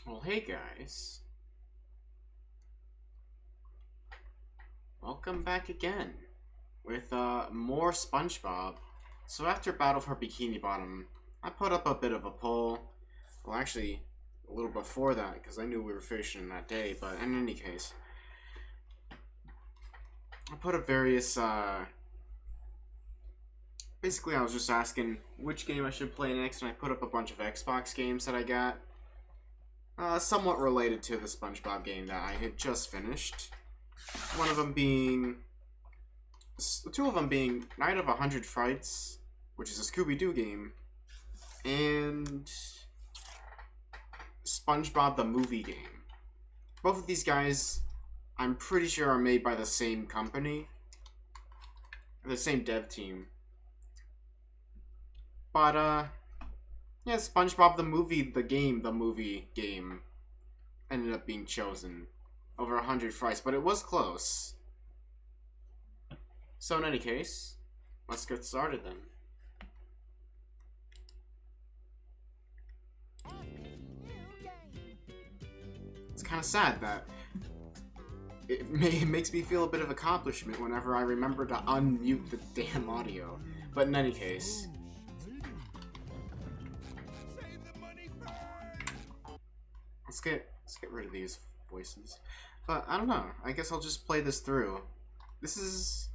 Well, hey guys. Welcome back again with more Spongebob. So after Battle for Bikini Bottom, I put up a bit of a poll. Well, actually, a little before that, because I knew we were finishing that day, but in any case. I put up various, basically I was just asking which game I should play next, and I put up a bunch of Xbox games that I got. Somewhat related to the SpongeBob game that I had just finished. One of them being... Two of them being Night of 100 Frights, which is a Scooby-Doo game, and SpongeBob the movie game. Both of these guys, I'm pretty sure, are made by the same company. The same dev team. But, yeah, SpongeBob the movie game ended up being chosen over 100 Frights, but it was close. So in any case, let's get started then. It's kind of sad that it makes me feel a bit of accomplishment whenever I remember to unmute the damn audio. But in any case, let's get rid of these voices. But I don't know. I guess I'll just play this through. This is...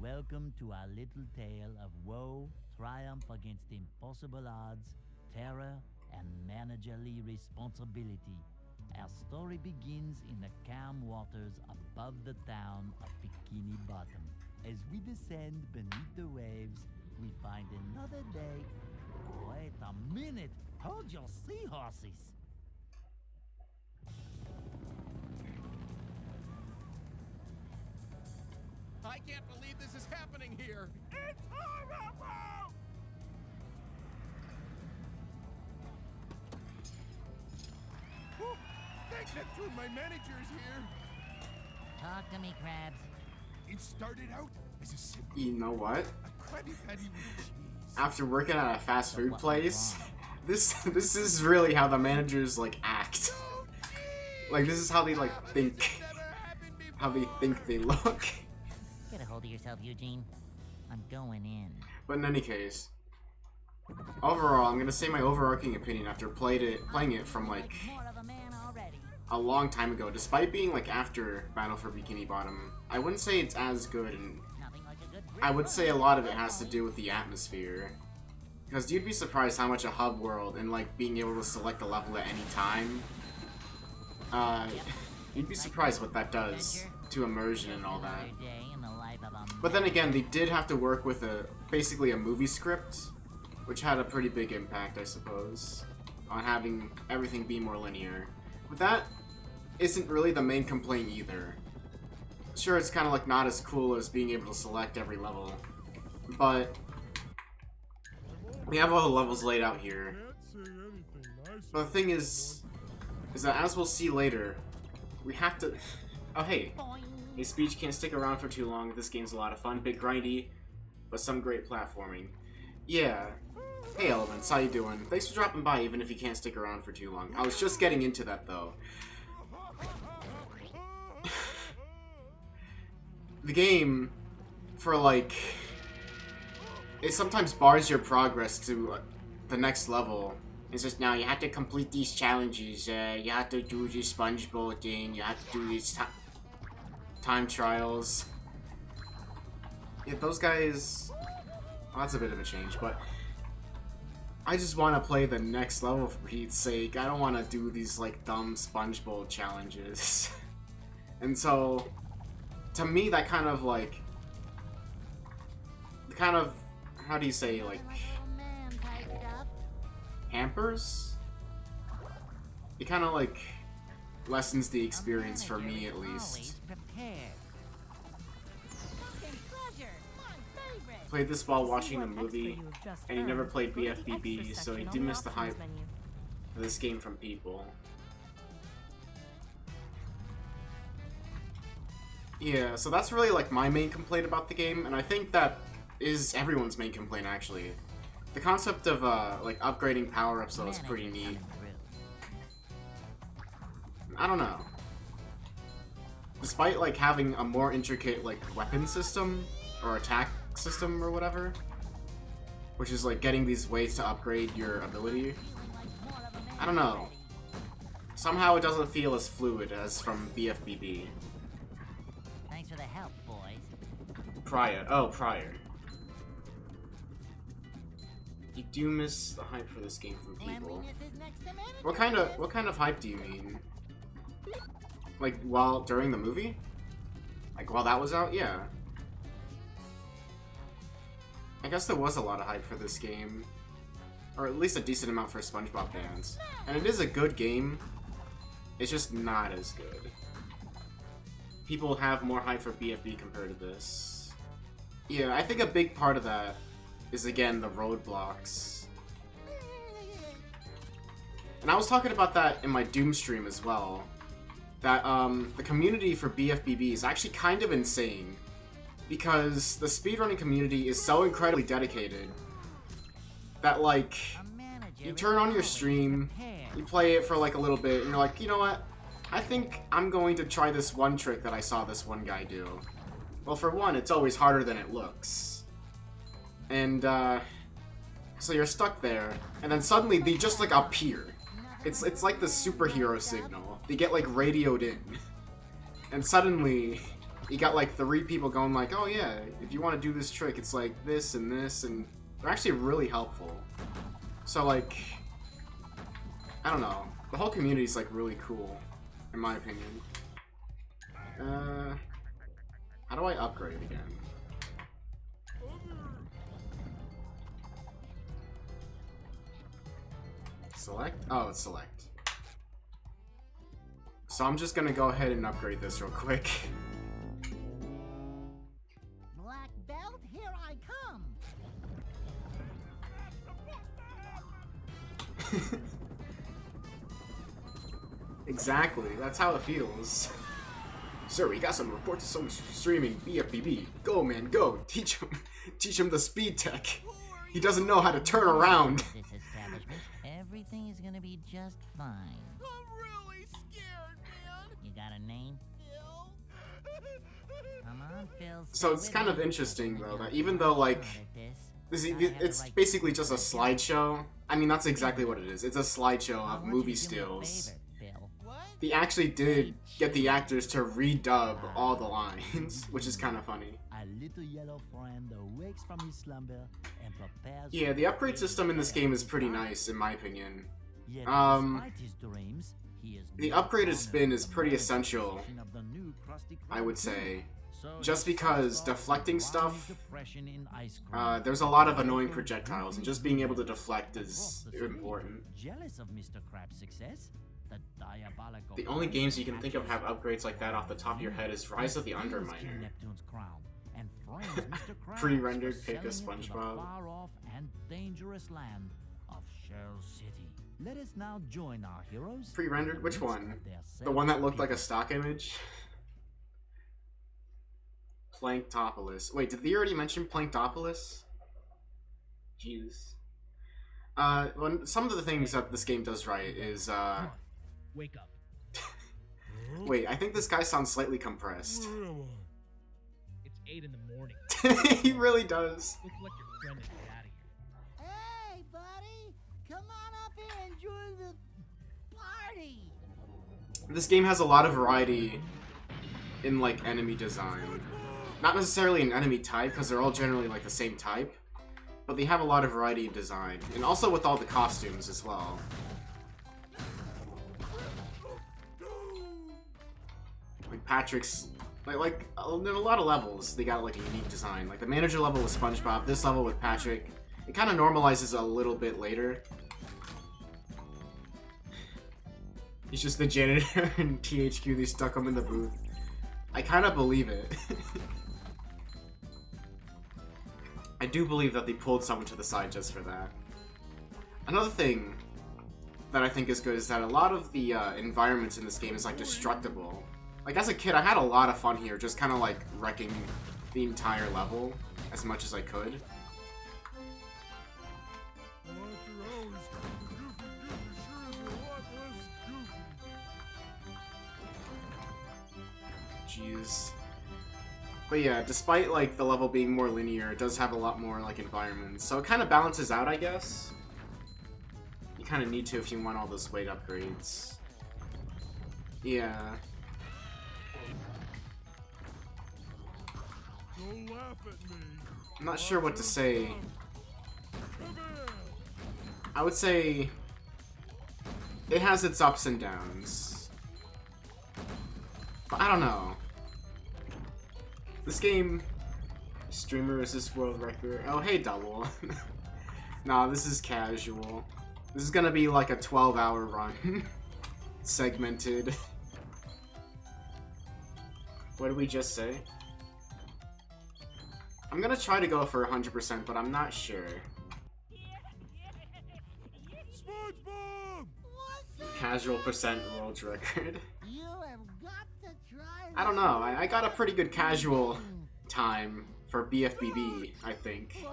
Welcome to our little tale of woe, triumph against impossible odds, terror, and managerly responsibility. Our story begins in the calm waters above the town of Bikini Bottom. As we descend beneath the waves, we find another day. Wait a minute! Hold your seahorses! I can't believe this is happening here! It's horrible! Oh, thank Neptune, my manager's here! Talk to me, Krabs. It started out as a simple... You know what? a Krabby Patty with cheese. After working at a fast food place, this is really how the managers, like, act. Like, this is how they, like, think. How they think they look. Get a hold of yourself, Eugene. I'm going in. But in any case, overall, I'm gonna say my overarching opinion after playing it from, like, More of a man already. a long time ago. Despite being, like, after Battle for Bikini Bottom, I wouldn't say it's as good, and Nothing like a good I would say a lot of it has to do with the atmosphere. Because you'd be surprised how much a hub world and, like, being able to select a level at any time, you'd be surprised what that does to immersion and all that. But then again, they did have to work with basically a movie script, which had a pretty big impact, I suppose, on having everything be more linear. But that isn't really the main complaint either. Sure, it's kind of like not as cool as being able to select every level, but we have all the levels laid out here. But the thing is that as we'll see later, we have to... Oh, hey. A speech can't stick around for too long. This game's a lot of fun, bit grindy, but some great platforming. Yeah. Hey, Elements, how you doing? Thanks for dropping by, even if you can't stick around for too long. I was just getting into that, though. The game, for, like... It sometimes bars your progress to the next level. It's just, now you have to complete these challenges, you have to do this SpongeBob thing, you have to do these time trials. Yeah, those guys... Well, that's a bit of a change, but... I just want to play the next level for Pete's sake. I don't want to do these, like, dumb SpongeBob challenges. And so, to me, that kind of, like... How do you say, like... hampers? It kind of, like, lessens the experience for me, at least. Played this while watching the movie, and he never played BFBB, so he did miss the hype of this game from people. Yeah, so that's really, like, my main complaint about the game, and I think that is everyone's main complaint, actually. The concept of, like, upgrading power-ups, though, is pretty neat. I don't know. Despite, like, having a more intricate, like, weapon system, or attack system, or whatever, which is, like, getting these ways to upgrade your ability, I don't know. Somehow it doesn't feel as fluid as from BFBB. Thanks for the help, boys. Prior. Oh, prior. You do miss the hype for this game from people. What kind of hype do you mean? Like during the movie? Like while that was out? Yeah. I guess there was a lot of hype for this game. Or at least a decent amount for Spongebob fans. And it is a good game. It's just not as good. People have more hype for BFB compared to this. Yeah, I think a big part of that is, again, the roadblocks. And I was talking about that in my Doom stream as well. That, the community for BFBB is actually kind of insane. Because the speedrunning community is so incredibly dedicated that, like, you turn on your stream, you play it for, like, a little bit, and you're like, you know what? I think I'm going to try this one trick that I saw this one guy do. Well, for one, it's always harder than it looks. And, so you're stuck there, and then suddenly they just, like, appear. It's like the superhero signal. They get, like, radioed in. And suddenly, you got, like, 3 people going like, oh yeah, if you want to do this trick, it's like this, and they're actually really helpful. So, like, I don't know. The whole community's, like, really cool, in my opinion. How do I upgrade again? Select? Oh, it's select. So I'm just gonna go ahead and upgrade this real quick. Black belt, here I come. Exactly, that's how it feels. Sir, we got some reports of someone streaming BFBB. Go, man, go. Teach him the speed tech. He doesn't know how to turn around. This establishment, everything is gonna be just fine. I'm really scared, man. You got a name? Come on, Phil. So it's kind of interesting, though, that even though, like, it's basically just a slideshow. I mean, that's exactly what it is. It's a slideshow of movie stills. They actually did get the actors to redub all the lines, which is kind of funny. A little yellow friend awakes from his slumber and prepares. Yeah, the upgrade system in this game is pretty nice, in my opinion. The upgraded spin is pretty essential, I would say. Just because deflecting stuff, there's a lot of annoying projectiles, and just being able to deflect is important. Jealous of Mr. Crab's success? The only games you can think of have upgrades like that off the top of your head is Rise of the Underminer. Pre-rendered pick of SpongeBob. Far off and dangerous land of Shell City. Let us now join our heroes. Pre-rendered? Which one? The one that looked like a stock image? Planktopolis. Wait, did they already mention Planktopolis? Jeez. Some of the things that this game does right is, Wake up. Wait, I think this guy sounds slightly compressed. It's 8 in the morning. He really does. Look like your friend and get out of here. Hey, buddy! Come on up here and join the party! This game has a lot of variety in, like, enemy design. Not necessarily an enemy type, because they're all generally, like, the same type. But they have a lot of variety in design. And also with all the costumes as well. Like, Patrick's... Like, in a lot of levels, they got, like, a unique design. Like, the manager level with SpongeBob, this level with Patrick. It kind of normalizes a little bit later. He's just the janitor in THQ, they stuck him in the booth. I kind of believe it. I do believe that they pulled someone to the side just for that. Another thing that I think is good is that a lot of the environments in this game is, like, destructible. Like, as a kid, I had a lot of fun here, just kind of, like, wrecking the entire level as much as I could. jeez. But yeah, despite like the level being more linear, it does have a lot more like environments, so it kind of balances out, I guess. You kind of need to if you want all those weight upgrades. Yeah. Don't laugh at me. I'm not sure what to say. I would say it has its ups and downs. But I don't know. This game, streamer is this world record. Oh, hey, double. Nah, this is casual. This is gonna be like a 12-hour run. Segmented. What did we just say? I'm gonna try to go for 100%, but I'm not sure. SpongeBob! Casual percent world record. You have got to try. I don't know. I got a pretty good casual time for BFBB, I think.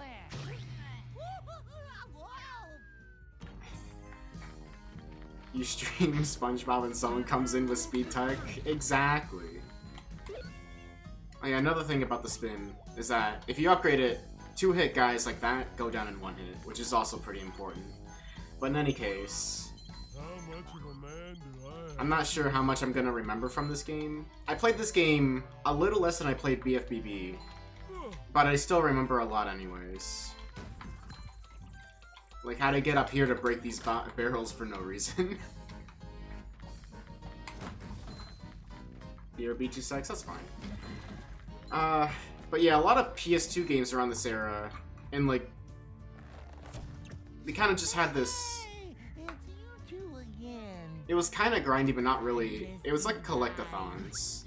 You stream SpongeBob and someone comes in with speed tech? Exactly. Oh yeah, another thing about the spin is that if you upgrade it, 2-hit guys like that go down in 1 hit, which is also pretty important. But in any case, How much of a man do I have? I'm not sure how much I'm gonna remember from this game. I played this game a little less than I played BFBB, but I still remember a lot anyways. Like how to get up here to break these barrels for no reason. BRB 2 sex, that's fine. But yeah, a lot of PS2 games around this era, and like, they kind of just had this. Hey, it's you two again. It was kind of grindy, but not really. It was like collectathons.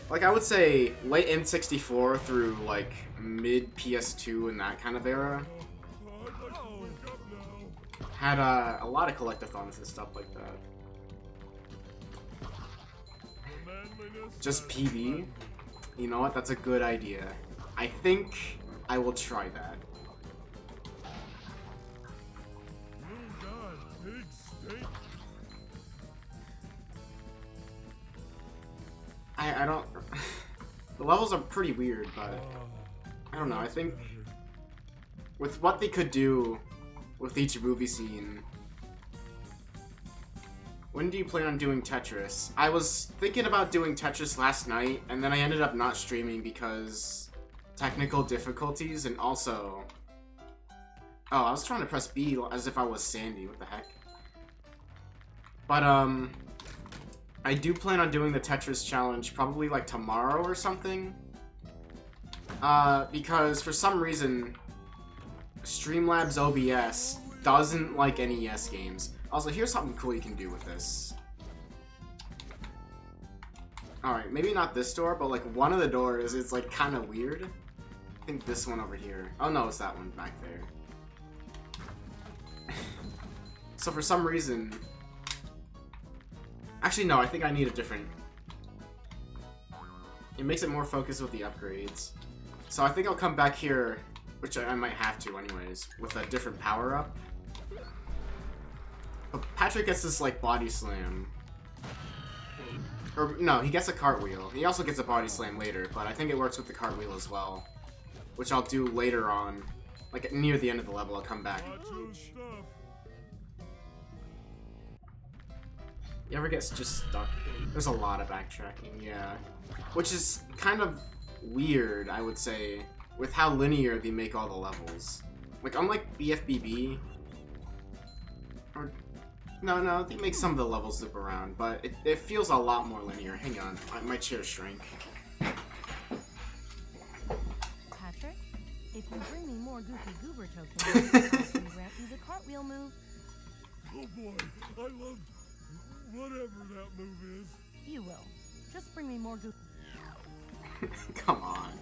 Like I would say late N64 through like mid PS2 and that kind of era I'd like to wake up now. had a lot of collectathons and stuff like that. The manliness Just that- PB. You know what? That's a good idea. I think I will try that. Little guy, big steak. I don't. The levels are pretty weird, but I don't know. I think with what they could do with each movie scene. When do you plan on doing Tetris? I was thinking about doing Tetris last night, and then I ended up not streaming because technical difficulties, and also... Oh, I was trying to press B as if I was Sandy, what the heck? But, I do plan on doing the Tetris challenge probably, like, tomorrow or something. Because for some reason, Streamlabs OBS doesn't like NES games. Also, here's something cool you can do with this. Alright, maybe not this door, but like one of the doors is like kind of weird. I think this one over here. Oh no, it's that one back there. So for some reason... Actually no, I think I need a different... It makes it more focused with the upgrades. So I think I'll come back here, which I might have to anyways, with a different power-up. But Patrick gets this, like, body slam. Or, no, he gets a cartwheel. He also gets a body slam later, but I think it works with the cartwheel as well. Which I'll do later on. Like, near the end of the level, I'll come back. Watch your stuff. You ever get just stuck? There's a lot of backtracking, yeah. Which is kind of weird, I would say, with how linear they make all the levels. Like, unlike BFBB... Or... No, they make some of the levels loop around, but it feels a lot more linear. Hang on, my chair shrank. Patrick, if you bring me more Goofy Goober tokens, I can grant you the cartwheel move. Oh boy, I love whatever that move is. You will. Just bring me more Goofy. Come on.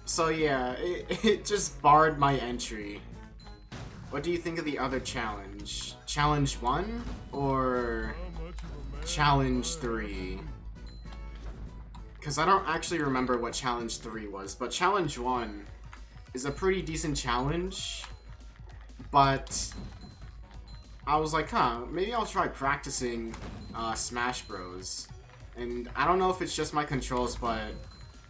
So yeah, it just barred my entry. What do you think of the other challenge? Challenge 1 or How much of a man Challenge do I have? 3? Because I don't actually remember what Challenge 3 was, but Challenge 1 is a pretty decent challenge, but I was like, huh, maybe I'll try practicing Smash Bros. And I don't know if it's just my controls, but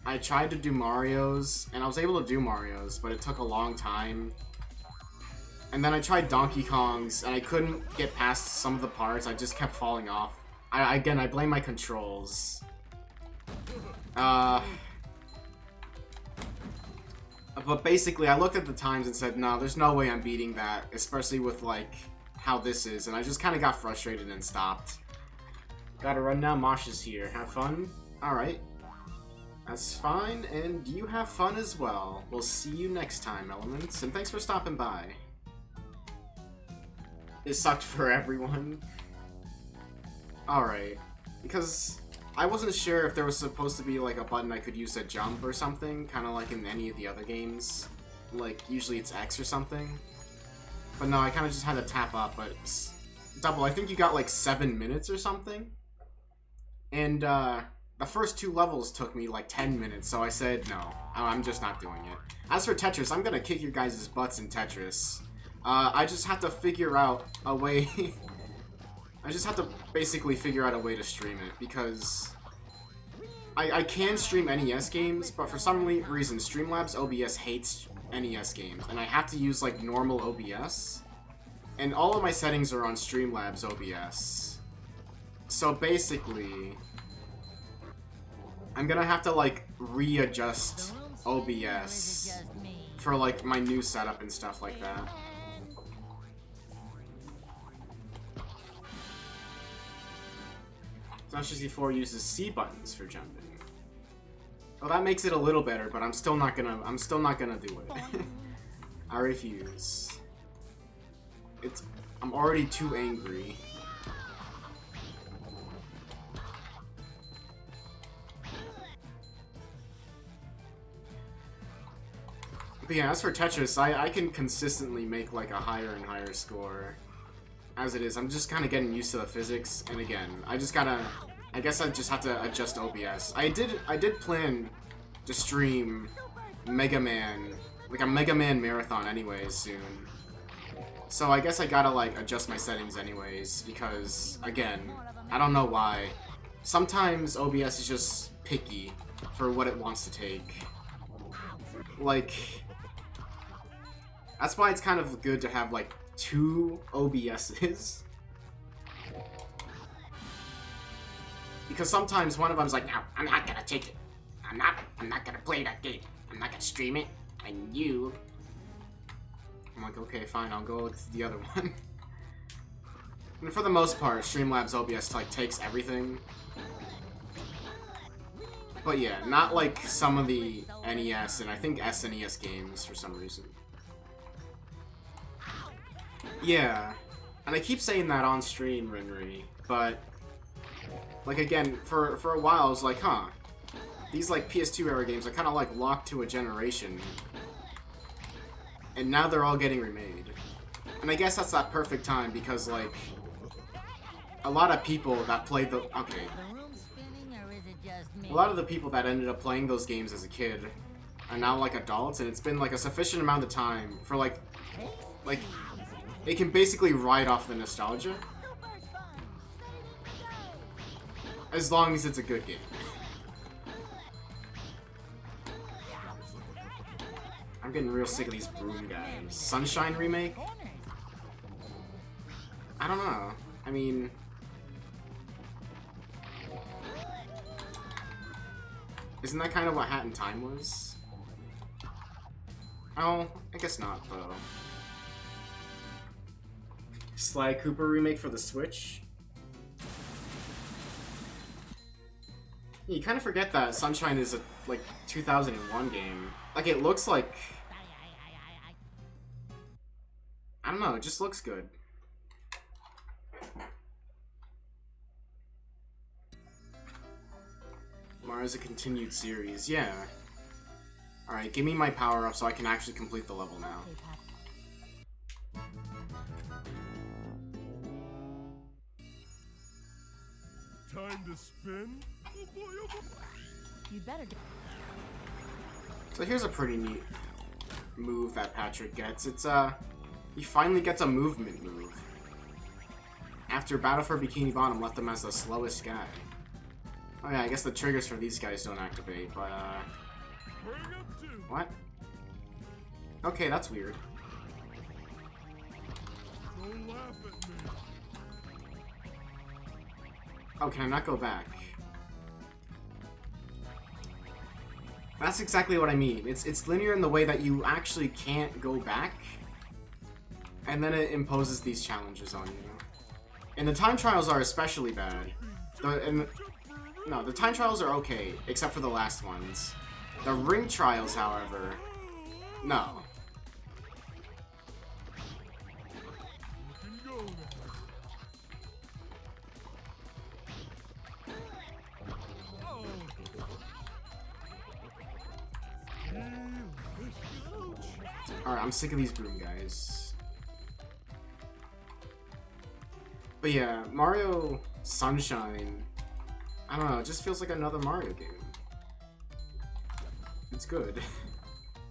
I tried to do Mario's, and I was able to do Mario's, but it took a long time. And then I tried Donkey Kong's, and I couldn't get past some of the parts. I just kept falling off. Again, I blame my controls. But basically, I looked at the times and said, no, there's no way I'm beating that, especially with, like, how this is. And I just kind of got frustrated and stopped. Gotta run now. Mosh is here. Have fun? Alright. That's fine, and you have fun as well. We'll see you next time, Elements, and thanks for stopping by. It sucked for everyone. Alright. Because I wasn't sure if there was supposed to be like a button I could use to jump or something, kind of like in any of the other games. Like, usually it's X or something. But no, I kind of just had to tap up, but it's double. I think you got like 7 minutes or something. And, the first 2 levels took me like 10 minutes, so I said no. I'm just not doing it. As for Tetris, I'm gonna kick your guys' butts in Tetris. I just have to figure out a way... I just have to basically figure out a way to stream it, because... I can stream NES games, but for some reason, Streamlabs OBS hates NES games, and I have to use like normal OBS. And all of my settings are on Streamlabs OBS. So basically... I'm gonna have to, like, readjust OBS for, like, my new setup and stuff like that. Smash 64 uses C buttons for jumping. Well, that makes it a little better, but I'm still not gonna do it. I refuse. I'm already too angry. But yeah, as for Tetris, I can consistently make like a higher and higher score. As it is, I'm just kind of getting used to the physics, and again, I guess I just have to adjust OBS. I did plan to stream Mega Man, like a Mega Man marathon anyways soon. So I guess I gotta like adjust my settings anyways, because again, I don't know why. Sometimes OBS is just picky for what it wants to take. Like, that's why it's kind of good to have, like, 2 OBSs. Because sometimes one of them's like, no, I'm not gonna take it. I'm not gonna play that game. I'm not gonna stream it. And you... I'm like, okay, fine, I'll go with the other one. And for the most part, Streamlabs OBS, like, takes everything. But yeah, not like some of the NES and I think SNES games for some reason. Yeah, and I keep saying that on stream, Rinri, but like again, for a while I was like, huh, these like PS2 era games are kind of like locked to a generation, and now they're all getting remade. And I guess that's that perfect time because like a lot of people that played the a lot of the people that ended up playing those games as a kid are now like adults, and it's been like a sufficient amount of time for like it can basically ride off the nostalgia as long as it's a good game. I'm getting real sick of these broom guys. Sunshine remake? I don't know. I mean, isn't that kind of what Hat in Time was? Oh, I guess not, though. Sly Cooper remake for the Switch? You kind of forget that Sunshine is a, like, 2001 game. Like, it looks like... I don't know, it just looks good. Mario's a continued series, yeah. Alright, give me my power-up so I can actually complete the level now. Time to spin? Oh boy, oh boy. You'd better do. So here's a pretty neat move that Patrick gets. It's, he finally gets a movement move. After Battle for Bikini Bottom left him as the slowest guy. Oh yeah, I guess the triggers for these guys don't activate, but what? Okay, that's weird. Don't laugh at me. Oh, can I not go back? That's exactly what I mean. It's linear in the way that you actually can't go back, and then it imposes these challenges on you. And the time trials are especially bad. No, the time trials are okay, except for the last ones. The ring trials, however, no. Alright, I'm sick of these broom guys. But yeah, Mario Sunshine, I don't know, it just feels like another Mario game. It's good.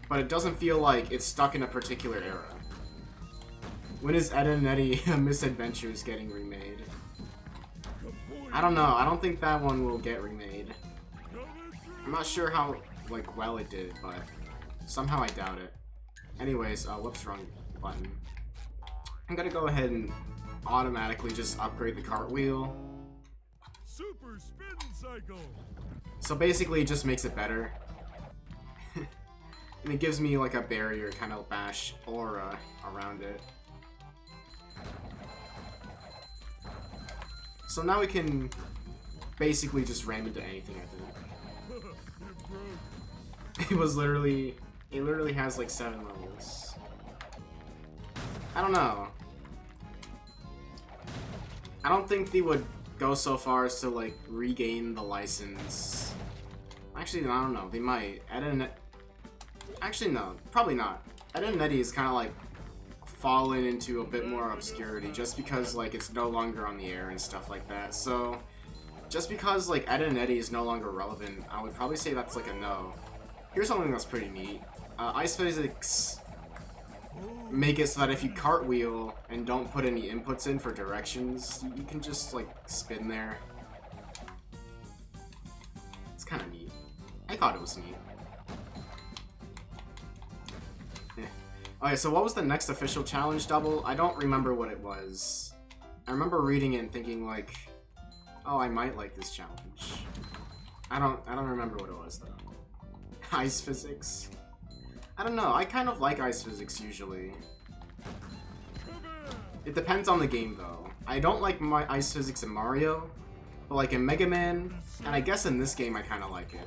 But it doesn't feel like it's stuck in a particular era. When is Ed and Eddie Misadventures getting remade? I don't know, I don't think that one will get remade. I'm not sure how, like, well it did, but somehow I doubt it. Anyways, whoops, wrong button. I'm gonna go ahead and automatically just upgrade the cartwheel. Super spin cycle. So basically it just makes it better. And it gives me like a barrier kind of bash aura around it. So now we can basically just ram into anything, I think. It literally has like 7 levels. I don't know. I don't think they would go so far as to like regain the license. Actually, I don't know. They might. Actually, no. Probably not. Ed and Eddie is kind of like fallen into a bit more obscurity just because like it's no longer on the air and stuff like that. So just because like Ed and Eddie is no longer relevant, I would probably say that's like a no. Here's something that's pretty neat. Ice physics make it so that if you cartwheel and don't put any inputs in for directions, you can just like spin there. It's kind of neat. I thought it was neat. Okay, so what was the next official challenge double? I don't remember what it was. I remember reading it and thinking like, oh, I might like this challenge. I don't remember what it was though. Ice physics? I don't know, I kind of like ice physics usually. It depends on the game though. I don't like my ice physics in Mario, but like in Mega Man, and I guess in this game I kind of like it.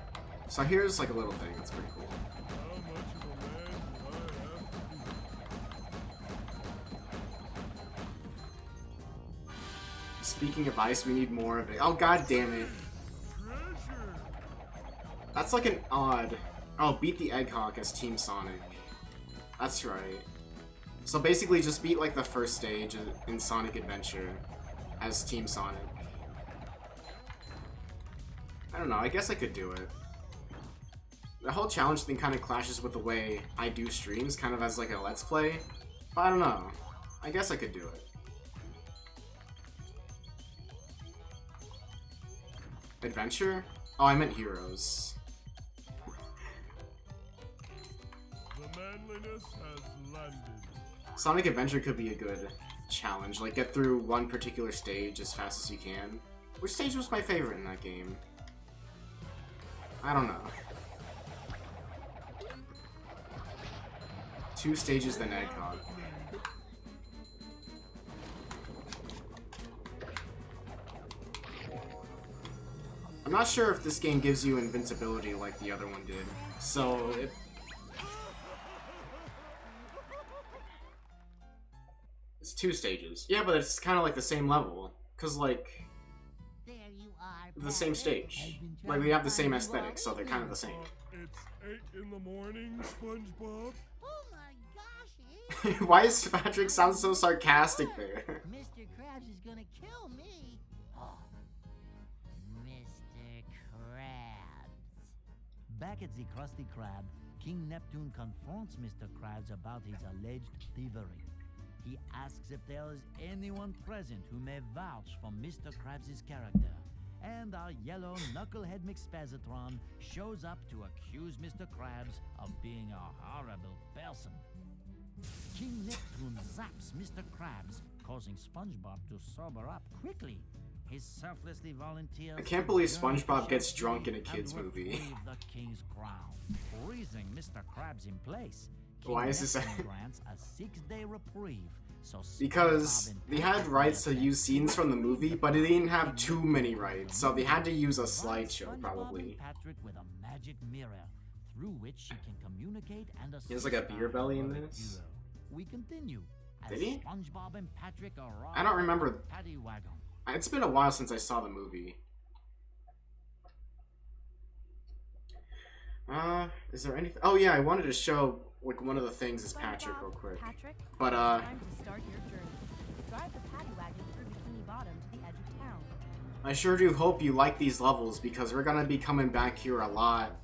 So here's like a little thing, that's pretty cool. Speaking of ice, we need more of it. Oh, god damn it. That's like an odd... Oh, beat the Egghawk as Team Sonic. That's right. So basically just beat like the first stage in Sonic Adventure as Team Sonic. I don't know, I guess I could do it. The whole challenge thing kind of clashes with the way I do streams, kind of as like a let's play. But I don't know. I guess I could do it. Adventure? Oh, I meant Heroes. The manliness has landed. Sonic Adventure could be a good challenge, like get through one particular stage as fast as you can. Which stage was my favorite in that game? I don't know. 2 stages then Egghawk. I'm not sure if this game gives you invincibility like the other one did, so it's 2 stages. Yeah, but it's kind of like the same level, cause like There you are, the same Patrick. stage. Like they have the same aesthetic, so they're kind of the same. It's 8 in the morning, SpongeBob. Oh my gosh, Why does Patrick sound so sarcastic there? Mr. Krabs is gonna kill me. Mr. Krabs. Back at the Krusty Krab, King Neptune confronts Mr. Krabs about his alleged thievery. He asks if there is anyone present who may vouch for Mr. Krabs' character, and our yellow knucklehead McSpazatron shows up to accuse Mr. Krabs of being a horrible person. King Neptune zaps Mr. Krabs, causing SpongeBob to sober up quickly. He selflessly volunteers. I can't believe SpongeBob gets drunk in a kids movie. The king's crown, freezing Mr. Krabs in place. Why is this grants a 6-day reprieve? So because they had rights to use scenes from the movie, but they didn't have too many rights, so they had to use a slideshow probably. Patrick with a magic mirror through which she can communicate and He has like a beer belly in this. We continue. Did he? SpongeBob and Patrick arrive. I don't remember. Paddy wagon. It's been a while since I saw the movie. Is there anything? Oh yeah, I wanted to show like one of the things is Patrick real quick. Patrick, But time to start your journey. Drive the paddy wagon through Bikini Bottom to the edge of town. I sure do hope you like these levels because we're gonna be coming back here a lot.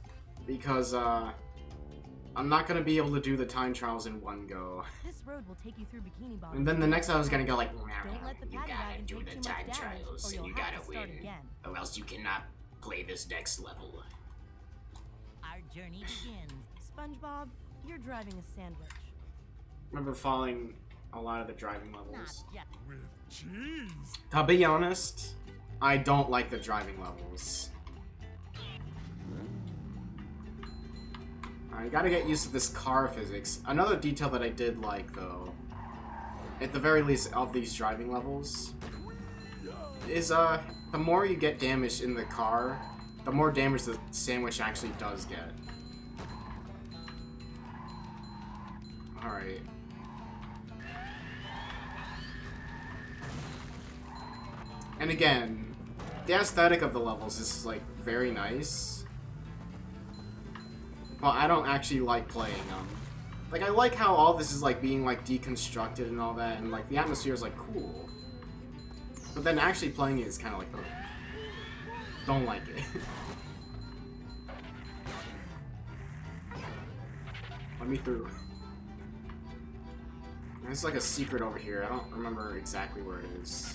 Because I'm not gonna be able to do the time trials in one go. This road will take you through Bikini Bottom. And then the next I was gonna go like, Don't let the you paddy gotta wagon do take the too much time damage, trials or and you'll you have gotta to start win, again. or else you cannot play this next level. Our journey begins. SpongeBob, you're driving a sandwich. remember following a lot of the driving Not levels. just With cheese. To be honest, I don't like the driving levels. I gotta get used to this car physics. Another detail that I did like, though, at the very least of these driving levels, is the more you get damaged in the car, the more damage the sandwich actually does get. Alright. And again, the aesthetic of the levels is, like, very nice. But I don't actually like playing them. Like, I like how all this is, like, being, like, deconstructed and all that, and, like, the atmosphere is, like, cool. But then actually playing it is kind of like, ugh. Don't like it. Let me through. There's, like, a secret over here. I don't remember exactly where it is.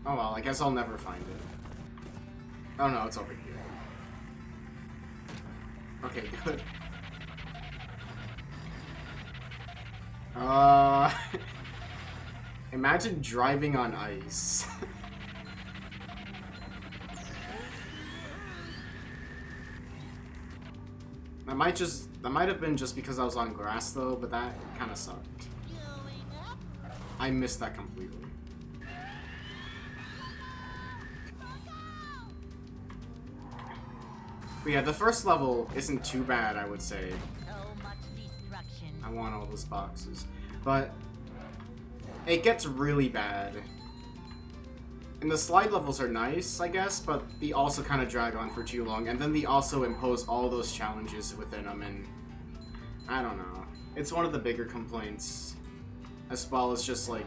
Oh well, I guess I'll never find it. Oh no, it's over here. Okay, good. Imagine driving on ice. That might have been just because I was on grass though, but that kind of sucked. going up. I missed that completely. But yeah, the first level isn't too bad, I would say. So much destruction. I want all those boxes. But it gets really bad. And the slide levels are nice, I guess, but they also kind of drag on for too long. And then they also impose all those challenges within them, and I don't know. It's one of the bigger complaints. As well as just like...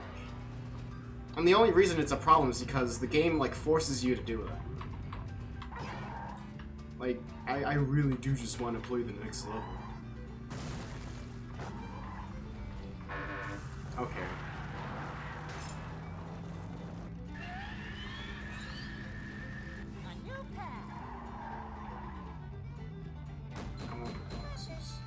And the only reason it's a problem is because the game, like, forces you to do it. Like, I really do just want to play the next level. Okay. A new path. I want the boxes.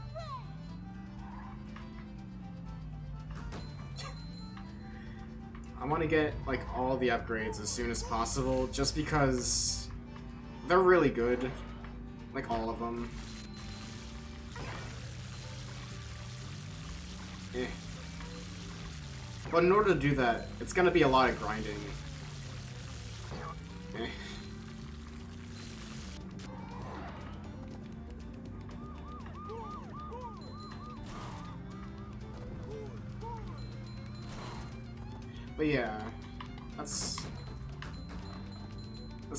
I want to get, like, all the upgrades as soon as possible, just because they're really good. Like, all of them. Eh. But in order to do that, it's gonna be a lot of grinding. Eh. But yeah, that's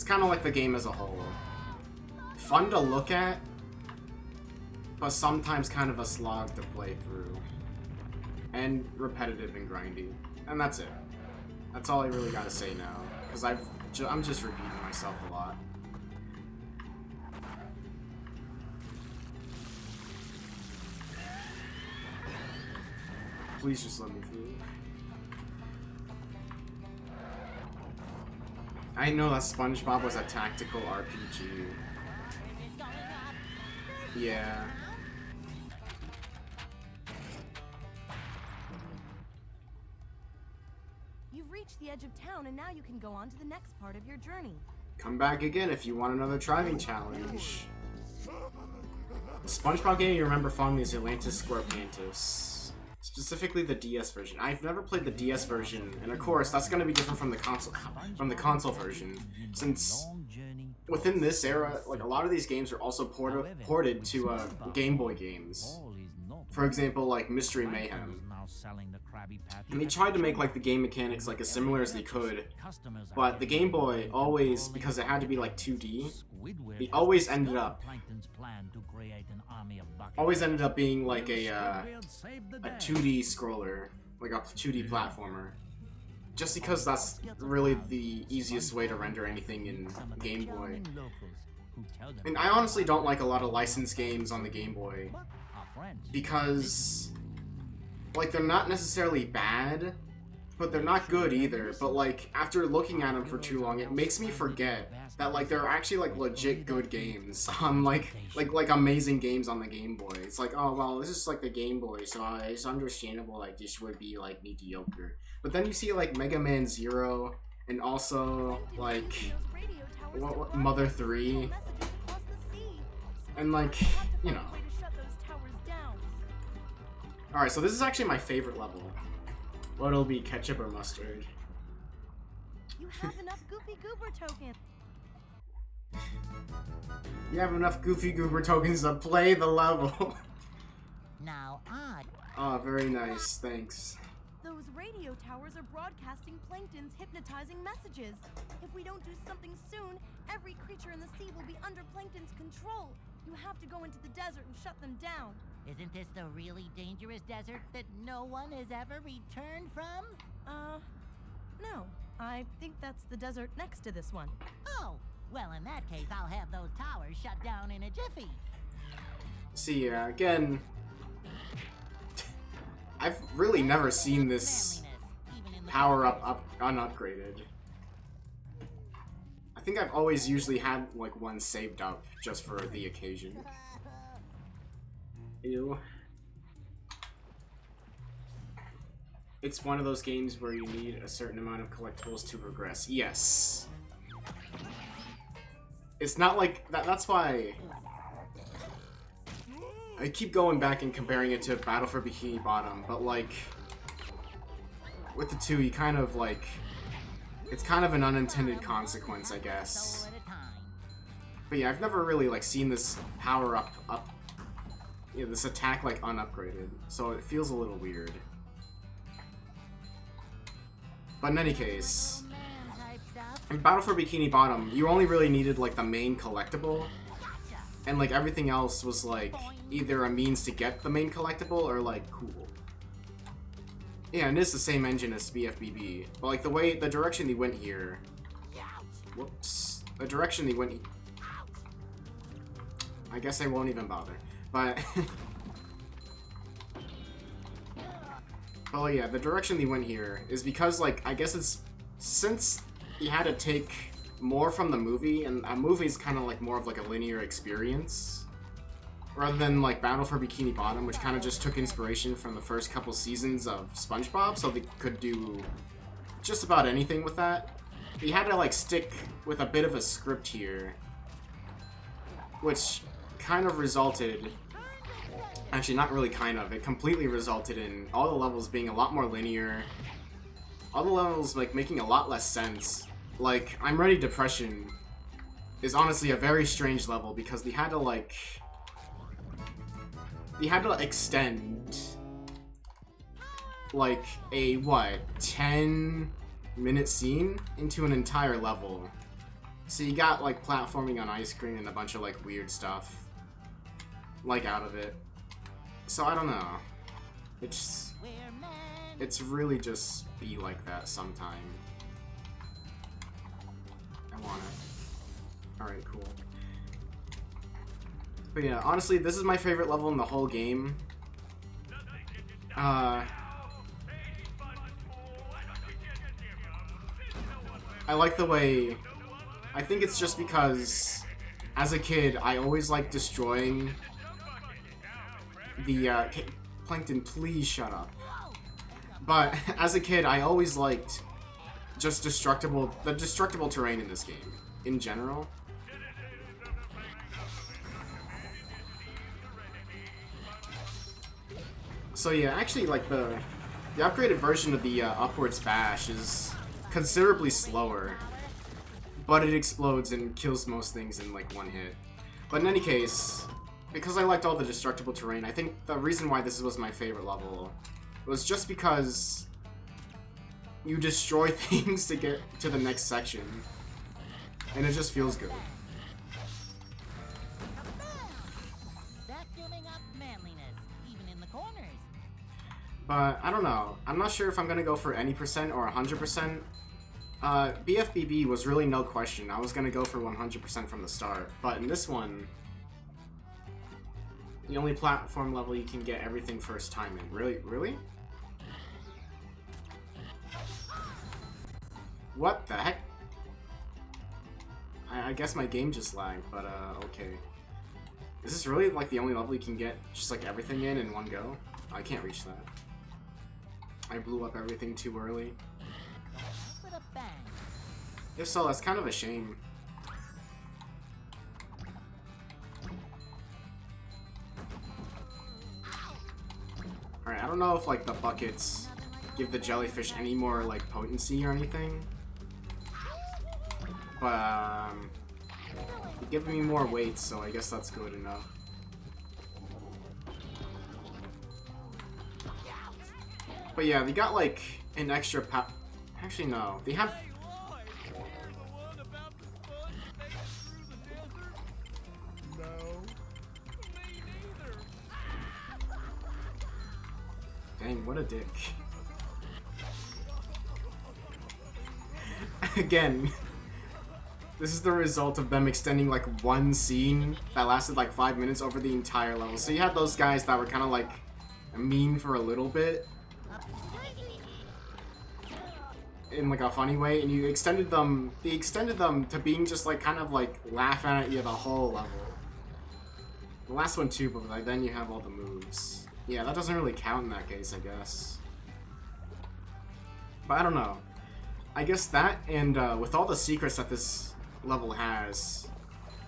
kind of like the game as a whole. Fun to look at, but sometimes kind of a slog to play through. And repetitive and grindy. And that's it. That's all I really gotta say now, because I'm just repeating myself a lot. Please just let me through. I know that SpongeBob was a tactical RPG. It's going up. Yeah. You've reached the edge of town, and now you can go on to the next part of your journey. Come back again if you want another driving challenge. The SpongeBob game you remember fondly is Atlantis Squarepants. Specifically the DS version. I've never played the DS version, and of course that's going to be different from the console version, since within this era, like a lot of these games are also ported to Game Boy games. For example, like Mystery Mayhem. And they tried to make like the game mechanics like as similar as they could, but the Game Boy always, because it had to be like 2D, it always ended up being like a 2D scroller, like a 2D platformer. Just because that's really the easiest way to render anything in Game Boy. And I honestly don't like a lot of licensed games on the Game Boy, because like they're not necessarily bad, but they're not good either. But like after looking at them for too long, it makes me forget that like there are actually like legit good games on like amazing games on the Game Boy. It's like, oh well, this is like the Game Boy, so it's understandable like this would be like mediocre. But then you see like Mega Man Zero and also like Mother 3, and like, you know. Alright, so this is actually my favorite level. What'll be ketchup or mustard? You have enough Goofy Goober tokens. You have enough Goofy Goober tokens to play the level. Now on. Oh, very nice, thanks. Those radio towers are broadcasting Plankton's hypnotizing messages. If we don't do something soon, every creature in the sea will be under Plankton's control. You have to go into the desert and shut them down. Isn't this the really dangerous desert that no one has ever returned from? No. I think that's the desert next to this one. Oh, well in that case I'll have those towers shut down in a jiffy. See, again, I've really never seen this power-up unupgraded. I think I've always usually had like one saved up just for the occasion. Ew. It's one of those games where you need a certain amount of collectibles to progress. Yes. It's not like that. That's why I keep going back and comparing it to Battle for Bikini Bottom, but like with the two, you kind of like, it's kind of an unintended consequence, I guess. But yeah, I've never really like seen this power up, you know, this attack like unupgraded, so it feels a little weird. But in any case, in Battle for Bikini Bottom, you only really needed like the main collectible, and like everything else was like either a means to get the main collectible or like cool. Yeah, and it's the same engine as BFBB, but like the direction they went here. Whoops. The direction they went. I guess I won't even bother. But oh yeah, the direction they went here is because like I guess it's since you had to take more from the movie, and a movie is kind of like more of like a linear experience rather than like Battle for Bikini Bottom, which kind of just took inspiration from the first couple seasons of SpongeBob, so they could do just about anything with that. You had to like stick with a bit of a script here, which kind of resulted, actually not really kind of, it completely resulted in all the levels being a lot more linear, all the levels like making a lot less sense. Like I'm Ready Depression is honestly a very strange level because they had to extend like a 10-minute scene into an entire level. So you got like platforming on ice cream and a bunch of like weird stuff like out of it. So I don't know. It's really just be like that sometime. I want it. Alright, cool. But yeah, honestly, this is my favorite level in the whole game. I like the way I think it's just because, as a kid, I always liked destroying the, Plankton, please shut up. But, as a kid, I always liked just the destructible terrain in this game, in general. So yeah, actually, like, the upgraded version of the, Upwards Bash is considerably slower, but it explodes and kills most things in, like, one hit. But in any case, because I liked all the destructible terrain, I think the reason why this was my favorite level was just because you destroy things to get to the next section, and it just feels good. Vacuuming up manliness, even in the corners. But, I don't know. I'm not sure if I'm gonna go for any percent or 100%. BFBB was really no question. I was gonna go for 100% from the start. But in this one, the only platform level you can get everything first time in. Really? Really? What the heck? I guess my game just lagged, but okay. Is this really like the only level you can get just like everything in one go? I can't reach that. I blew up everything too early. With a bang. If so, that's kind of a shame. Alright, I don't know if like the buckets give the jellyfish any more like potency or anything. But they give me more weight, so I guess that's good enough. But yeah, they got like an extra actually no, they have dang, what a dick. Again, this is the result of them extending like one scene that lasted like 5 minutes over the entire level. So you had those guys that were kind of like mean for a little bit, in like a funny way, and they extended them to being just like kind of like laughing at you the whole level. The last one too, but like then you have all the moves. Yeah, that doesn't really count in that case, I guess. But I don't know. I guess that, and with all the secrets that this level has,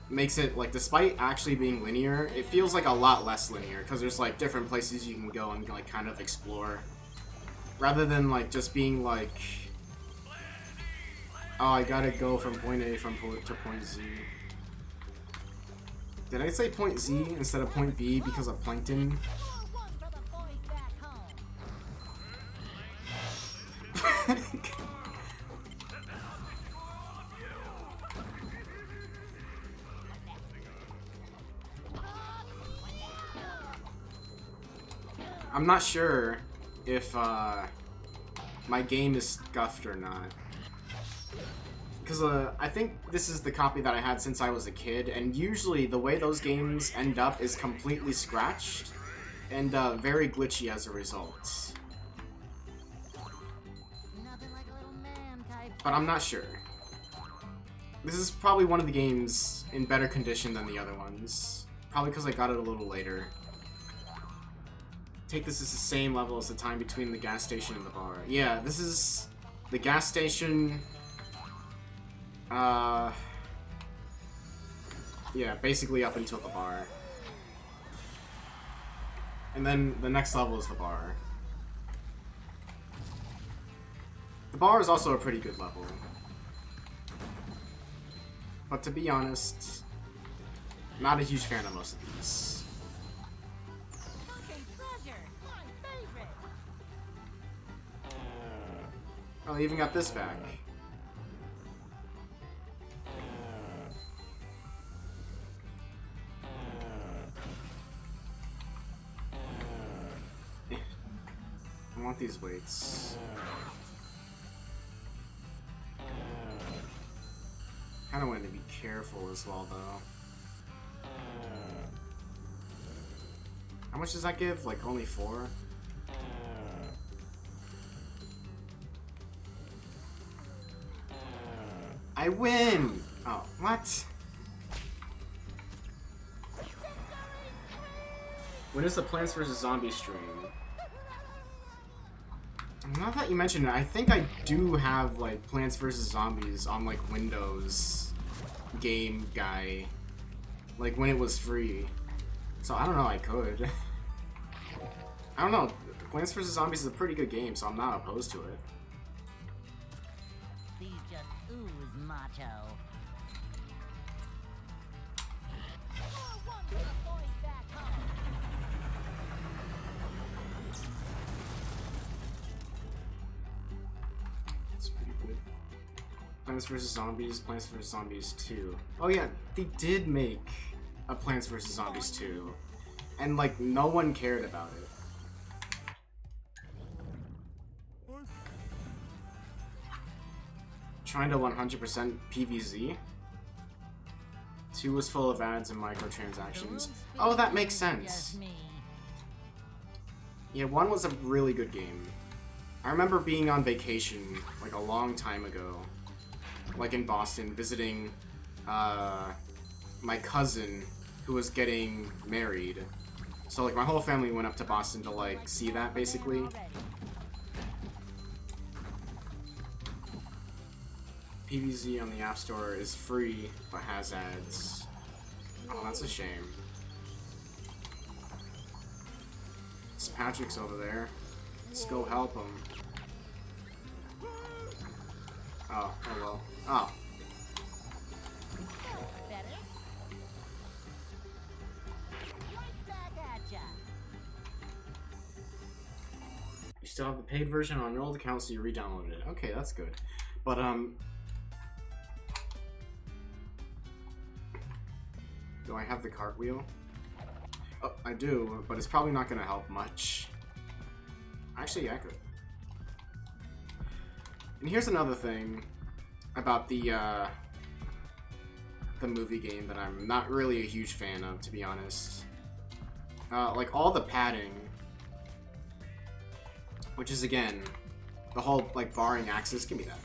makes it, like, despite actually being linear, it feels like a lot less linear, because there's, like, different places you can go and, like, kind of explore. Rather than, like, just being, like, oh, I gotta go from point A to point Z. Did I say point Z instead of point B because of Plankton? I'm not sure if my game is scuffed or not. Because I think this is the copy that I had since I was a kid, and usually the way those games end up is completely scratched and very glitchy as a result. But I'm not sure. This is probably one of the games in better condition than the other ones. Probably because I got it a little later. Take this as the same level as the time between the gas station and the bar. Yeah, this is the gas station. Yeah, basically up until the bar. And then the next level is the bar. The bar is also a pretty good level. But to be honest, not a huge fan of most of these. Oh, they even got this back. I want these weights. Kinda wanted to be careful as well, though. How much does that give? Like, only 4? I win! Oh, what? When is the Plants vs. Zombies stream? Now that you mention it, I think I do have, like, Plants vs. Zombies on, like, Windows Game Guy. Like, when it was free. So, I don't know, I could. I don't know. Plants vs. Zombies is a pretty good game, so I'm not opposed to it. These just ooze macho. That's pretty good. Plants vs. Zombies, Plants vs. Zombies 2. Oh yeah, they did make a Plants vs. Zombies 2. And, like, no one cared about it. Trying to 100% PVZ. 2 was full of ads and microtransactions. Oh, that makes sense. Yeah, 1 was a really good game. I remember being on vacation, like, a long time ago. Like, in Boston, visiting, my cousin, who was getting married. So, like, my whole family went up to Boston to, like, see that, basically. PVZ on the App Store is free, but has ads. Oh, that's a shame. It's Patrick's over there. Let's go help him. Oh, oh well. Oh. You still have the paid version on your old account, so you re-downloaded it. Okay, that's good. But, do I have the cartwheel? Oh, I do, but it's probably not gonna help much. Actually, yeah, I could. And here's another thing about the movie game that I'm not really a huge fan of, to be honest. Like, all the padding, which is, again, the whole, like, barring access, give me that.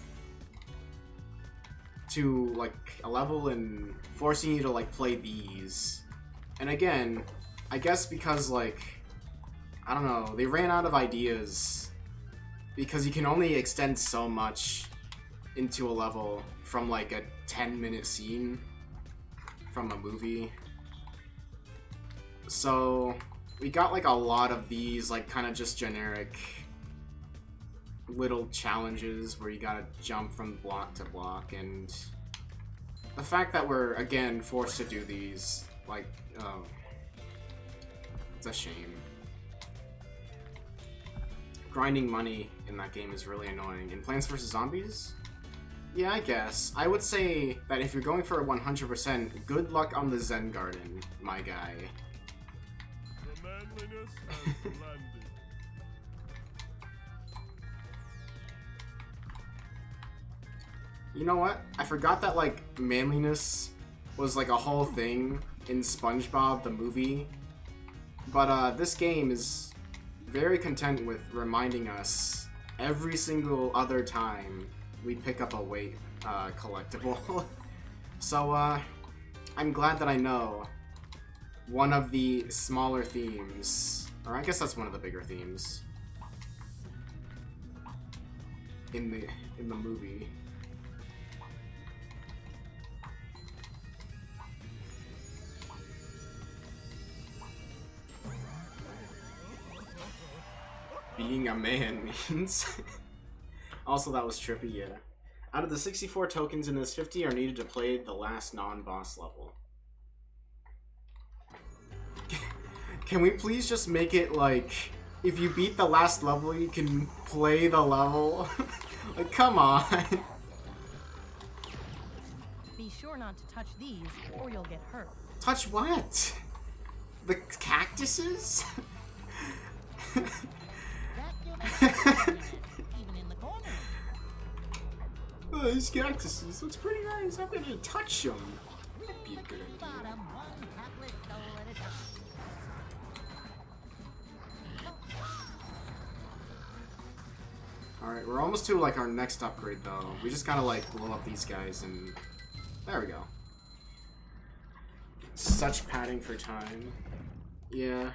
To, like, a level and forcing you to, like, play these. And again, I guess because, like, I don't know, they ran out of ideas. Because you can only extend so much into a level from, like, a 10-minute scene from a movie. So, we got, like, a lot of these, like, kind of just generic little challenges where you gotta jump from block to block, and the fact that we're, again, forced to do these, like, it's a shame. Grinding money in that game is really annoying. In Plants vs. Zombies? Yeah, I guess. I would say that if you're going for a 100%, good luck on the Zen Garden, my guy. The manliness has landed. You know what? I forgot that, like, manliness was, like, a whole thing in Spongebob, the movie. But, this game is very content with reminding us every single other time we pick up a weight, collectible. So, I'm glad that I know one of the smaller themes, or I guess that's one of the bigger themes, in the movie. Being a man means. Also, that was trippy, yeah. Out of the 64 tokens in this, 50 are needed to play the last non-boss level. Can we please just make it like, if you beat the last level, you can play the level? Like, come on. Be sure not to touch these, or you'll get hurt. Touch what? The cactuses? Oh, these cactuses looks pretty nice. I'm gonna touch them. That'd be a good idea. Alright, we're almost to, like, our next upgrade, though. We just gotta, like, blow up these guys and There we go. Such padding for time. Yeah.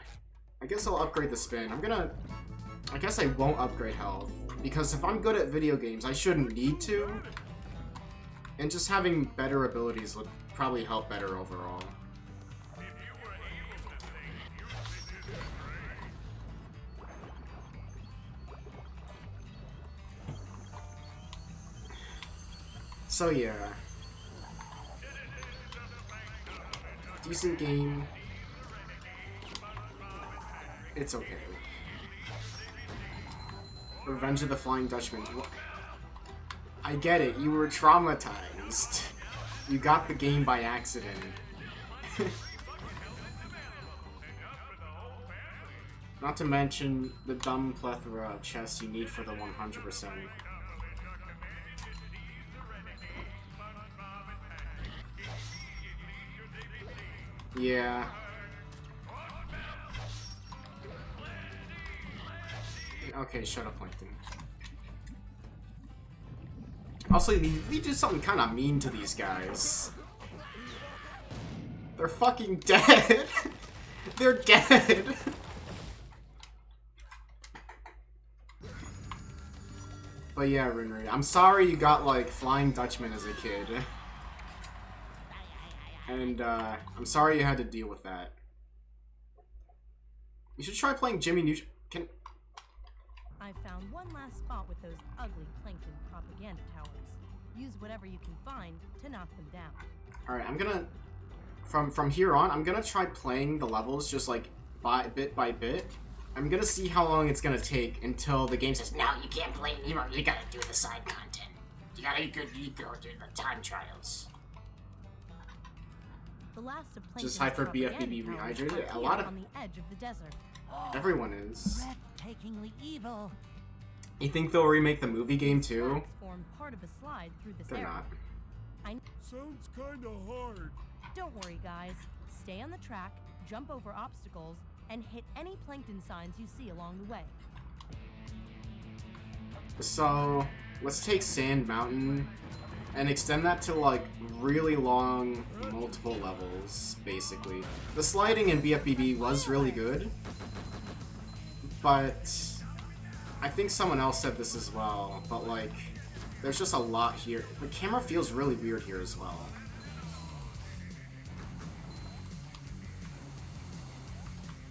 I guess I'll upgrade the spin. I guess I won't upgrade health. Because if I'm good at video games, I shouldn't need to. And just having better abilities would probably help better overall. So yeah. Decent game. It's okay. Revenge of the Flying Dutchman. I get it, you were traumatized. You got the game by accident. Not to mention the dumb plethora of chests you need for the 100%. Yeah. Okay, shut up, Plankton. Also, we do something kind of mean to these guys. They're fucking dead. They're dead. But yeah, Rinri, I'm sorry you got, like, Flying Dutchman as a kid. And, I'm sorry you had to deal with that. You should try playing Jimmy Neutron. I found one last spot with those ugly plankton propaganda towers. Use whatever you can find to knock them down. Alright, I'm gonna... From here on, I'm gonna try playing the levels just, like, bit by bit. I'm gonna see how long it's gonna take until the game says, No, you can't play Nemo. You gotta do the side content. You gotta go do the time trials. The last of Just Plankton's hyper propaganda BFBB towers rehydrated? are A here lot of... on the edge of the desert. Everyone is. Breathtakingly evil. You think they'll remake the movie game too? Tracks form part of a slide through this They're area. not. Sounds kinda hard. Don't worry, guys. Stay on the track, jump over obstacles, and hit any plankton signs you see along the way. So, let's take Sand Mountain and extend that to, like, really long, multiple levels, basically. The sliding in BFBB was really good, but I think someone else said this as well, but, like, there's just a lot here. The camera feels really weird here as well.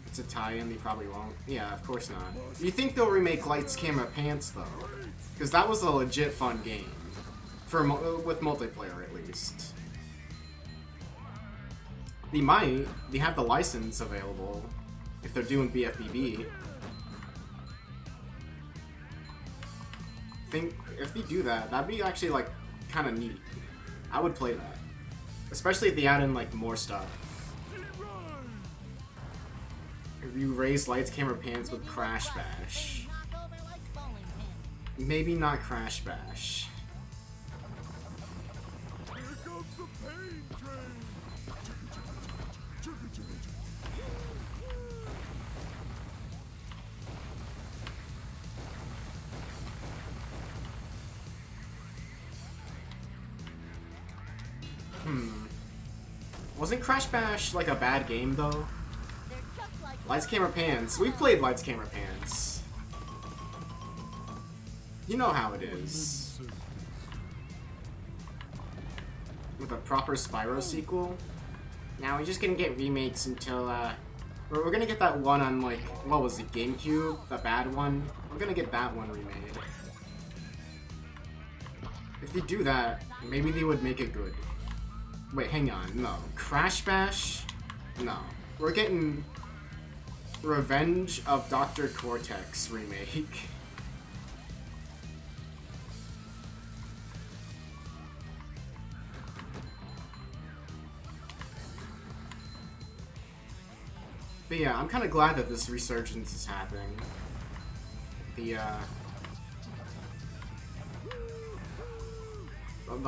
It's a tie-in, they probably won't. Yeah, of course not. You think they'll remake Lights, Camera, Pants, though? Because that was a legit fun game. With multiplayer, at least. They might. They have the license available. If they're doing BFBB. Think if they do that, that'd be actually, like, kind of neat. I would play that. Especially if they add in, like, more stuff. If you raise Lights, Camera, Pants with Crash Bash. Maybe not Crash Bash. Here comes the pain train. Wasn't Crash Bash, like, a bad game, though? Lights, Camera, Pants. We played Lights, Camera, Pants. You know how it is. With a proper Spyro sequel. Now we're just gonna get remakes until, we're gonna get that one on, like, what was it, GameCube? The bad one? We're gonna get that one remade. If they do that, maybe they would make it good. Wait, hang on, no. Crash Bash? No. We're getting Revenge of Dr. Cortex remake. But yeah, I'm kind of glad that this resurgence is happening. The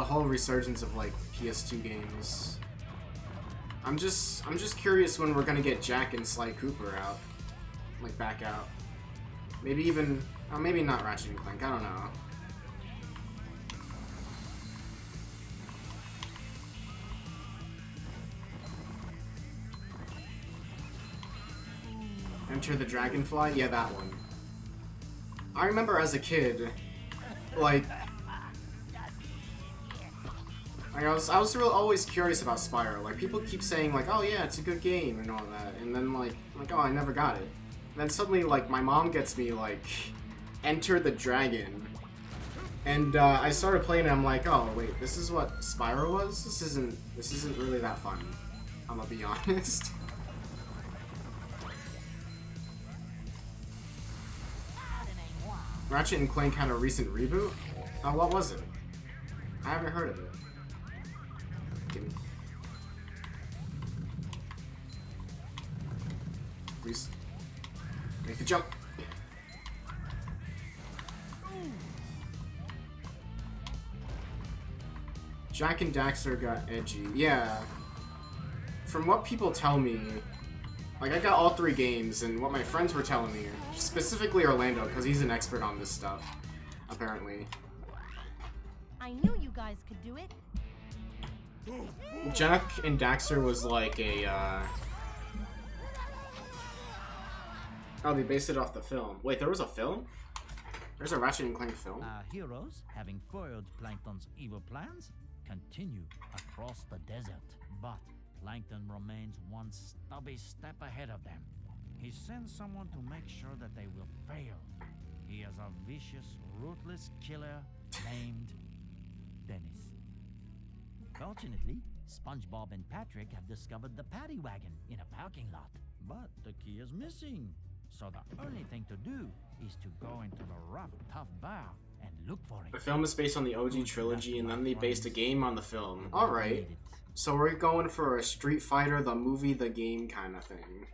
whole resurgence of, like, PS2 games. I'm just curious when we're gonna get Jack and Sly Cooper out, like, back out. Maybe even, oh, maybe not Ratchet and Clank. I don't know. Enter the Dragonfly? Yeah, that one. I remember as a kid, like I was really always curious about Spyro. Like, people keep saying, like, oh yeah, it's a good game and all that. And then, like, oh, I never got it. And then suddenly, like, my mom gets me, like, Enter the Dragon. And, I started playing it, and I'm like, oh, wait, this is what Spyro was? This isn't really that fun. I'm gonna be honest. Ratchet and Clank had a recent reboot? Oh, what was it? I haven't heard of it. Please. Make the jump. Jak and Daxter got edgy. Yeah. From what people tell me, like, I got all 3 games, and what my friends were telling me, specifically Orlando, because he's an expert on this stuff, apparently. I knew you guys could do it. Jak and Daxter was like a, Oh, they based it off the film. Wait, there was a film? There's a Ratchet and Clank film? Our heroes, having foiled Plankton's evil plans, continue across the desert. But Plankton remains one stubby step ahead of them. He sends someone to make sure that they will fail. He is a vicious, ruthless killer named Dennis. Fortunately, SpongeBob and Patrick have discovered the paddy wagon in a parking lot. But the key is missing. So the only thing to do is to go into the rough, tough bar and look for it. The film is based on the OG trilogy, and then they based a game on the film. Alright. So we're going for a Street Fighter, the movie, the game kind of thing.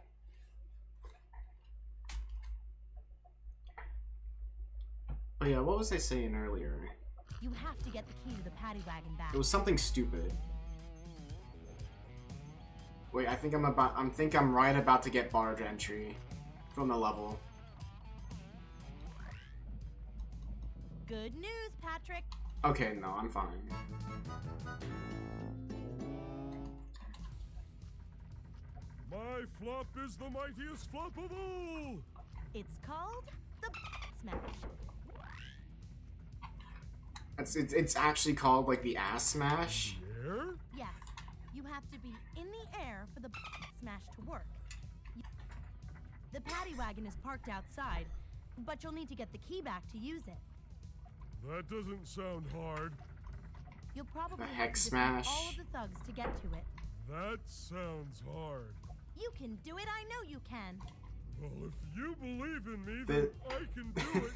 Oh yeah, what was I saying earlier? You have to get the key to the paddy wagon back. It was something stupid. Wait, I think I'm right about to get barred entry from the level. Good news, Patrick. Okay, no, I'm fine. My flop is the mightiest flop of all! It's called the Smash. It's actually called, like, the Ass Smash? Air? Yes, you have to be in the air for the smash to work. The paddy wagon is parked outside, but you'll need to get the key back to use it. That doesn't sound hard. You'll probably The have hex to defeat smash. all of the thugs to get to it. That sounds hard. You can do it, I know you can. Well, if you believe in me, The- then I can do it.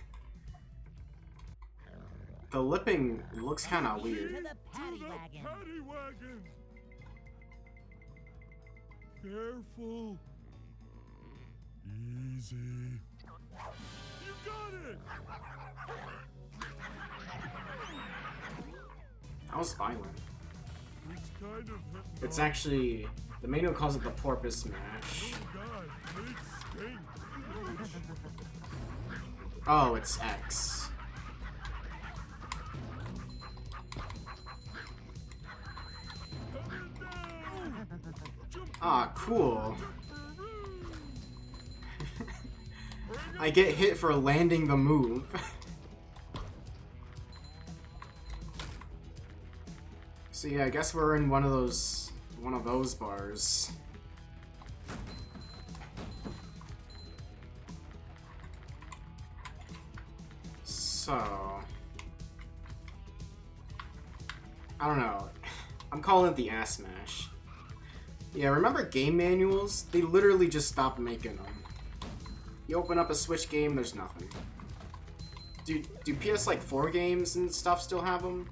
The lipping looks kind of To weird. the paddy To the wagon. paddy wagon. Careful. Easy. You got it. That was violent. It's kind of hypnotic. It's actually, the manual calls it the Porpoise Smash. God, they stink. Oh, it's X. Ah, cool. I get hit for landing the move. So yeah, I guess we're in one of those bars. So I don't know. I'm calling it the Ass Smash. Yeah, remember game manuals? They literally just stopped making them. You open up a Switch game, there's nothing. Do PS like 4 games and stuff still have them?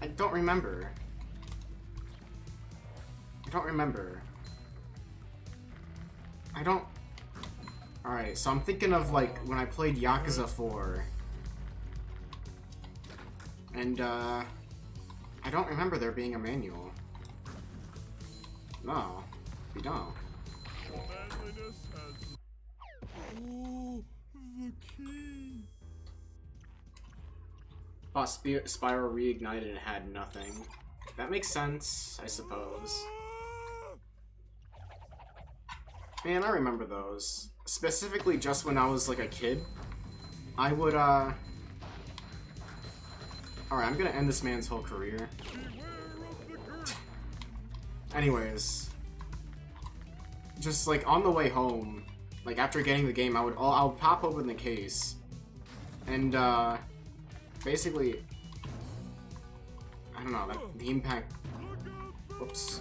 I don't remember. Alright, so I'm thinking of like when I played Yakuza 4. And I don't remember there being a manual. No, we don't. Manliness has... Oh, the key. Oh, Spyro Reignited and had nothing. That makes sense, I suppose. Ah! Man, I remember those. Specifically just when I was like a kid. I would, Alright, I'm gonna end this man's whole career. Anyways. Just like on the way home, like after getting the game, I'll pop open the case. And, basically, I don't know, the impact, whoops.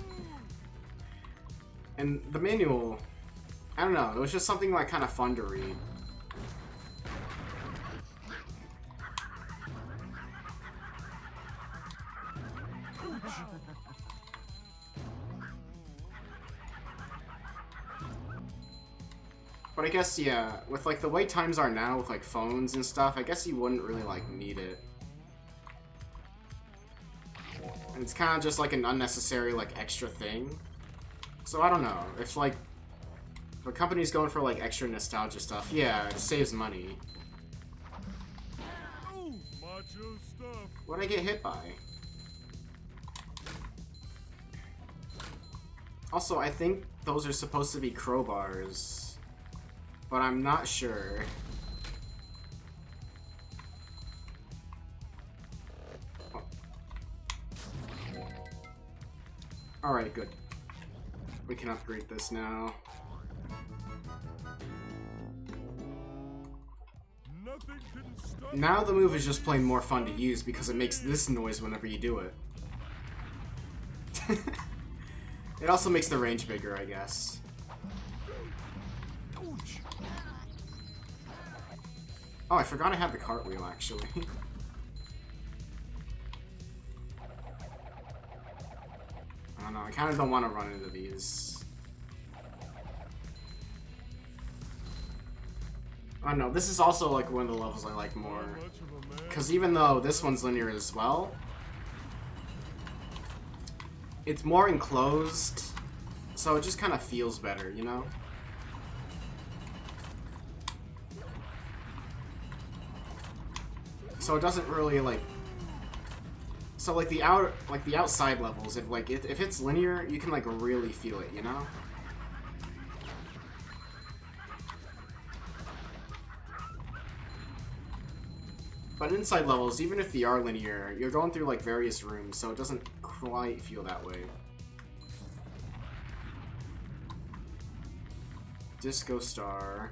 And the manual, I don't know, it was just something like kind of fun to read. But I guess, yeah, with like the way times are now with like phones and stuff, I guess you wouldn't really like need it. And it's kind of just like an unnecessary like extra thing. So I don't know, if like if a company's going for like extra nostalgia stuff, yeah, it saves money. Oh, macho stuff. What'd I get hit by? Also, I think those are supposed to be crowbars, but I'm not sure. Oh. Alright, good. We can upgrade this now. Nothing can stop. Now the move is just plain more fun to use because it makes this noise whenever you do it. It also makes the range bigger, I guess. Ouch. Oh, I forgot I had the cartwheel, actually. I don't know, I kind of don't want to run into these. I don't know, this is also like one of the levels I like more. Much of a man. Because even though this one's linear as well, it's more enclosed, so it just kind of feels better, you know? So it doesn't really like. So like the outside levels, if it's linear, you can like really feel it, you know? But inside levels, even if they are linear, you're going through like various rooms, so it doesn't quite feel that way. Disco Star.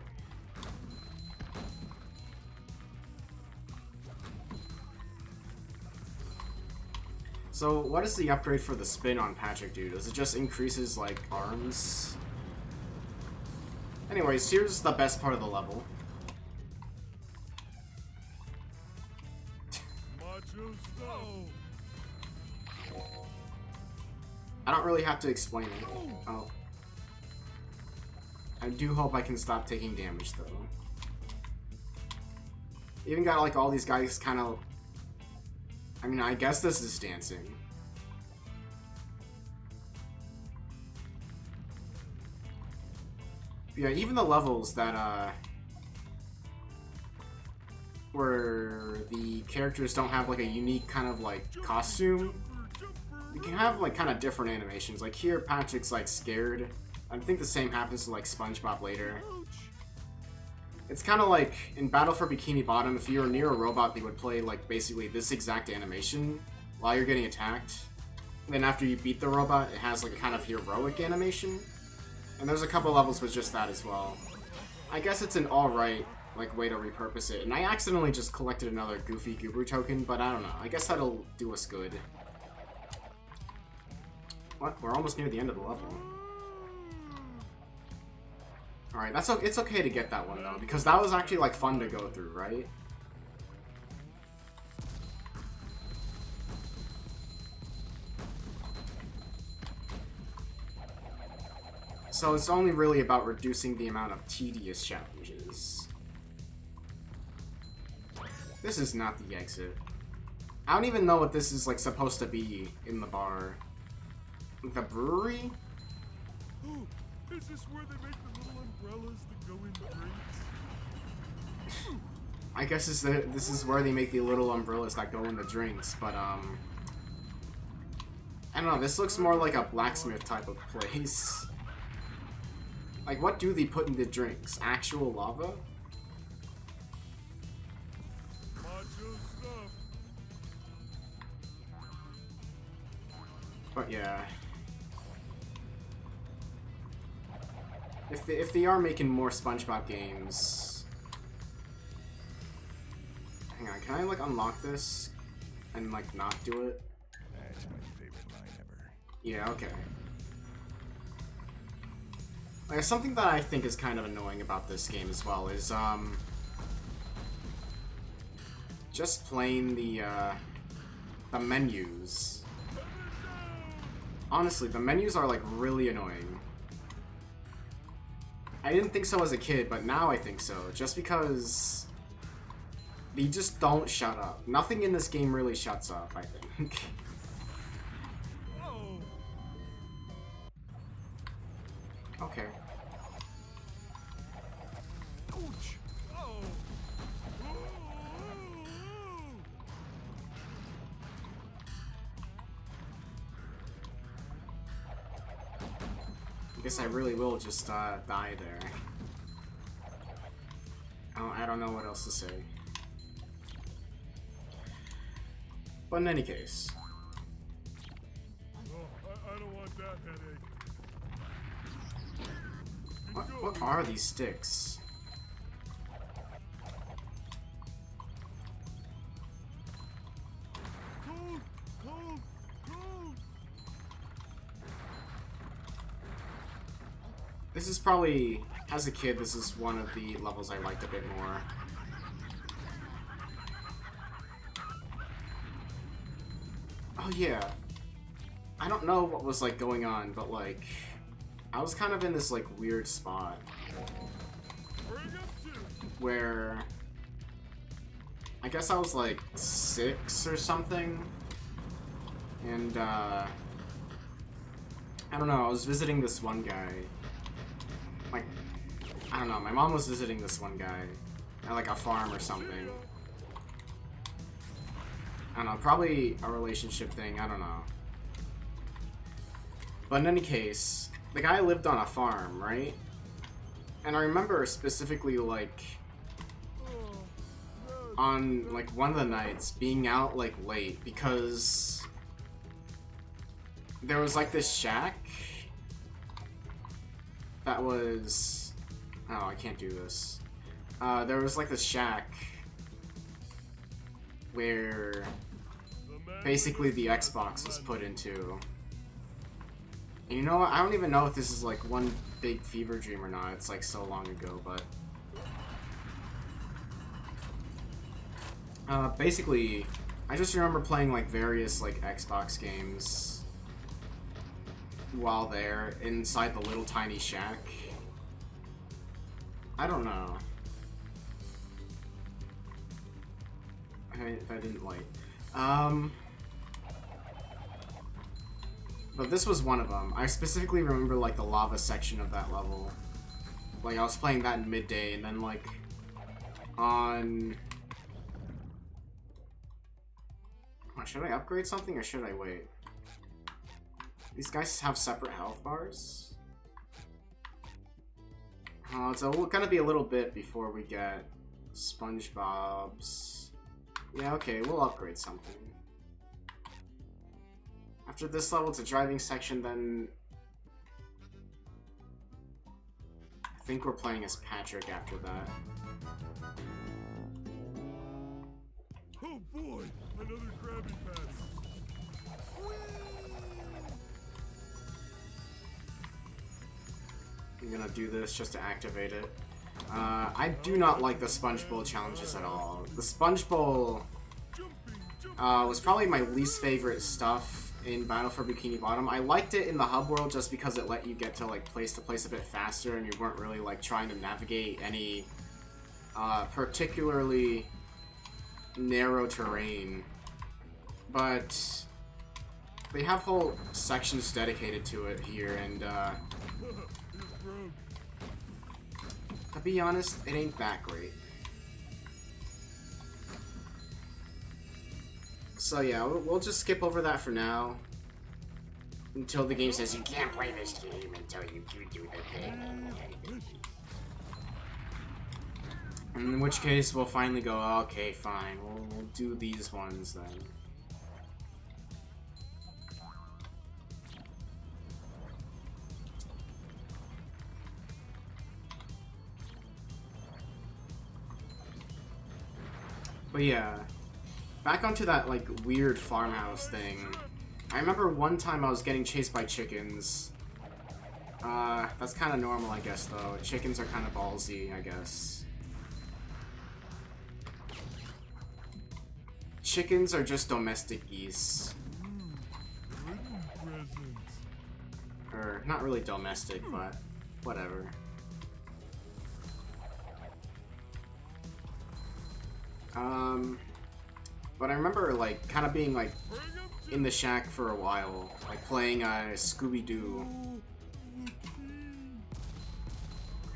So what is the upgrade for the spin on Patrick, dude? Does it just increases like arms? Anyways, here's the best part of the level. Macho stuff. I don't really have to explain it. Oh. I do hope I can stop taking damage, though. Even got, like, all these guys kind of... I mean, I guess this is dancing. Yeah, even the levels that, where the characters don't have, like, a unique kind of, like, costume, you can have, like, kind of different animations. Like, here, Patrick's, like, scared. I think the same happens to, like, Spongebob later. It's kind of like, in Battle for Bikini Bottom, if you were near a robot, they would play, like, basically this exact animation while you're getting attacked. And then after you beat the robot, it has, like, a kind of heroic animation. And there's a couple levels with just that as well. I guess it's an alright, like, way to repurpose it. And I accidentally just collected another Goofy Goober token, but I don't know. I guess that'll do us good. What? We're almost near the end of the level. Alright, it's okay to get that one, though, because that was actually, like, fun to go through, right? So it's only really about reducing the amount of tedious challenges. This is not the exit. I don't even know what this is, like, supposed to be in the bar. The brewery? Oh, is this where they make the little umbrellas that go in drinks? I guess this is where they make the little umbrellas that go in the drinks, but, I don't know, this looks more like a blacksmith type of place. Like, what do they put in the drinks? Actual lava? But yeah. If they are making more SpongeBob games... Hang on, can I, like, unlock this? And, like, not do it? That's my favorite line ever. Yeah, okay. Like, something that I think is kind of annoying about this game as well is, just playing the menus. Honestly, the menus are, like, really annoying. I didn't think so as a kid, but now I think so, just because they just don't shut up. Nothing in this game really shuts up, I think. Okay. Ouch! Oh! I guess I really will just die there. I don't know what else to say. But in any case. I don't want that headache. What are these sticks? Cold! Cold! Cold! This is probably, as a kid, this is one of the levels I liked a bit more. Oh yeah. I don't know what was like going on, but like I was kind of in this like weird spot where I guess I was like 6 or something, and I don't know, I was visiting this one guy. Like, I don't know, my mom was visiting this one guy at like a farm or something. I don't know, probably a relationship thing, I don't know. But in any case, the guy lived on a farm, right? And I remember specifically, like, on, like, one of the nights, being out, like, late, because there was, like, this shack that was... Oh, I can't do this. There was, like, this shack where basically the Xbox was put into. And you know what? I don't even know if this is like one big fever dream or not. It's like so long ago, but basically, I just remember playing like various like Xbox games while there inside the little tiny shack. I don't know. I didn't like. But this was one of them. I specifically remember like the lava section of that level. Like I was playing that in midday, and then like on... Should I upgrade something or should I wait? These guys have separate health bars? Oh, it's gonna be a little bit before we get SpongeBob's. Yeah, okay, we'll upgrade something. After this level, it's a driving section, then... I think we're playing as Patrick after that. Oh boy! Another Krabby Patty! I'm gonna do this just to activate it. I do not like the Sponge Bowl challenges at all. The Sponge Bowl was probably my least favorite stuff in Battle for Bikini Bottom. I liked it in the hub world just because it let you get to like place to place a bit faster, and you weren't really like trying to navigate any particularly narrow terrain. But they have whole sections dedicated to it here, and to be honest, it ain't that great. So yeah, we'll just skip over that for now. until the game says You can't play this game until you do the thing. in which case we'll finally go, okay, fine, we'll do these ones then. But yeah, back onto that like weird farmhouse thing. I remember one time I was getting chased by chickens. That's kind of normal, I guess, though. Chickens are kind of ballsy, I guess. Chickens are just domestic geese. Or, not really domestic, but whatever. But I remember, like, kind of being, like, in the shack for a while. Like, playing, Scooby-Doo.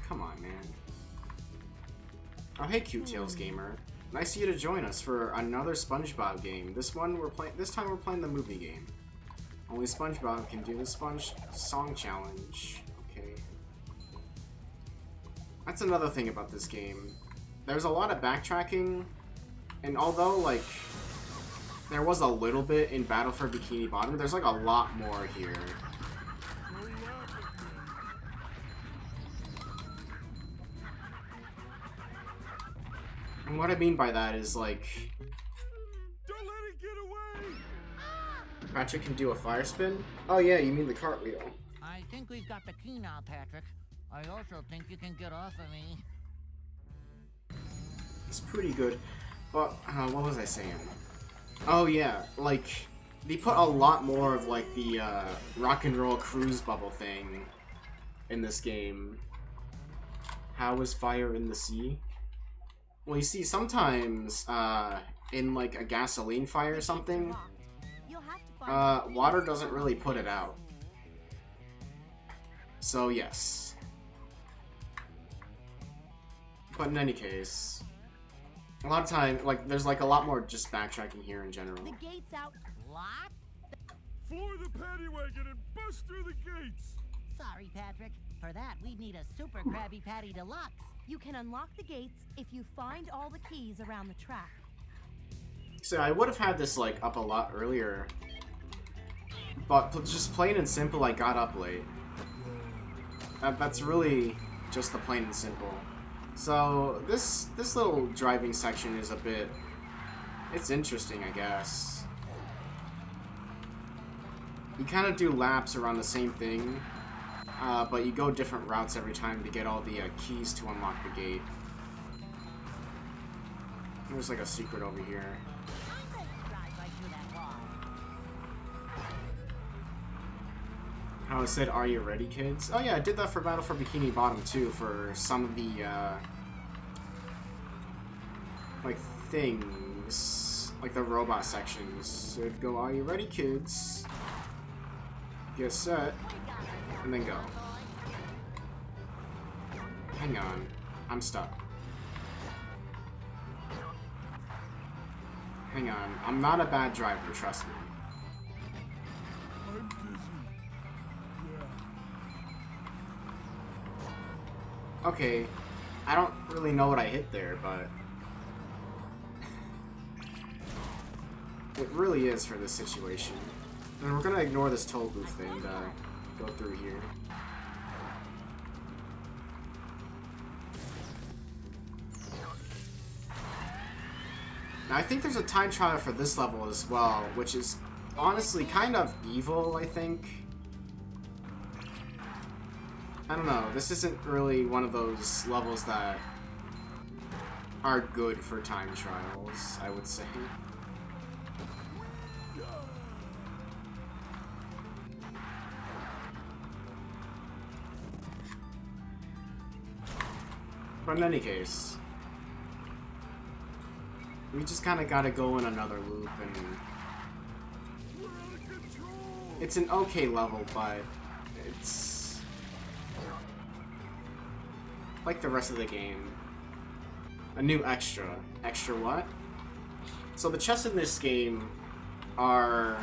Come on, man. Oh, hey, Cute Tails Gamer. Nice of you to join us for another SpongeBob game. This time we're playing the movie game. Only SpongeBob can do the Sponge Song Challenge. Okay. That's another thing about this game. There's a lot of backtracking, and although, like, there was a little bit in Battle for Bikini Bottom, there's, like, a lot more here. And what I mean by that is, like... Don't let it get away! Patrick can do a fire spin? Oh yeah, you mean the cartwheel. I think we've got the key now, Patrick. I also think you can get off of me. It's pretty good. But, what was I saying? Oh yeah, like, they put a lot more of, like, the, rock and roll cruise bubble thing in this game. How is fire in the sea? Well, you see, sometimes, in, like, a gasoline fire or something, water doesn't really put it out. So, yes. But in any case, a lot of time, like, there's, like, a lot more just backtracking here in general. The gate's out. What? Floor the paddy wagon and bust through the gates! Sorry, Patrick. For that, we'd need a Super Krabby Patty Deluxe. You can unlock the gates if you find all the keys around the track. So I would have had this, like, up a lot earlier. But just plain and simple, I got up late. That's really just the plain and simple. So this little driving section is a bit... It's interesting, I guess. You kind of do laps around the same thing, but you go different routes every time to get all the keys to unlock the gate. There's like a secret over here. I'm ready to drive right through that wall. How it said, "Are you ready, kids?" Oh yeah, I did that for Battle for Bikini Bottom too, for some of the, like, things. Like the robot sections. So it'd go, "Are you ready, kids?" Get set, and then go. Hang on, I'm stuck. Hang on, I'm not a bad driver, trust me. I'm dizzy. Yeah. Okay, I don't really know what I hit there, but... it really is for this situation. And we're gonna ignore this toll booth and go through here. Now, I think there's a time trial for this level as well, which is honestly kind of evil, I think. I don't know, this isn't really one of those levels that are good for time trials, I would say. But in any case, we just kind of gotta go in another loop, and it's an okay level, but it's like the rest of the game. A new extra. Extra what? So the chests in this game are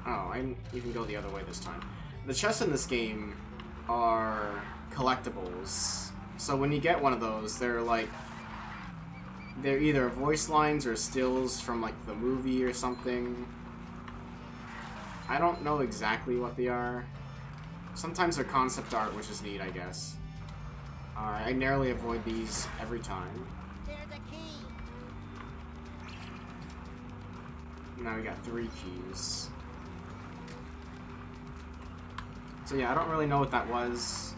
Oh, you can go the other way this time. The chests in this game are collectibles. So when you get one of those, they're either voice lines or stills from like the movie or something. I don't know exactly what they are. Sometimes they're concept art, which is neat, I guess. Alright, I narrowly avoid these every time. There's a key. Now we got 3 keys. So yeah, I don't really know what that was,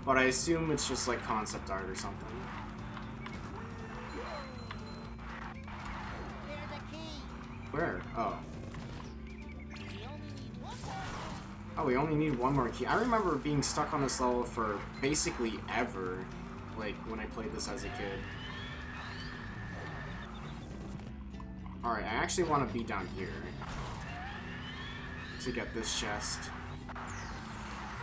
but I assume it's just like concept art or something. There's a key. Where? Oh. We only need one more. Oh, we only need 1 more key. I remember being stuck on this level for basically ever, like, when I played this as a kid. Alright, I actually want to be down here to get this chest.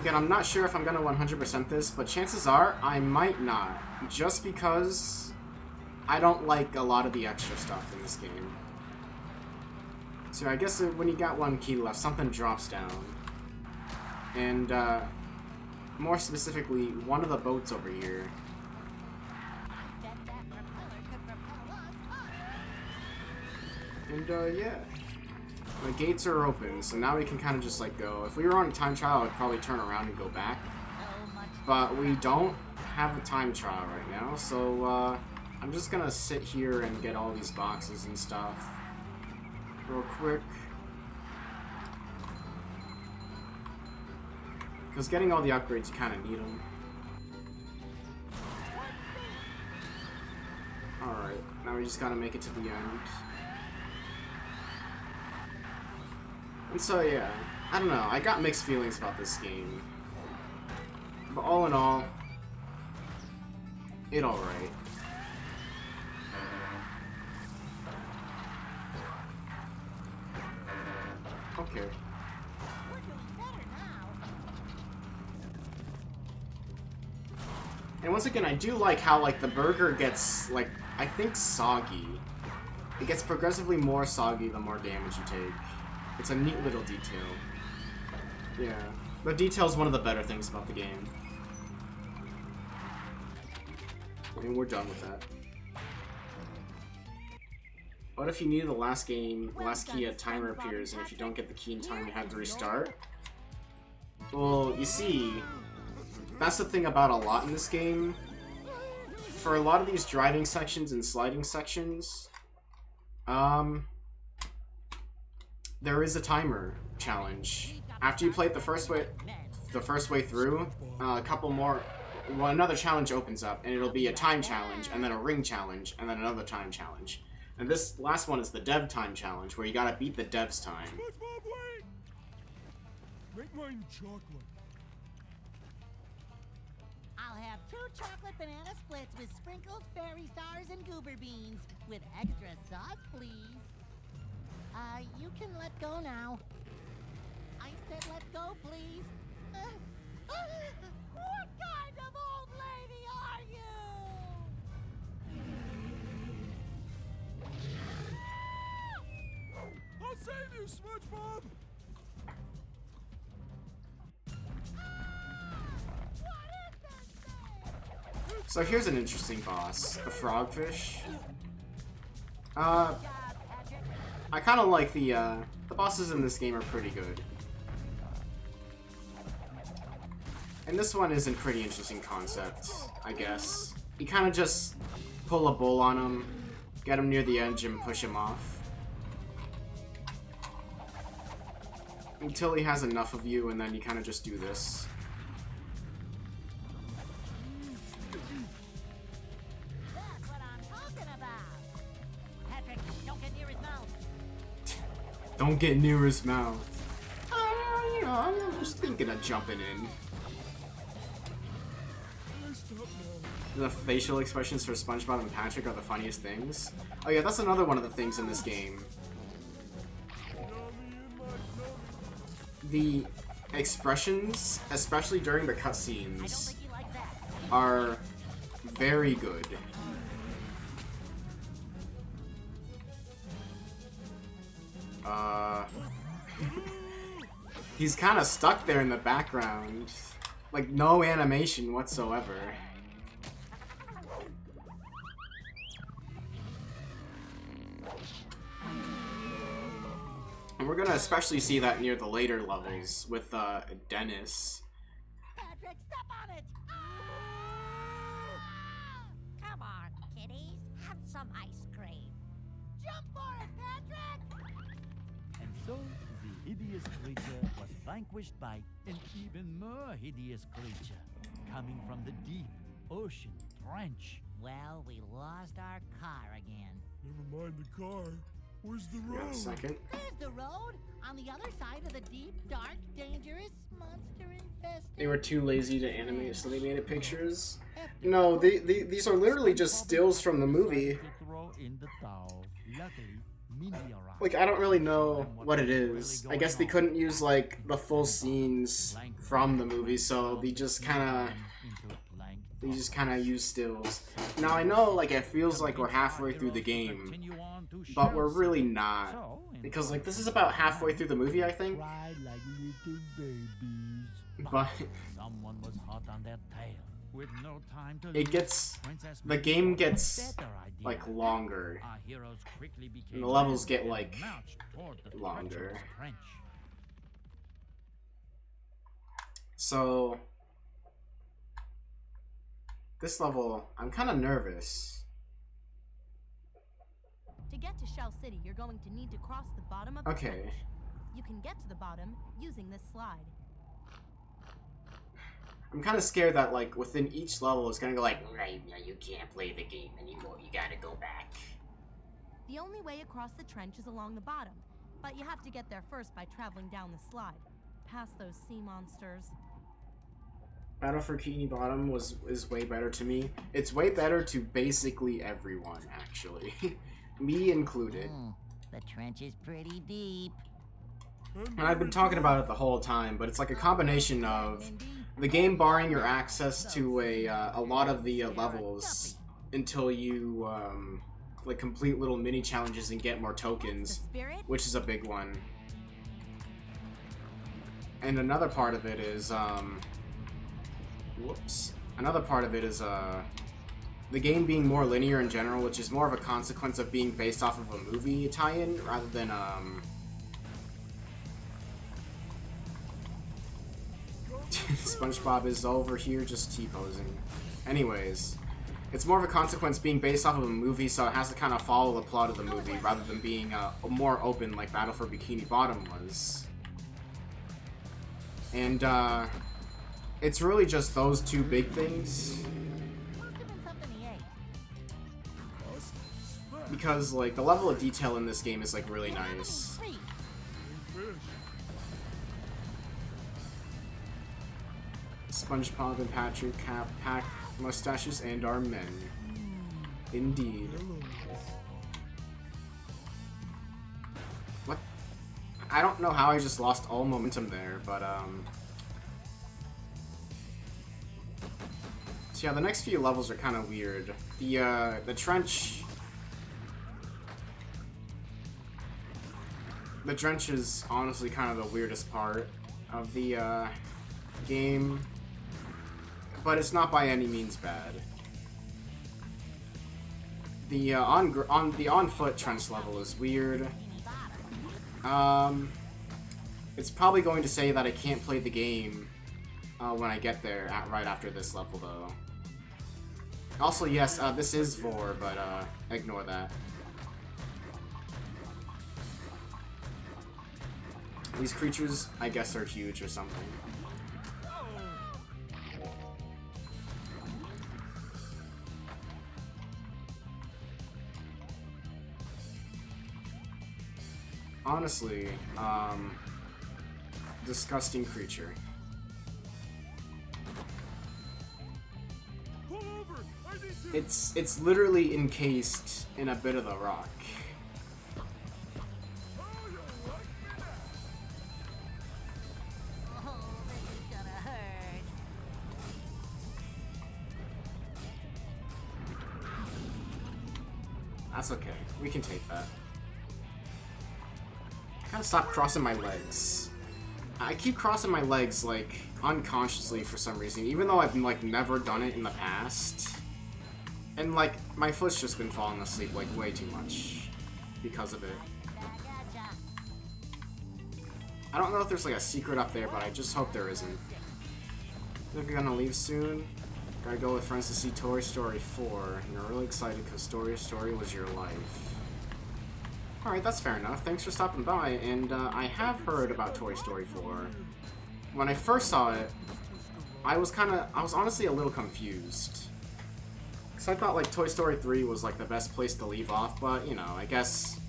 Again, I'm not sure if I'm going to 100% this, but chances are I might not, just because I don't like a lot of the extra stuff in this game. So I guess when you got 1 key left, something drops down. And, more specifically, one of the boats over here. Bet that propeller could propel us up. And, yeah. The gates are open, so now we can kind of just, like, go. If we were on a time trial, I'd probably turn around and go back. So much. But we don't have a time trial right now, so, I'm just gonna sit here and get all these boxes and stuff real quick. Because getting all the upgrades, you kind of need them. Alright, now we just gotta make it to the end. And so, yeah, I don't know, I got mixed feelings about this game. But all in all, it alright. Okay. We're doing better now. And once again, I do like how, like, the burger gets, like, I think soggy. It gets progressively more soggy the more damage you take. It's a neat little detail. Yeah. The detail's one of the better things about the game. And we're done with that. What if you need the last key, a timer appears, and if you don't get the key in time, you have to restart? Well, you see, that's the thing about a lot in this game. For a lot of these driving sections and sliding sections, there is a timer challenge. After you play it the first way through, a couple more, well, another challenge opens up, and it'll be a time challenge, and then a ring challenge, and then another time challenge. And this last one is the dev time challenge, where you gotta beat the dev's time. SpongeBob, wait! Make mine chocolate. I'll have 2 chocolate banana splits with sprinkled fairy stars and goober beans. With extra sauce, please. You can let go now. I said let go, please. What kind of old lady are you? I'll save you, SpongeBob! What is that thing? So here's an interesting boss, the frogfish. Job, Patrick. I kind of like the bosses in this game are pretty good. And this one is a pretty interesting concept, I guess. You kind of just pull a bull on him, get him near the edge, and push him off. Until he has enough of you, and then you kind of just do this. That's what I'm talking about. Patrick, don't get near his mouth. Don't get near his mouth. You know, I'm just thinking of jumping in. The facial expressions for SpongeBob and Patrick are the funniest things. Oh yeah, that's another one of the things in this game. The expressions, especially during the I don't cutscenes, think you like that. are very good. He's kind of stuck there in the background. Like, no animation whatsoever. And we're gonna especially see that near the later levels with Dennis. Patrick, step on it! Come on, kitties. Have some ice cream. Jump for it, Patrick! And so, the hideous creature was vanquished by an even more hideous creature coming from the deep ocean trench. Well, we lost our car again. Never mind the car. Where's the road? Wait a second. There's the road on the other side of the deep, dark, dangerous, monster-infested... They were too lazy to animate, so they made it pictures. No, these are literally just stills from the movie. Like, I don't really know what it is. I guess they couldn't use, like, the full scenes from the movie, so they just kind of use stills. Now, I know, like, it feels like we're halfway through the game, but we're really not. Because, like, this is about halfway through the movie, I think. But it gets, the game gets, like, longer. And the levels get, like, longer. So, this level, I'm kind of nervous. To get to Shell City, you're going to need to cross the bottom of the trench. You can get to the bottom using this slide. I'm kind of scared that, like, within each level it's gonna go like, Right, no, you can't play the game anymore. You gotta go back. The only way across the trench is along the bottom, but you have to get there first by traveling down the slide, past those sea monsters. Battle for Bikini Bottom is way better to me. It's way better to basically everyone, actually. Me included. The trench is pretty deep. And I've been talking about it the whole time, but it's like a combination of the game barring your access to a lot of the levels until you like complete little mini challenges and get more tokens, which is a big one. And another part of it is another part of it is the game being more linear in general, which is more of a consequence of being based off of a movie tie-in rather than Spongebob is over here just T-posing. Anyways, it's more of a consequence being based off of a movie, so it has to kind of follow the plot of the movie rather than being more open like Battle for Bikini Bottom was. And it's really just those two big things. Because, like, the level of detail in this game is, like, really nice. SpongeBob and Patrick have packed mustaches and are men. Indeed. What? I don't know how I just lost all momentum there, but, So yeah, the next few levels are kind of weird. The trench... The trench is honestly kind of the weirdest part of the game, but it's not by any means bad. The on foot trench level is weird. It's probably going to say that I can't play the game when I get there right after this level, though. Also, yes, this is Vor, but ignore that. These creatures, I guess, are huge or something. Honestly, disgusting creature. It's literally encased in a bit of the rock. That's okay. We can take that. I gotta stop crossing my legs. I keep crossing my legs, like, unconsciously for some reason, even though I've, like, never done it in the past. And, like, my foot's just been falling asleep, like, way too much because of it. I don't know if there's, like, a secret up there, but I just hope there isn't. Think you're gonna leave soon? Gotta go with friends to see Toy Story 4. And you're really excited because Toy Story was your life. Alright, that's fair enough. Thanks for stopping by, and I have heard about Toy Story 4. When I first saw it, I was honestly a little confused. Because I thought, like, Toy Story 3 was, like, the best place to leave off, but, you know, I guess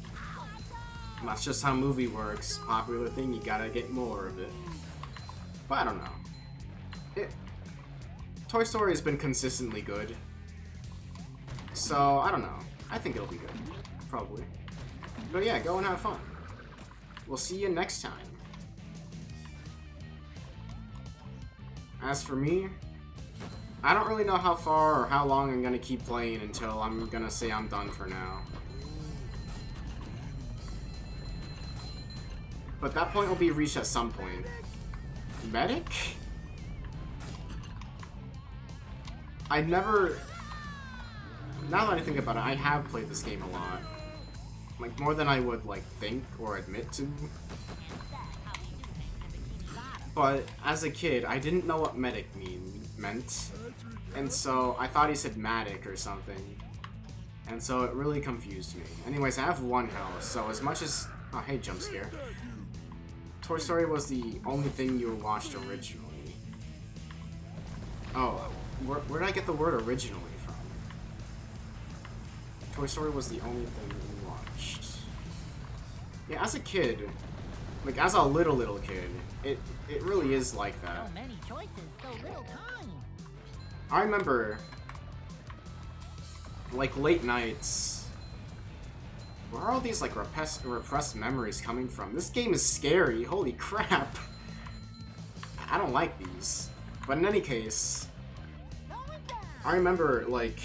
that's just how movie works. Popular thing, you gotta get more of it. But I don't know. Toy Story has been consistently good. So, I don't know. I think it'll be good. Probably. But yeah, go and have fun. We'll see you next time. As for me, I don't really know how far or how long I'm gonna keep playing until I'm gonna say I'm done for now. But that point will be reached at some point. Medic? I never... Now that I think about it, I have played this game a lot. Like, more than I would, like, think or admit to. But, as a kid, I didn't know what medic meant. And so, I thought he said matic or something. And so, it really confused me. Anyways, I have 1 health, so as much as... Oh, hey, jump scare. Toy Story was the only thing you watched originally. Oh, where did I get the word originally from? Toy Story was the only thing you watched. Yeah, as a kid, like as a little kid, it really is like that. So many choices, so little time. I remember, like late nights. Where are all these like repressed memories coming from? This game is scary. Holy crap! I don't like these. But in any case, I remember like.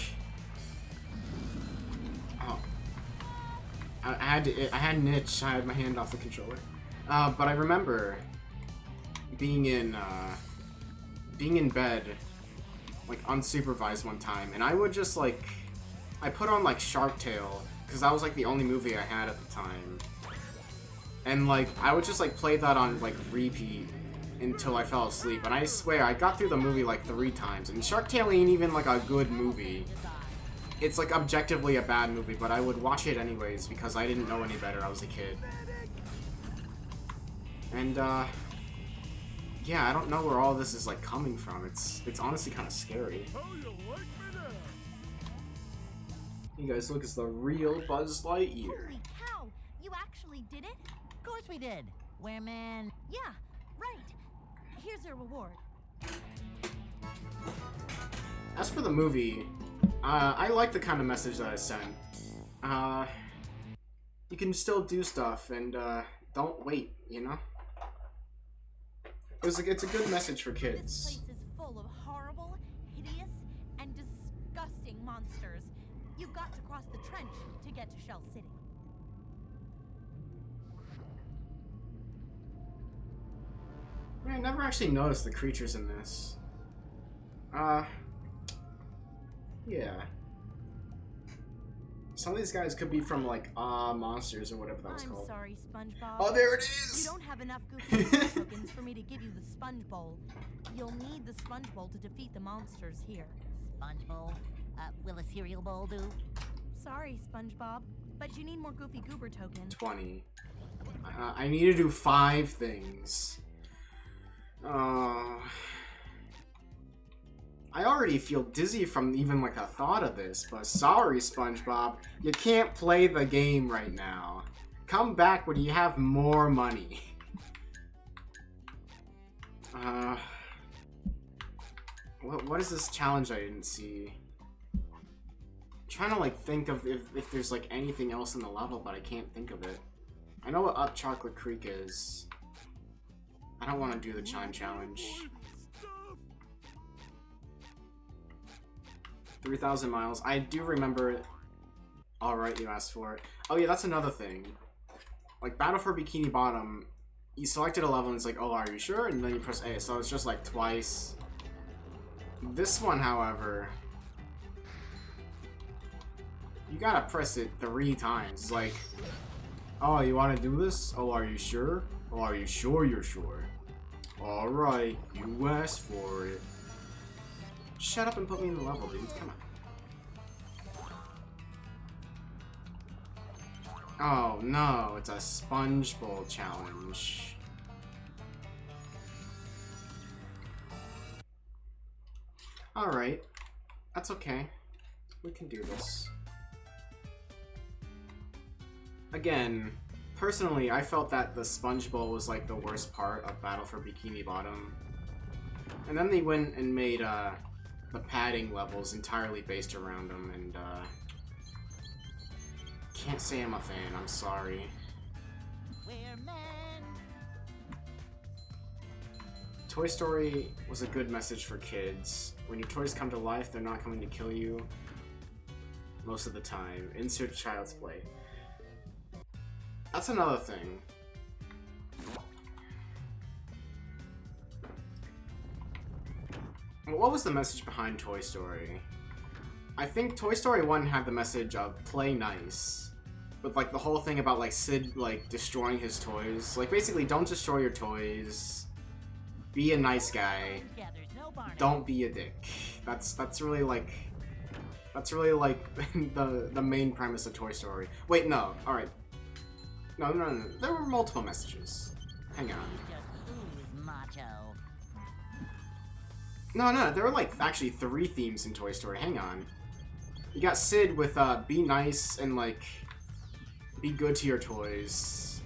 I had an itch. I had my hand off the controller, but I remember being in bed, like unsupervised one time, and I would just like, I put on like Shark Tale because that was like the only movie I had at the time, and like I would just like play that on like repeat until I fell asleep. And I swear I got through the movie like 3 times. And Shark Tale ain't even like a good movie. It's like objectively a bad movie, but I would watch it anyways because I didn't know any better. I was a kid. And yeah, I don't know where all this is like coming from. It's honestly kind of scary. You guys look as the real Buzz Lightyear. Holy cow! You actually did it? Of course we did. Wereman. Yeah, right. Here's your reward. As for the movie, I like the kind of message that I sent. You can still do stuff and don't wait, you know? It's a good message for This kids. place is full of horrible, hideous, and disgusting monsters. You've got to cross the trench to get to Shell City. I never actually noticed the creatures in this. Yeah. Some of these guys could be from, like, Monsters or whatever that was I'm called. sorry, SpongeBob. Oh, there it You is! don't have enough goofy tokens for me to give you the Sponge Bowl. You'll need the Sponge Bowl to defeat the monsters here. Sponge bowl. Will a cereal bowl do? Sorry, SpongeBob, but you need more Goofy Goober tokens. 20. I need to do 5 things. I already feel dizzy from even, like, the thought of this, but sorry, SpongeBob. You can't play the game right now. Come back when you have more money. What is this challenge I didn't see? I'm trying to, like, think of if there's, like, anything else in the level, but I can't think of it. I know what Up Chocolate Creek is. I don't want to do the Chime Challenge. 3,000 miles. I do remember it. Alright, you asked for it. Oh yeah, that's another thing. Like, Battle for Bikini Bottom, you selected a level and it's like, oh, are you sure? And then you press A, so it's just like twice. This one, however, you gotta press it 3 times. It's like, oh, you wanna do this? Oh, are you sure? Oh, are you sure you're sure? Alright, you asked for it. Shut up and put me in the level, dude. Come on. Oh no, it's a sponge bowl challenge. Alright, that's okay. We can do this. Again, personally, I felt that the Sponge Bowl was like the worst part of Battle for Bikini Bottom. And then they went and made the padding levels entirely based around them, and can't say I'm a fan, I'm sorry. We're men. Toy Story was a good message for kids. When your toys come to life, they're not coming to kill you. Most of the time. Insert child's play. That's another thing. What was the message behind Toy Story? I think Toy Story 1 had the message of play nice. With like the whole thing about like Sid like destroying his toys. Like basically don't destroy your toys. Be a nice guy. Yeah, there's no Barney. Don't be a dick. That's really like the main premise of Toy Story. Wait, no. Alright. No. There were multiple messages. Hang on. Just ooze macho. No, there were like actually 3 themes in Toy Story. Hang on. You got Sid with be nice and like be good to your toys.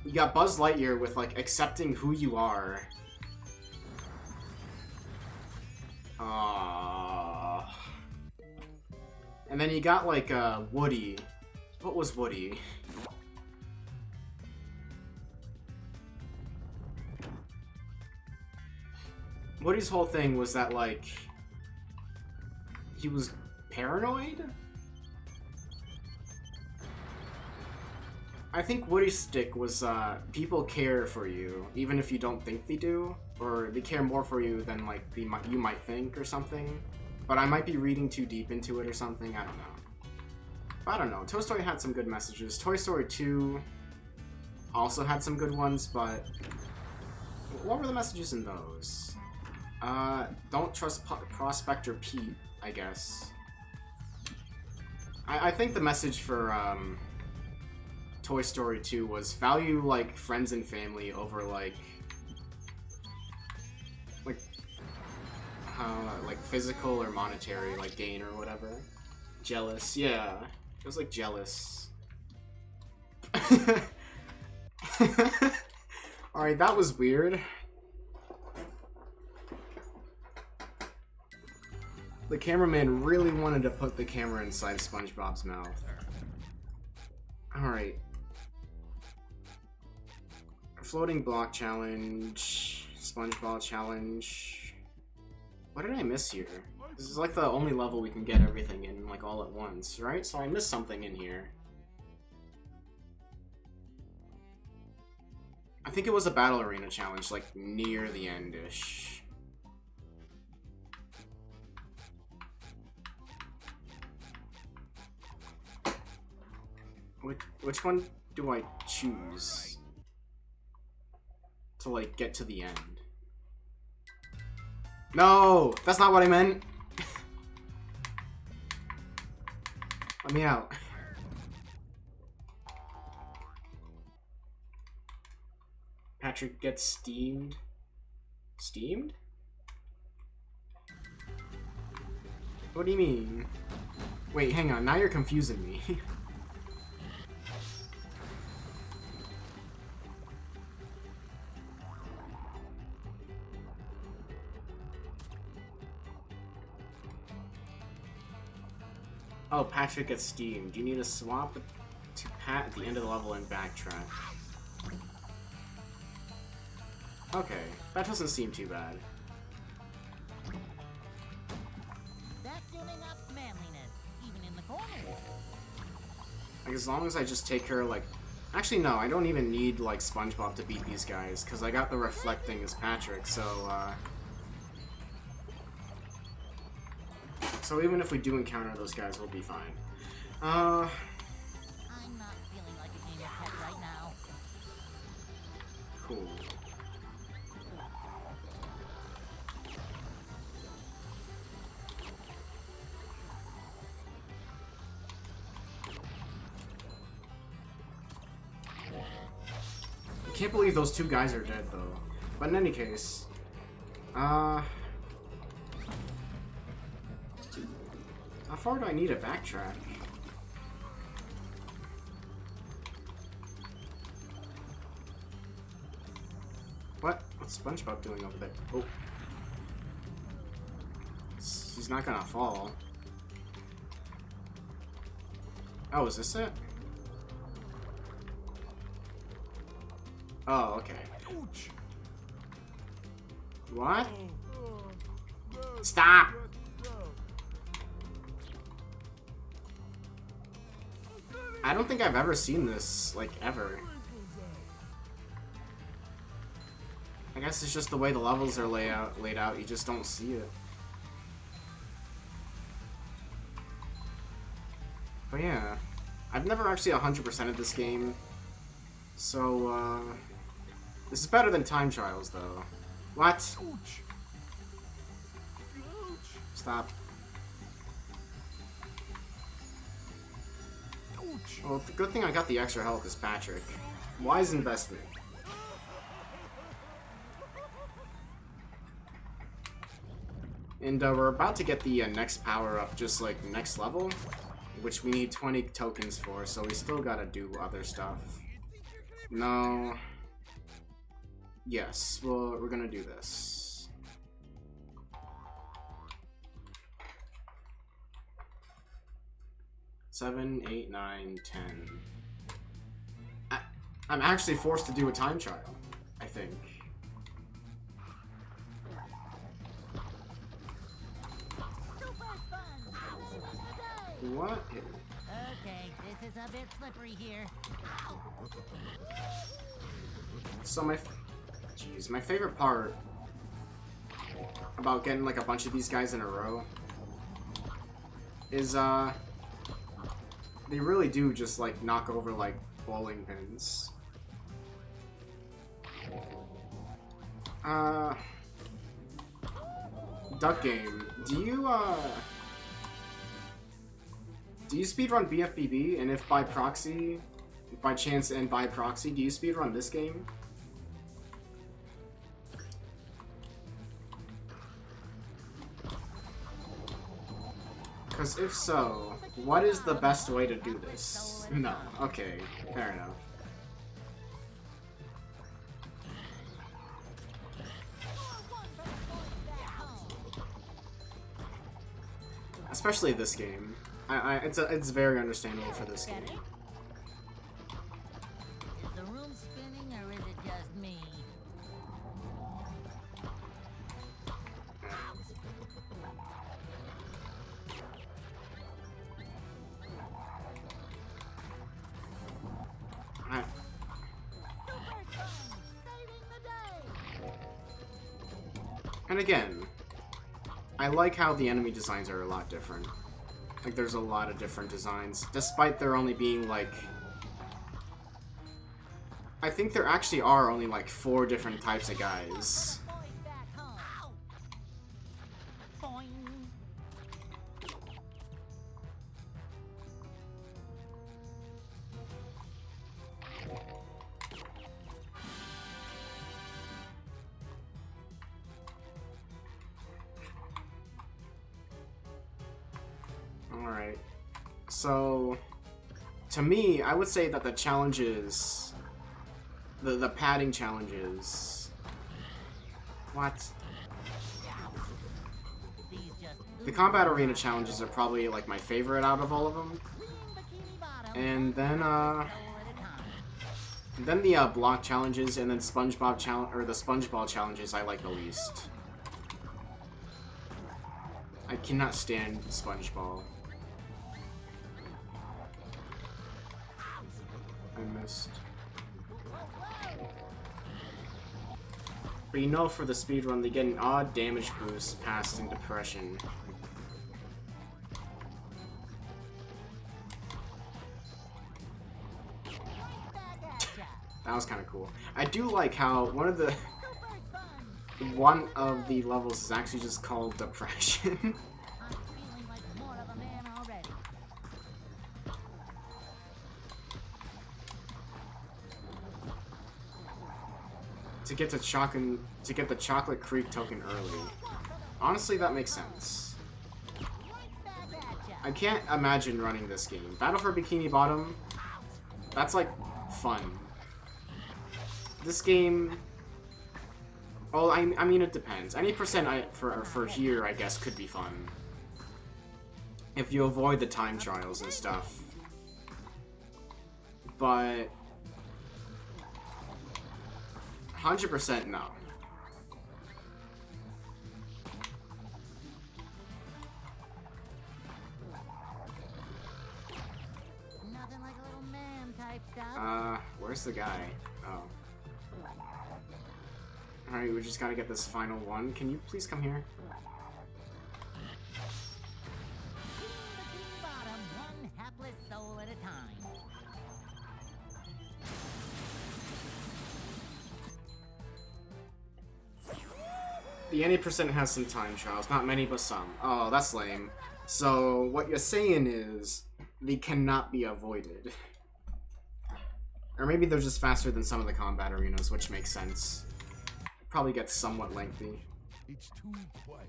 You got Buzz Lightyear with like accepting who you are. And then you got like Woody. What was Woody? Woody's whole thing was that like he was paranoid? I think Woody's stick was people care for you, even if you don't think they do, or they care more for you than like you might think or something. But I might be reading too deep into it or something, I don't know. I don't know. Toy Story had some good messages. Toy Story 2 also had some good ones, but what were the messages in those? Don't trust Prospector Pete, I guess. I think the message for Toy Story 2 was value like friends and family over like physical or monetary like gain or whatever. Jealous, yeah. It was like jealous. Alright, that was weird. The cameraman really wanted to put the camera inside SpongeBob's mouth. Alright. Floating block challenge. SpongeBob challenge. What did I miss here? This is like the only level we can get everything in like all at once, right? So I missed something in here. I think it was a battle arena challenge, like near the end-ish. Which one do I choose to like get to the end? No, that's not what I meant. Let me out. Patrick gets steamed. Steamed? What do you mean? Wait, hang on. Now you're confusing me. Oh, Patrick gets steamed. You need to swap to Pat at the end of the level and backtrack. Okay, that doesn't seem too bad. That's doing up manliness, even in the corner. Like, as long as I just take her, like, Actually, no, I don't even need, like, SpongeBob to beat these guys, because I got the reflecting as Patrick, so, so even if we do encounter those guys, we'll be fine. I'm not feeling like a game of pet right now. Cool. I can't believe those two guys are dead, though. But in any case, how far do I need to backtrack? What's SpongeBob doing over there? Oh. He's not gonna fall. Oh, is this it? Oh, okay. What? Stop! I don't think I've ever seen this, like, ever. I guess it's just the way the levels are laid out, you just don't see it. But yeah, I've never actually 100%ed this game, so, this is better than Time Trials, though. What? Stop. Well, the good thing I got the extra health is Patrick. Wise investment. And we're about to get the next power-up, just like next level, which we need 20 tokens for, so we still gotta do other stuff. No. Yes, well, we're gonna do this. Seven, 8, 9, 10. I'm actually forced to do a time trial, I think. What? Okay, this is a bit slippery here. So my favorite part about getting like a bunch of these guys in a row is they really do just like knock over like bowling pins. Duck Game, do you speedrun BFBB? And if by proxy, by chance and by proxy, do you speedrun this game? Because if so, what is the best way to do this? No. Okay, fair enough. Especially this game. It's very understandable for this game. Is the room spinning or is it just me? And again, I like how the enemy designs are a lot different. Like, there's a lot of different designs, despite there only being, like... I think there actually are only, like, 4 different types of guys. Alright. So, to me, I would say that the challenges... The padding challenges... What? The combat arena challenges are probably, like, my favorite out of all of them. And then, the block challenges, and then the SpongeBob challenges I like the least. I cannot stand SpongeBob. I missed. But you know, for the speedrun, they get an odd damage boost past in depression. That was kind of cool. I do like how one of the levels is actually just called depression. I'm feeling like more of a man already. to get the Chocolate Creek token early. Honestly, that makes sense. I can't imagine running this game. Battle for Bikini Bottom, that's like fun. This game, oh, I mean it depends. Any percent for here, I guess, could be fun. If you avoid the time trials and stuff. But 100% no. Nothing like a little man type stuff. Where's the guy? Oh. Alright, we just gotta get this final one. Can you please come here? Bikini Bottom, one hapless soul at a time. The any percent has some time trials, not many but some. Oh, that's lame. So, what you're saying is, they cannot be avoided. Or maybe they're just faster than some of the combat arenas, which makes sense. Probably gets somewhat lengthy. It's too quiet.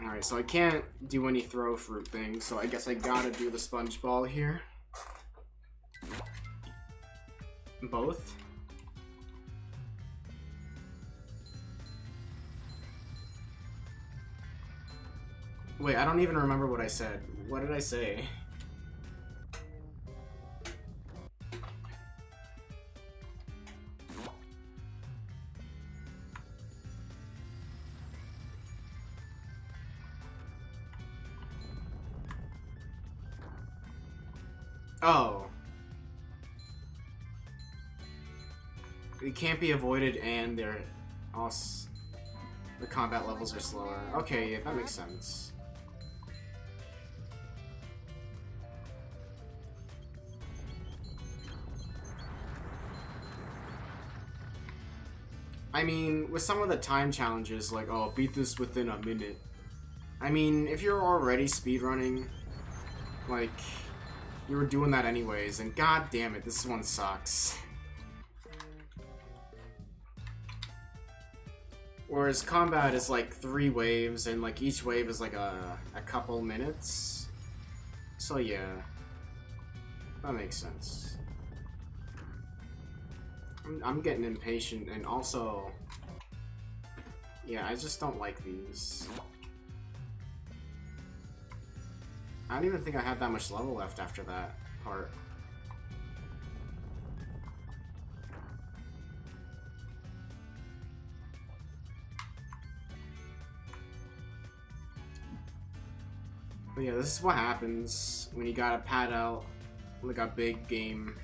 Alright, so I can't do any throw fruit things, so I guess I gotta do the sponge ball here. Both? Wait, I don't even remember what I said. What did I say? Oh. It can't be avoided and they're also... the combat levels are slower. Okay, yeah, that makes sense. I mean, with some of the time challenges, like, oh, beat this within a minute. I mean, if you're already speedrunning, like, you were doing that anyways, and god damn it, this one sucks. Whereas combat is like 3 waves, and like each wave is like a couple minutes. So yeah, that makes sense. I'm getting impatient, and also, yeah, I just don't like these. I don't even think I had that much level left after that part. But yeah, this is what happens when you gotta pad out like a big game.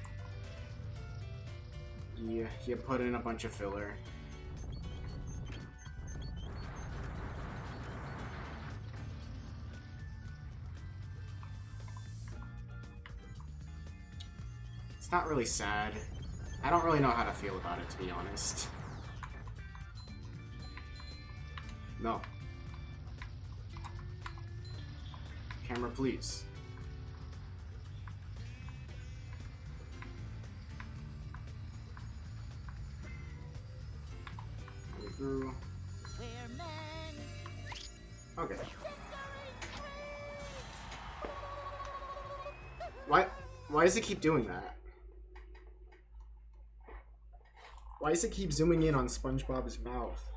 You put in a bunch of filler. It's not really sad. I don't really know how to feel about it, to be honest. No. Camera, please. Through. We're men. Okay. Why does it keep doing that? Why does it keep zooming in on SpongeBob's mouth?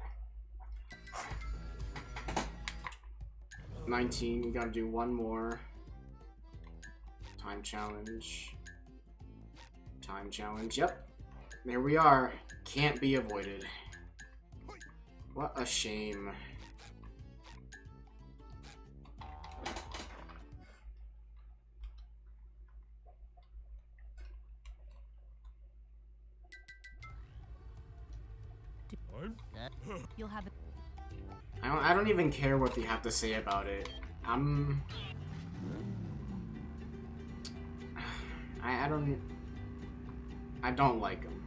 19, we gotta do one more. Time challenge. Time challenge, yep. There we are. Can't be avoided. What a shame. You'll have it. I don't even care what they have to say about it. I don't like them.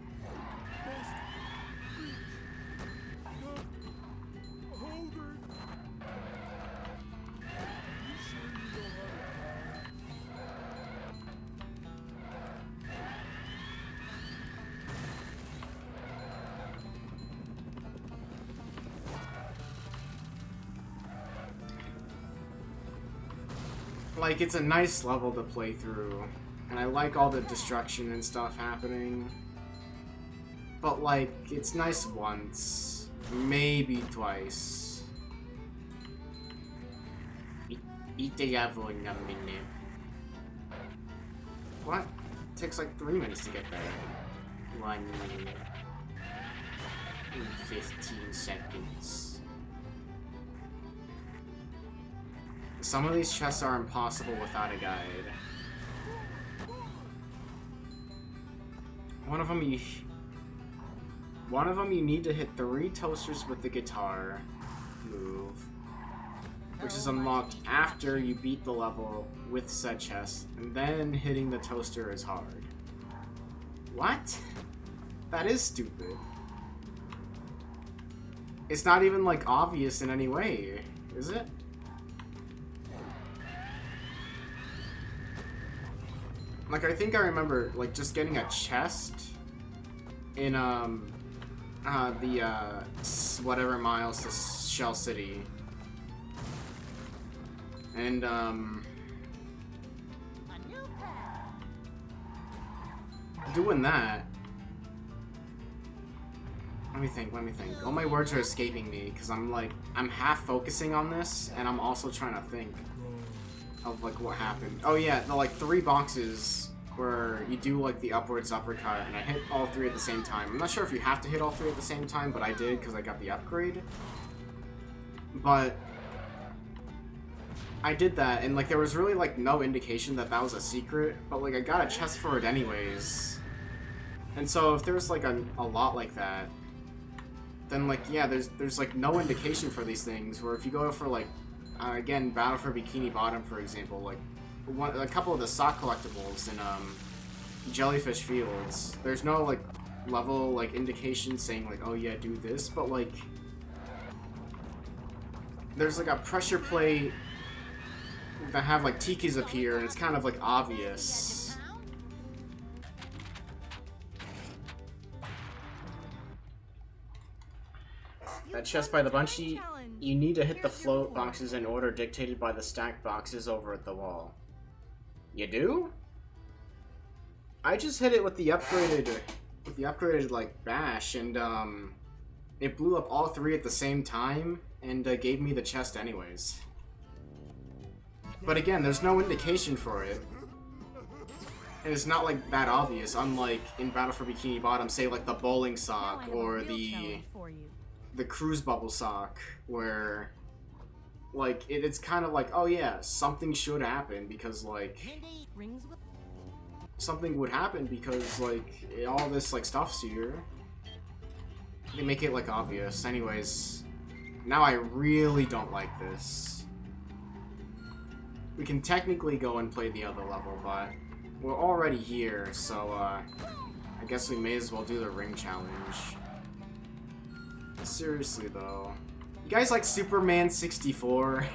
Like, it's a nice level to play through, and I like all the destruction and stuff happening. But, like, it's nice once, maybe twice. Ite yavo in a minute. What? It takes like 3 minutes to get there. 1 minute. And 15 seconds. Some of these chests are impossible without a guide. One of them you need to hit 3 toasters with the guitar move, which is unlocked after you beat the level with said chest, and then hitting the toaster is hard. What? That is stupid. It's not even, like, obvious in any way, is it? Like, I think I remember, like, just getting a chest in, whatever miles to Shell City. And, doing that. Let me think. All my words are escaping me, because I'm half focusing on this, and I'm also trying to think of, like, what happened. Oh yeah, the, like, 3 boxes where you do, like, the upwards uppercut, and I hit all 3 at the same time. I'm not sure if you have to hit all 3 at the same time, but I did because I got the upgrade. But I did that, and, like, there was really, like, no indication that that was a secret, but, like, I got a chest for it anyways. And so if there's, like, a lot like that, then, like, yeah, there's like, no indication for these things, where if you go for, like, again, Battle for Bikini Bottom, for example, like, a couple of the sock collectibles in, Jellyfish Fields, there's no, like, level, like, indication saying, like, oh yeah, do this, but, like, there's, like, a pressure plate that have, like, tikis appear, and it's kind of, like, obvious. That chest by the Bunchy, you need to hit the float boxes in order dictated by the stacked boxes over at the wall. You do? I just hit it with the upgraded, like, bash, and, it blew up all 3 at the same time, and, gave me the chest anyways. But again, there's no indication for it. And it's not, like, that obvious, unlike in Battle for Bikini Bottom, say, like, the bowling sock, or the cruise bubble sock, where, like, it's kind of like, oh yeah, something should happen, because, like, something would happen because, like, all this, like, stuff's here. They make it, like, obvious. Anyways, now I really don't like this. We can technically go and play the other level, but we're already here, so, I guess we may as well do the ring challenge. Seriously, though. You guys like Superman 64?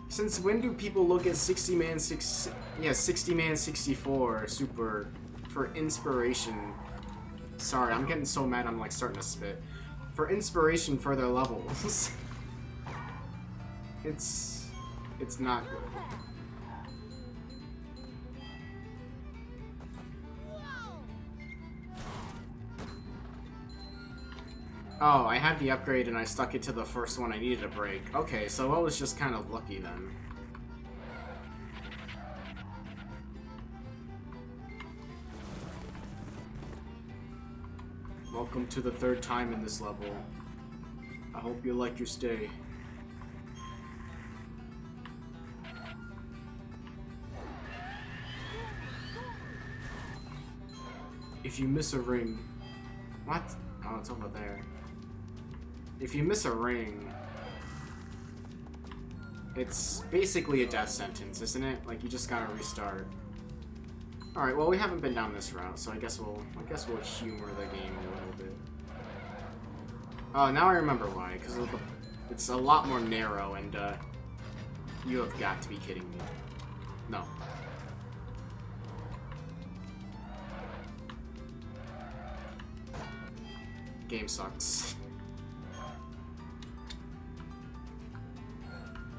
Since when do people look at 60-Man 64 Super for inspiration? Sorry, I'm getting so mad I'm, like, starting to spit. For inspiration for their levels. It's not good. Oh, I had the upgrade and I stuck it to the first one I needed to break. Okay, so I was just kind of lucky then. Welcome to the 3rd time in this level. I hope you like your stay. If you miss a ring... What? Oh, it's over there. If you miss a ring, it's basically a death sentence, isn't it? Like, you just gotta restart. Alright, well, we haven't been down this route, so I guess we'll humor the game a little bit. Oh, now I remember why, because it's a lot more narrow, and, you have got to be kidding me. No. Game sucks.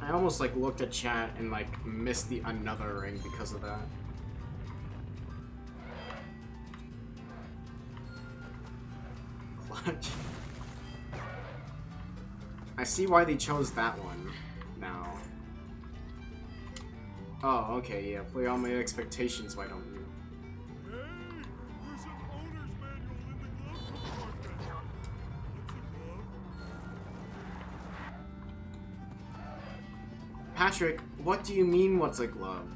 I almost, like, looked at chat and, like, missed the another ring because of that. Clutch. I see why they chose that one now. Oh, okay, yeah. Play all my expectations, why don't you? Hey, there's an owner's manual in the glove compartment. What's a glove? Patrick, what do you mean, what's a glove?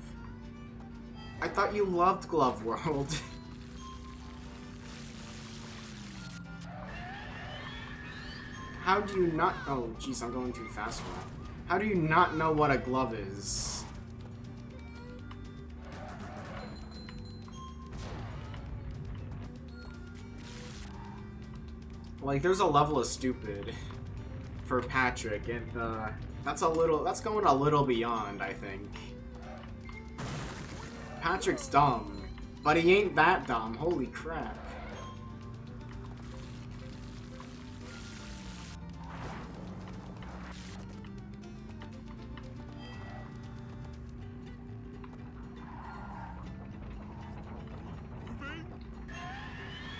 I thought you loved Glove World. How do you not— oh, jeez, I'm going too fast for that. How do you not know what a glove is? Like, there's a level of stupid for Patrick, and, that's going a little beyond, I think. Patrick's dumb, but he ain't that dumb, holy crap.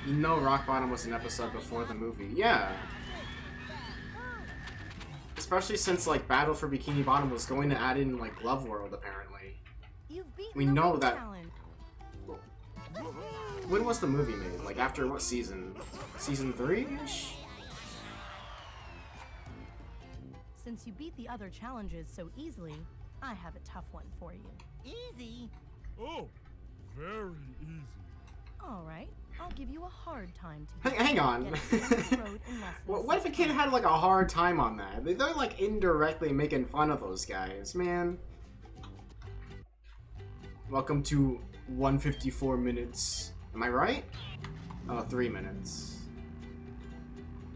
You know Rock Bottom was an episode before the movie. Yeah. Especially since, like, Battle for Bikini Bottom was going to add in, like, Glove World, apparently. We know that— when was the movie made? Like, after what season? Season 3-ish? Since you beat the other challenges so easily, I have a tough one for you. Easy. Oh, very easy. Alright, I'll give you a hard time to Hang on. What if a kid had, like, a hard time on that? They're, like, indirectly making fun of those guys, man. Welcome to 154 minutes. Am I right? Oh, 3 minutes.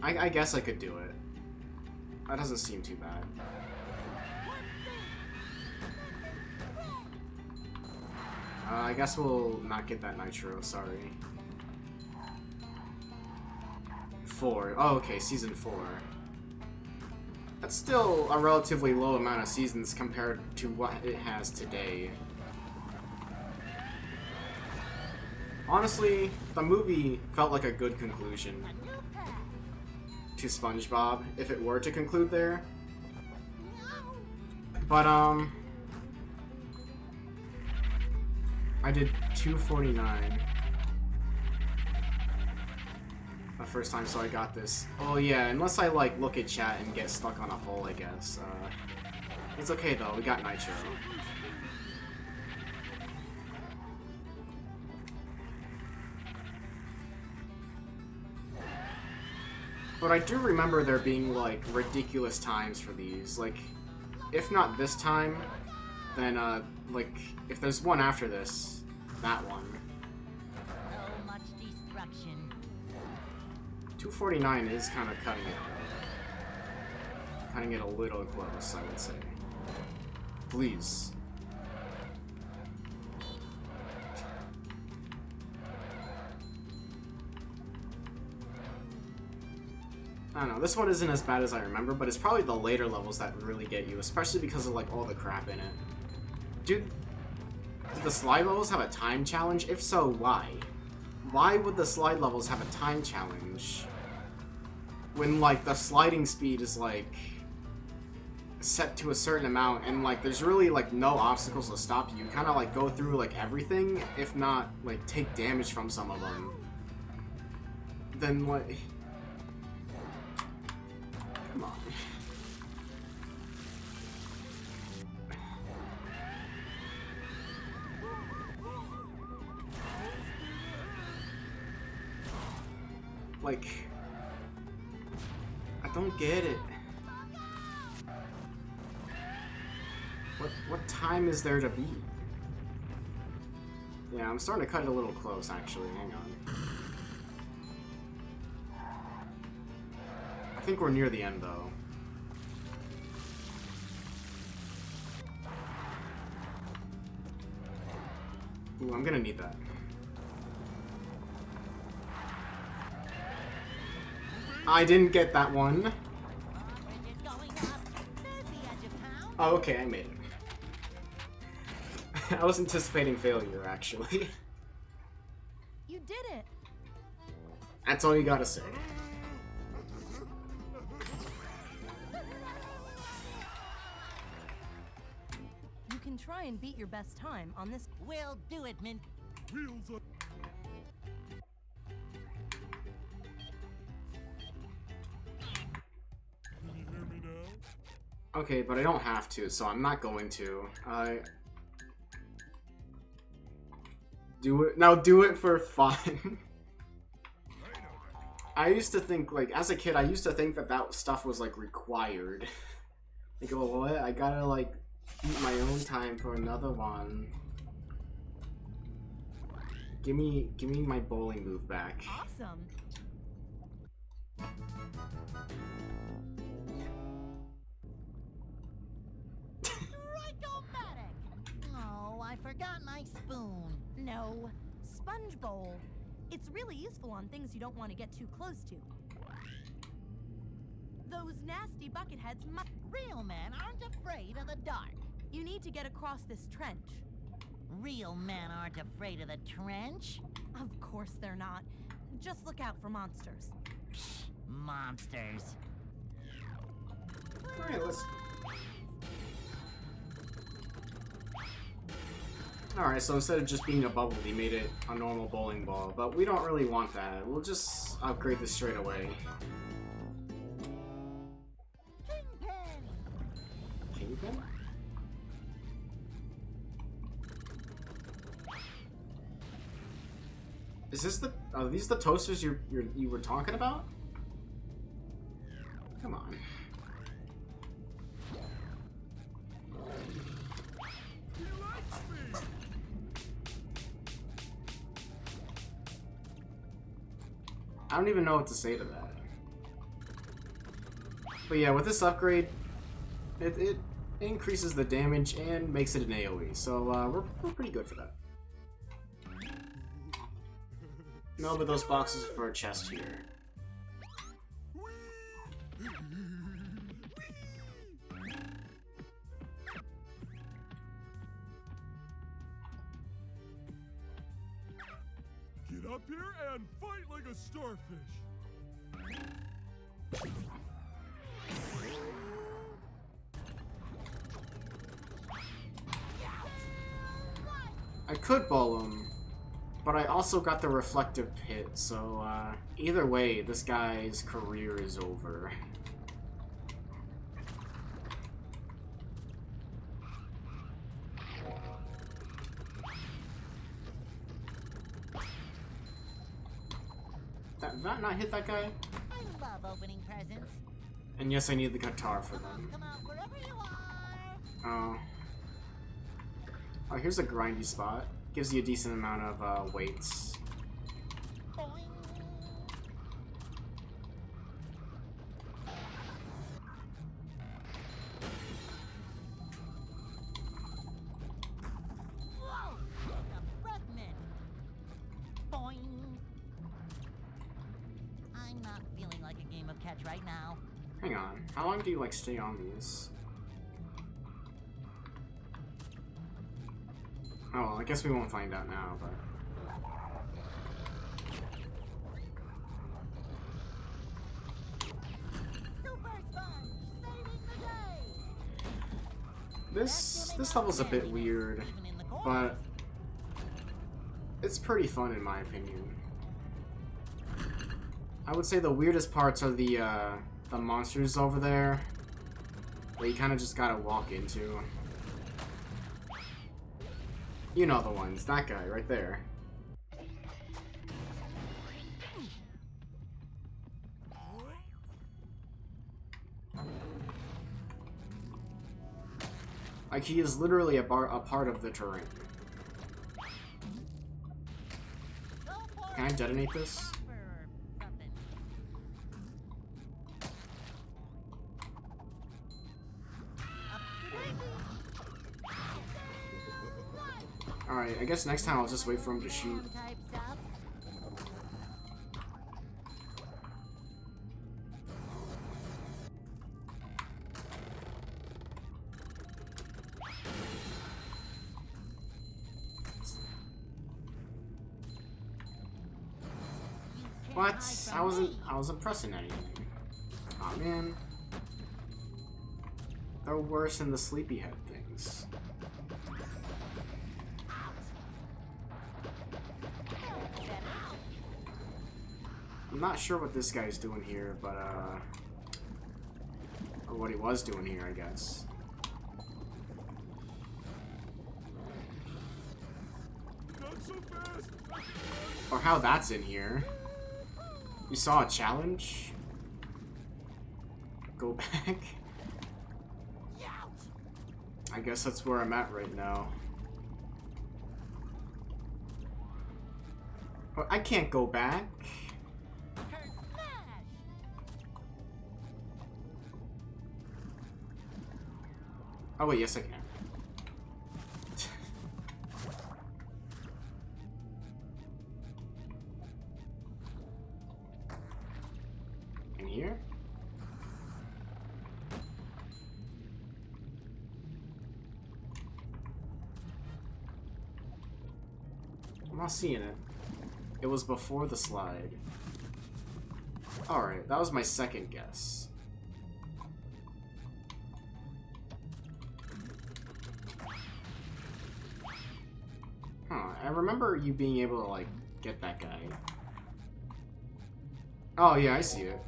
I guess I could do it. That doesn't seem too bad. I guess we'll not get that nitro, sorry. 4. Oh, okay, season 4. That's still a relatively low amount of seasons compared to what it has today. Honestly, the movie felt like a good conclusion to SpongeBob, if it were to conclude there. But, I did 249 the first time, so I got this. Oh yeah, unless I, like, look at chat and get stuck on a hole, I guess. It's okay though, we got nitro. But I do remember there being, like, ridiculous times for these. Like, if not this time, then, like, if there's one after this, that one. So much destruction. 249 is kind of cutting it a little close, I would say. Please. I don't know, this one isn't as bad as I remember, but it's probably the later levels that really get you, especially because of, like, all the crap in it. Dude, do the slide levels have a time challenge? If so, why? Why would the slide levels have a time challenge? When, like, the sliding speed is, like, set to a certain amount, and, like, there's really, like, no obstacles to stop you. You kind of, like, go through, like, everything, if not, like, take damage from some of them. Then, like... Come on. Like, don't get it. What time is there to beat? Yeah, I'm starting to cut it a little close, actually. Hang on. I think we're near the end, though. Ooh, I'm gonna need that. I didn't get that one. Oh, okay, I made it. I was anticipating failure, actually. You did it! That's all you gotta say. You can try and beat your best time on this. We'll do it, Mint. Wheels up. Can you hear me now? Okay, but I don't have to, so I'm not going to. Do it now. Do it for fun. I used to think, like, as a kid, I used to think that that stuff was like required. Like, oh, what? I gotta like beat my own time for another one. Give me my bowling move back. Awesome! Oh, I forgot my spoon. No, sponge bowl. It's really useful on things you don't want to get too close to. Those nasty bucket heads might. Real men aren't afraid of the dark. You need to get across this trench. Real men aren't afraid of the trench. Of course they're not. Just look out for monsters. Monsters. Alright, let's... Alright, so instead of just being a bubble, he made it a normal bowling ball, but we don't really want that. We'll just upgrade this straight away. Kingpin? Is this the... Are these the toasters you were talking about? Come on. I don't even know what to say to that. But yeah, with this upgrade, it increases the damage and makes it an AoE, so we're pretty good for that. No, but those boxes are for a chest here. Get up here and fight like a starfish. I could bowl him, but I also got the reflective pit, so either way, this guy's career is over. Did that not hit that guy? I love opening presents. And yes, I need the guitar for them. Come out wherever you are. Oh. Oh, here's a grindy spot. Gives you a decent amount of weights. Boing. Whoa! The breath mint. Boing. I'm not feeling like a game of catch right now. Hang on. How long do you, like, stay on these? Oh, well, I guess we won't find out now, but... Super Sponge, saving the day. This level's a bit weird, Even in the corner. but... it's pretty fun in my opinion. I would say the weirdest parts are the monsters over there, that you kind of just gotta walk into. You know the ones, that guy right there. Like, he is literally a part of the terrain. Can I detonate this? Alright, I guess next time I'll just wait for him to shoot. What? I wasn't pressing anything. Aw, man. They're worse than the sleepyhead things. I'm not sure what this guy's doing here, but, or what he was doing here, I guess. Not so fast. Or how that's in here. You saw a challenge? Go back? I guess that's where I'm at right now. But I can't go back. Oh wait, yes I can. In here? I'm not seeing it. It was before the slide. Alright, that was my second guess. Huh, I remember you being able to, like, get that guy. Oh, yeah, I see it.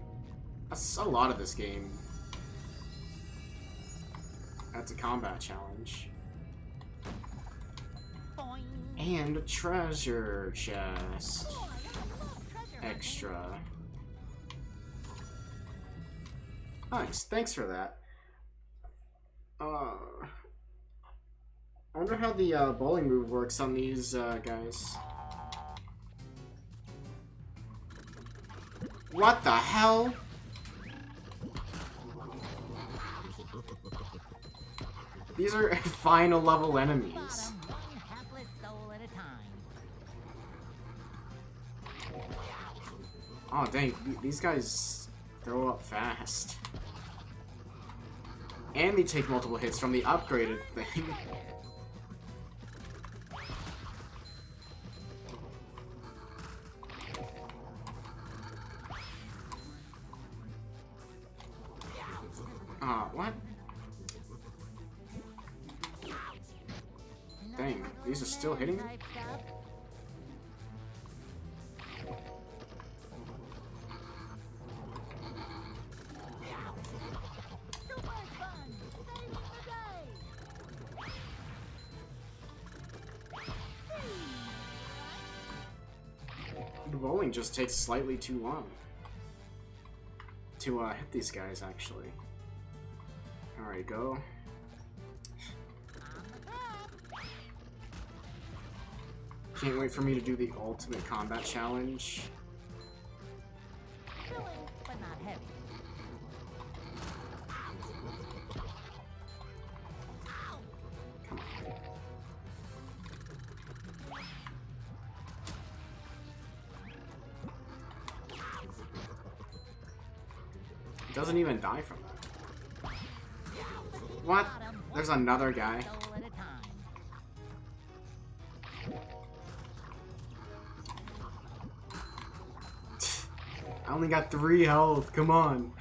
That's a lot of this game. That's a combat challenge. And a treasure chest. Extra. Nice, thanks for that. I wonder how the bowling move works on these guys. What the hell? These are final level enemies. Oh dang, these guys throw up fast. And they take multiple hits from the upgraded thing. What? Dang, these are still hitting me? The bowling just takes slightly too long to hit these guys, actually. Alright, go. Can't wait for me to do the ultimate combat challenge. But not heavy. Come on. He doesn't even die from that. What? There's another guy. I only got 3 health. Come on.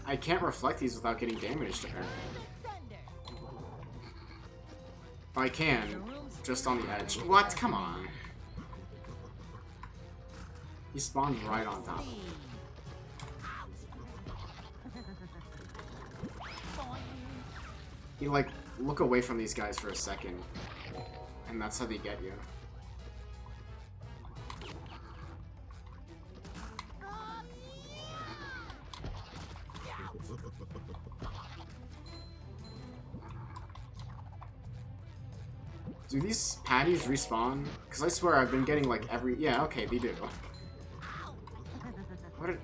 I can't reflect these without getting damaged, apparently. I can, just on the edge. What? Come on. He spawned right on top of me. You, like, look away from these guys for a second, and that's how they get you. Do these patties respawn? Because I swear I've been getting like every... Yeah, okay, they do. What a...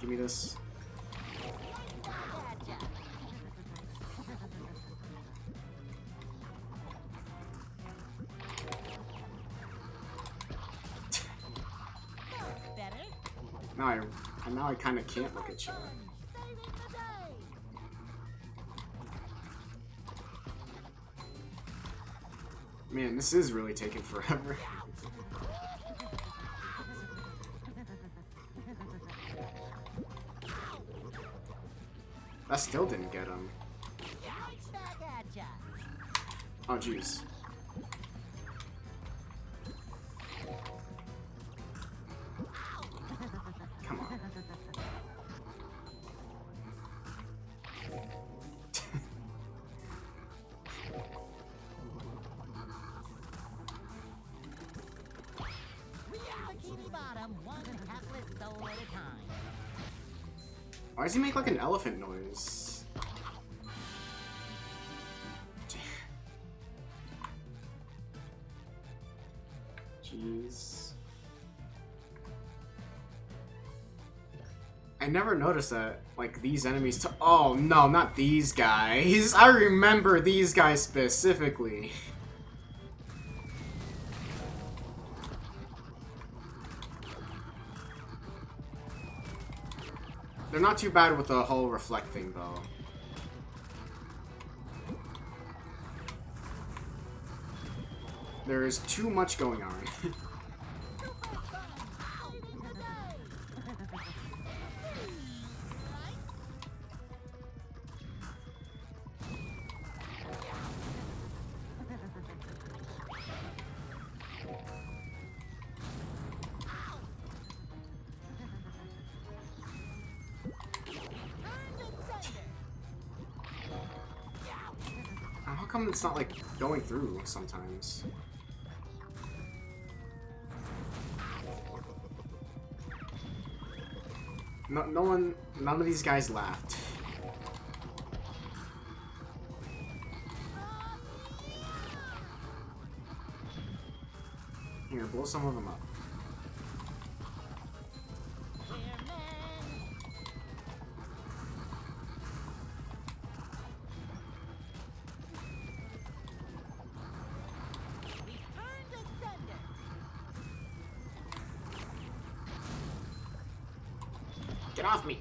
Give me this. Now I kind of can't look at you. Man, this is really taking forever. That still didn't get him. Oh, jeez. Come on. Why does he make like an elephant noise? Jeez. I never noticed that, like, these enemies oh, no, not these guys. I remember these guys specifically. They're not too bad with the whole reflect thing, though. There is too much going on. How come it's not, like, going through sometimes? None of these guys laughed. Here, blow some of them up. Get off me!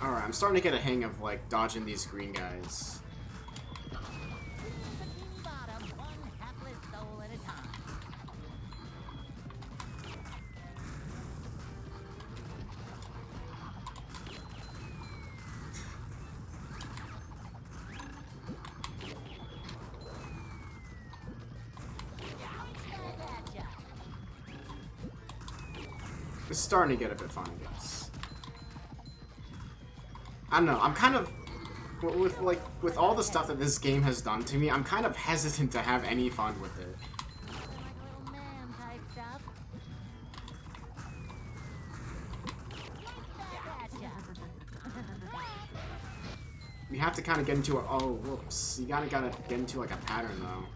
Alright, I'm starting to get a hang of, like, dodging these green guys. It's starting to get a bit fun, I guess. I don't know, I'm kind of... With all the stuff that this game has done to me, I'm kind of hesitant to have any fun with it. We have to kind of get into a... Oh, whoops. You gotta get into, like, a pattern, though.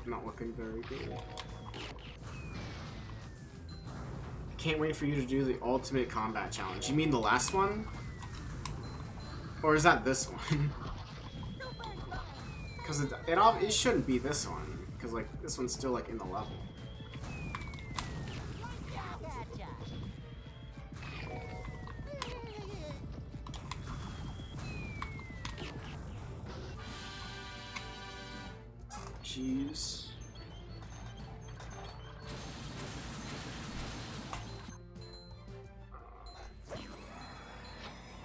Not looking very good. Can't wait for you to do the ultimate combat challenge. You mean the last one? Or is that this one? Because it shouldn't be this one. Because, like, this one's still, like, in the level. Jeez.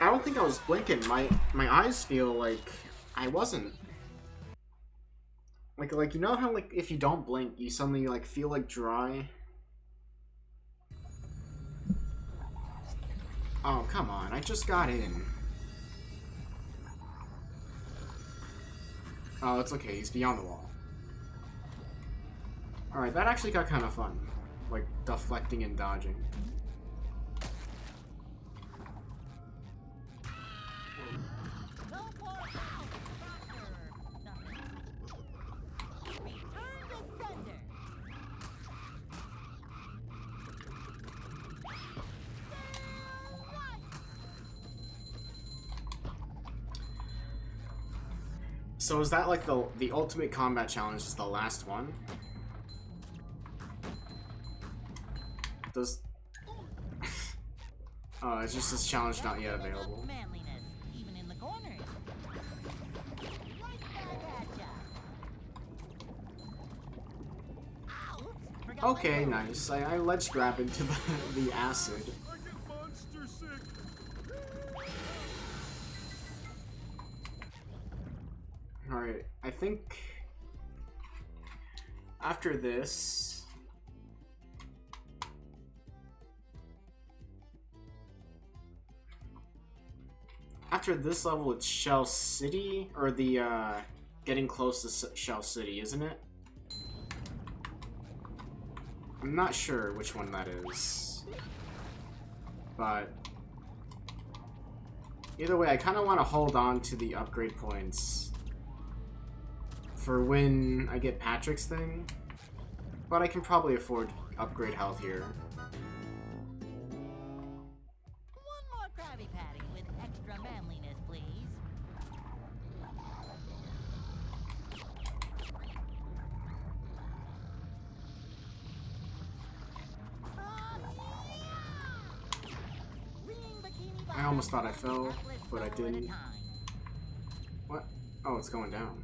I don't think I was blinking. My eyes feel like I wasn't. Like you know how, like, if you don't blink, you suddenly, like, feel like dry? Oh, come on. I just got in. Oh, it's okay. He's beyond the wall. Alright, that actually got kind of fun. Like, deflecting and dodging. So is that like the ultimate combat challenge is the last one? Does oh, it's just this challenge not yet available. Manliness, even in the corners. Right back at ya. Ow, oops, forgot my Okay, phone. nice. I ledge grab into the acid. I get monster sick. Alright, I think after this level it's Shell City, or the getting close to Shell City, isn't it? I'm not sure which one that is, but either way I kind of want to hold on to the upgrade points for when I get Patrick's thing, but I can probably afford upgrade health here. One more Krabby Patty with extra manliness, please. I almost thought I fell, but I didn't. What? Oh, it's going down.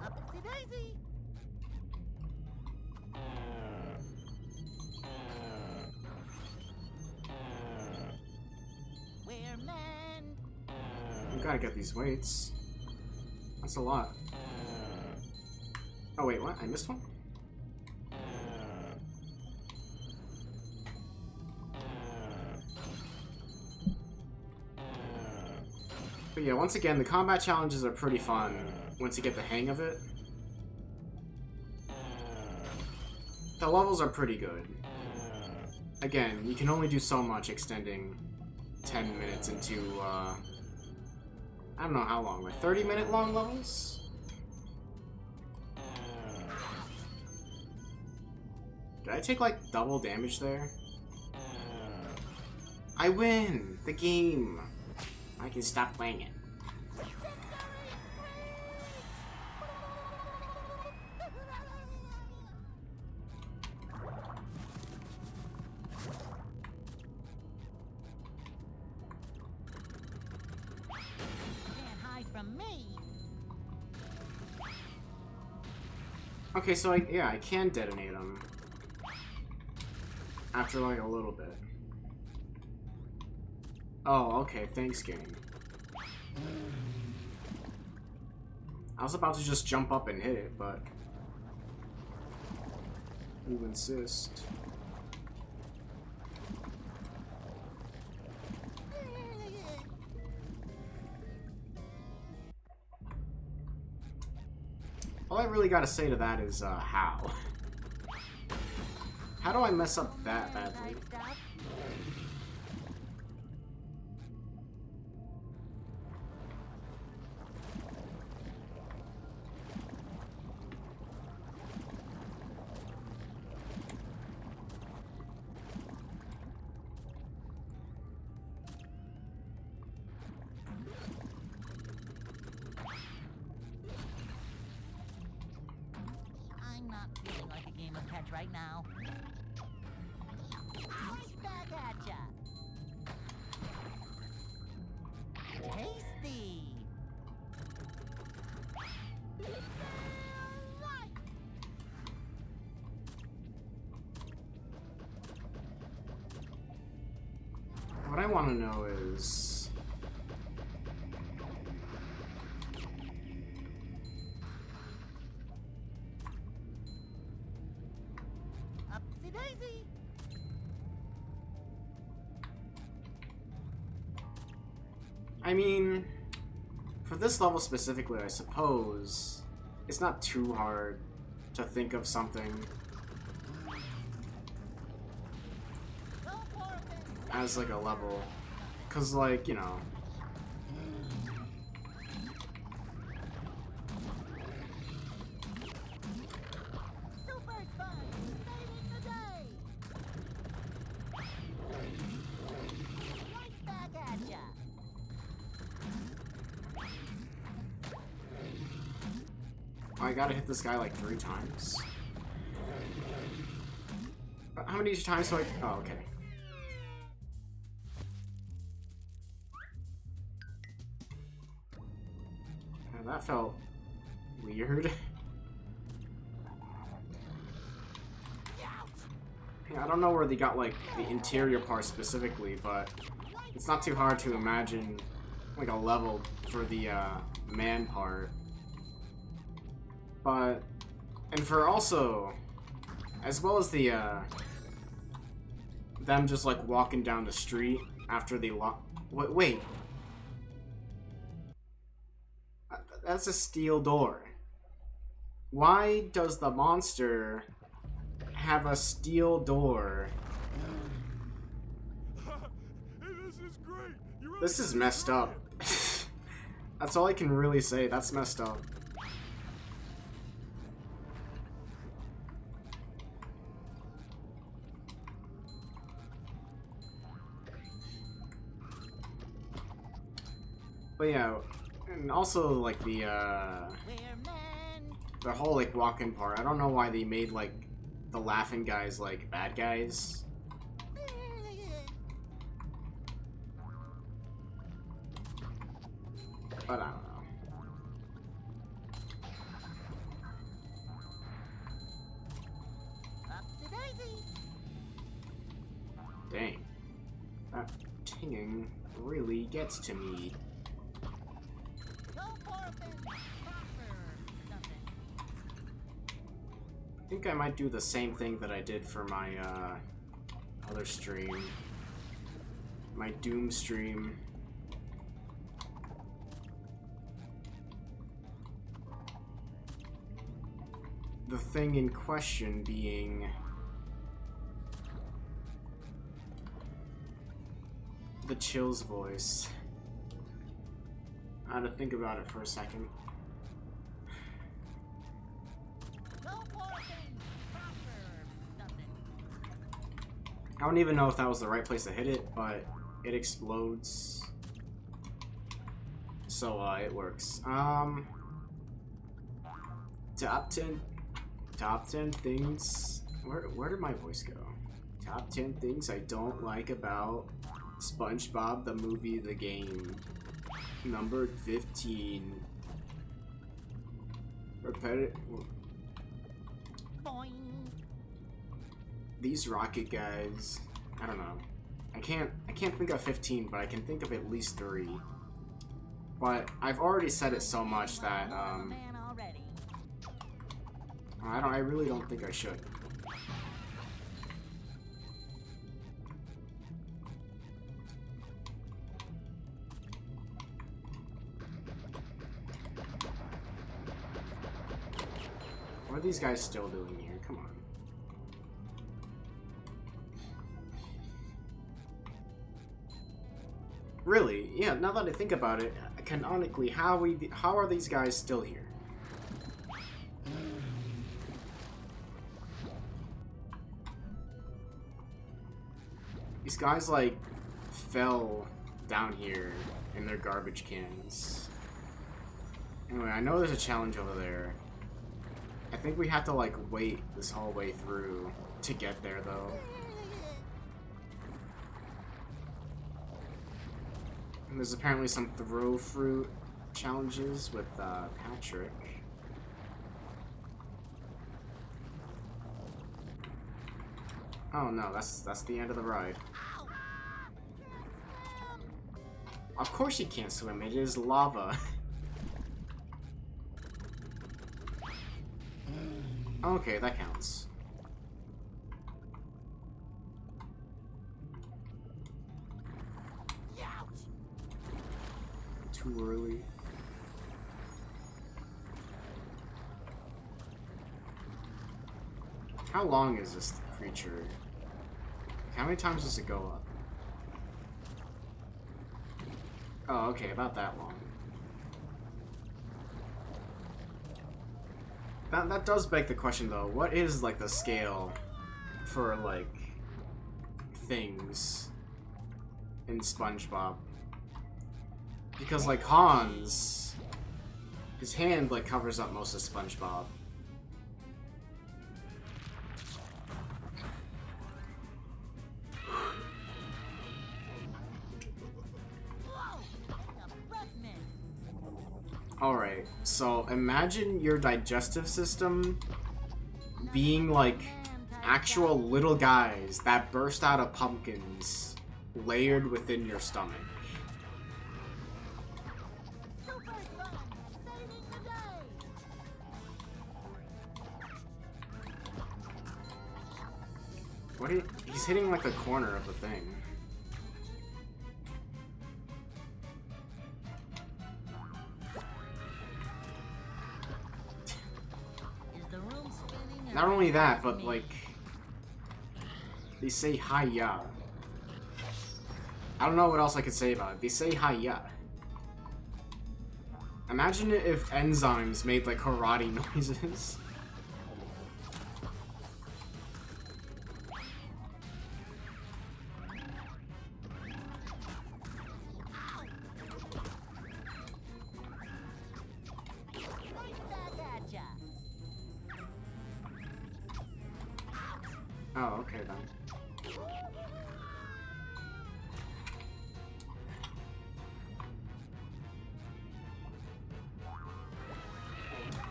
Upsy daisy. We're men. You gotta get these weights. That's a lot. Oh wait, what? I missed one? But yeah, once again, the combat challenges are pretty fun once you get the hang of it. The levels are pretty good. Again, you can only do so much extending 10 minutes into, I don't know how long, like 30-minute long levels? Did I take, like, double damage there? I win! The game! I can stop playing it. Can't hide from me. Okay, so yeah, I can detonate them. After like a little bit. Oh, okay, thanks game. I was about to just jump up and hit it, but you insist. All I really gotta say to that is, how? How do I mess up that badly? Type stuff. I'm not feeling like a game of catch right now. Right back at ya. Tasty. What I want to know is... daisy! I mean, for this level specifically, I suppose it's not too hard to think of something as like a level, cause like, you know, Super Spy, saving the day! Right back at ya! I gotta hit this guy like 3 times. How many times do I? Oh, okay. That felt weird. Yeah, I don't know where they got like the interior part specifically, but it's not too hard to imagine like a level for the man part. But and for also as well as the them just like walking down the street after they lock. Wait. That's a steel door. Why does the monster have a steel door? This is great. This is messed up. That's all I can really say. That's messed up. But yeah, and also like the whole like walk-in part. I don't know why they made like the laughing guys like bad guys. But I don't know. Dang. That tinging really gets to me. I think I might do the same thing that I did for my other stream. My Doom stream. The thing in question being the Chill's voice. I had to think about it for a second. I don't even know if that was the right place to hit it, but it explodes. So, it works. Top 10 things. Where did my voice go? Top 10 things I don't like about SpongeBob the movie, the game. Number 15. Repetitive. These rocket guys. I don't know. I can't think of 15, but I can think of at least 3. But I've already said it so much that I really don't think I should. What are these guys still doing here? Come on. Really? Yeah, now that I think about it, canonically, how are these guys still here? These guys, like, fell down here in their garbage cans. Anyway, I know there's a challenge over there. I think we have to, like, wait this whole way through to get there, though. And there's apparently some throw fruit challenges with Patrick. Oh no, that's the end of the ride. Of course you can't swim, it is lava. Okay, that counts. too early. How long is this creature? How many times does it go up? Oh, okay, about that long. That does beg the question though, what is like the scale for like things in SpongeBob? Because like Hans, his hand like covers up most of SpongeBob. Alright, so imagine your digestive system being like actual little guys that burst out of pumpkins layered within your stomach. What he's hitting like the corner of the thing. Not only that, but like they say hi-ya. I don't know what else I could say about it. They say hi-ya. Imagine if enzymes made like karate noises. Oh, okay then.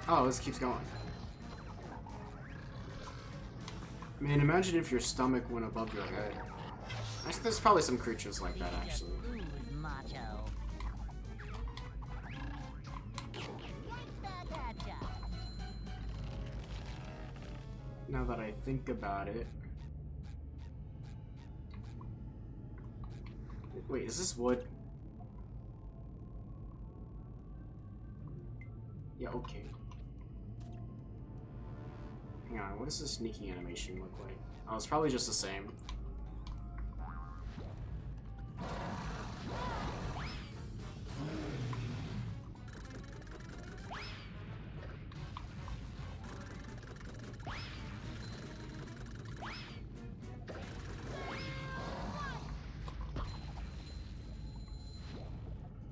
Oh, this keeps going. Man, imagine if your stomach went above your head. I think there's probably some creatures like that, actually. Now that I think about it... Wait, is this wood? Yeah, okay. Hang on, what does the sneaking animation look like? Oh, it's probably just the same.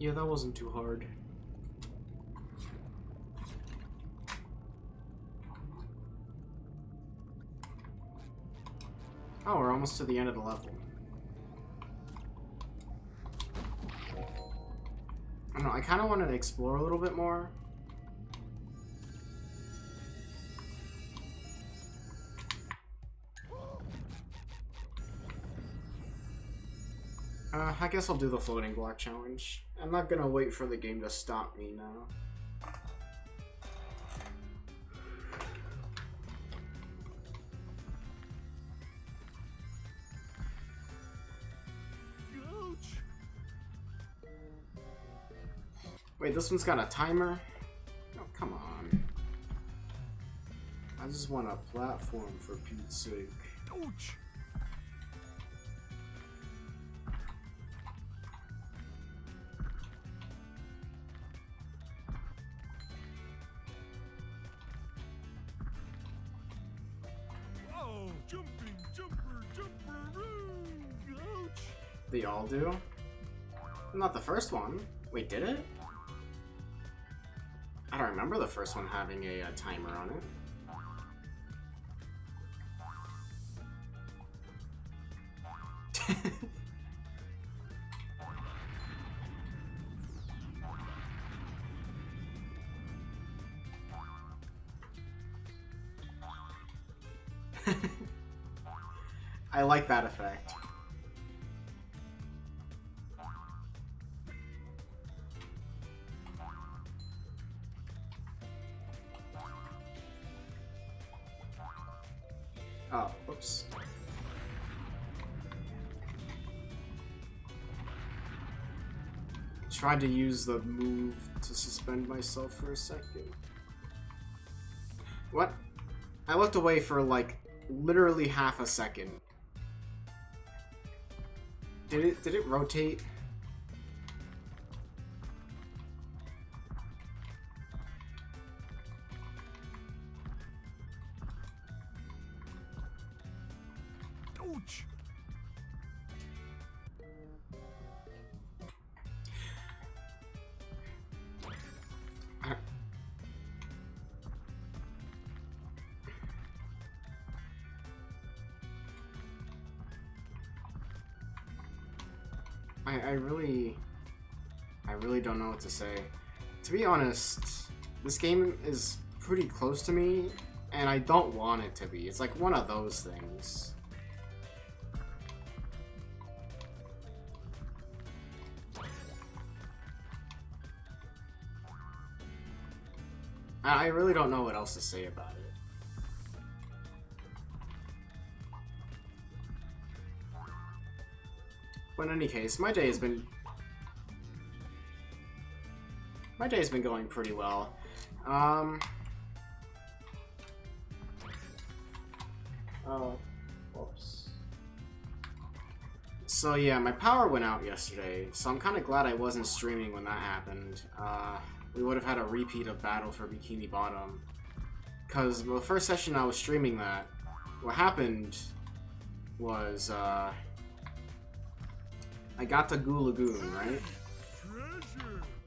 Yeah, that wasn't too hard. Oh, we're almost to the end of the level. I don't know, I kind of wanted to explore a little bit more. I guess I'll do the floating block challenge. I'm not gonna wait for the game to stop me now. Wait, this one's got a timer? Oh, come on. I just want a platform for Pete's sake. Ouch! Oh, jumping, jumper, jumper, ouch! They all do? Not the first one. Wait, did it? I don't remember the first one having a timer on it. I like that effect. Oh, whoops. tried to use the move to suspend myself for a second. What? I looked away for like literally half a second. Did it rotate? Ouch! I really don't know what to say. To be honest, this game is pretty close to me, and I don't want it to be. It's like one of those things. I really don't know what else to say about it. But in any case, my day has been going pretty well. Oh, whoops. So yeah, my power went out yesterday, so I'm kind of glad I wasn't streaming when that happened. We would have had a repeat of Battle for Bikini Bottom. Because the first session I was streaming that, what happened was, I got to Goo Lagoon, right?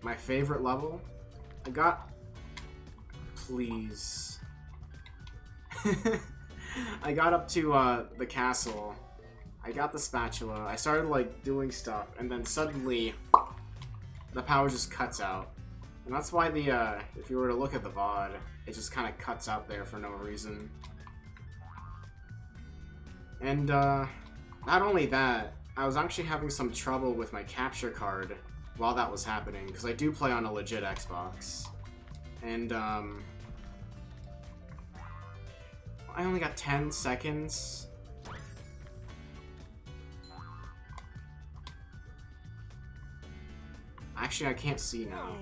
My favorite level. I got... Please. I got up to, the castle. I got the spatula. I started, like, doing stuff. And then suddenly, the power just cuts out. And that's why the, if you were to look at the VOD, it just kind of cuts out there for no reason. And, not only that, I was actually having some trouble with my capture card while that was happening, because I do play on a legit Xbox. And, I only got 10 seconds. Actually, I can't see now.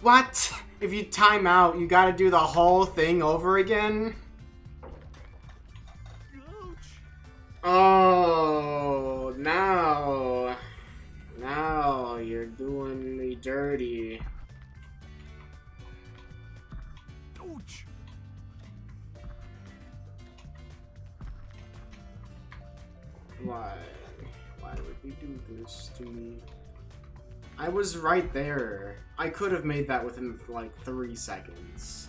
What? If you time out, you gotta do the whole thing over again? Oh, now you're doing me dirty. Ouch! Why would you do this to me? I was right there. I could have made that within, like, 3 seconds.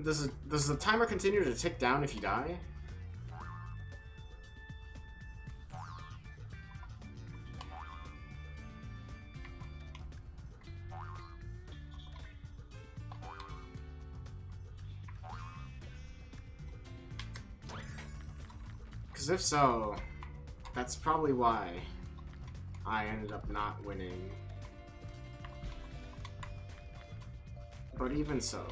Does the timer continue to tick down if you die? Because if so, that's probably why I ended up not winning. But even so.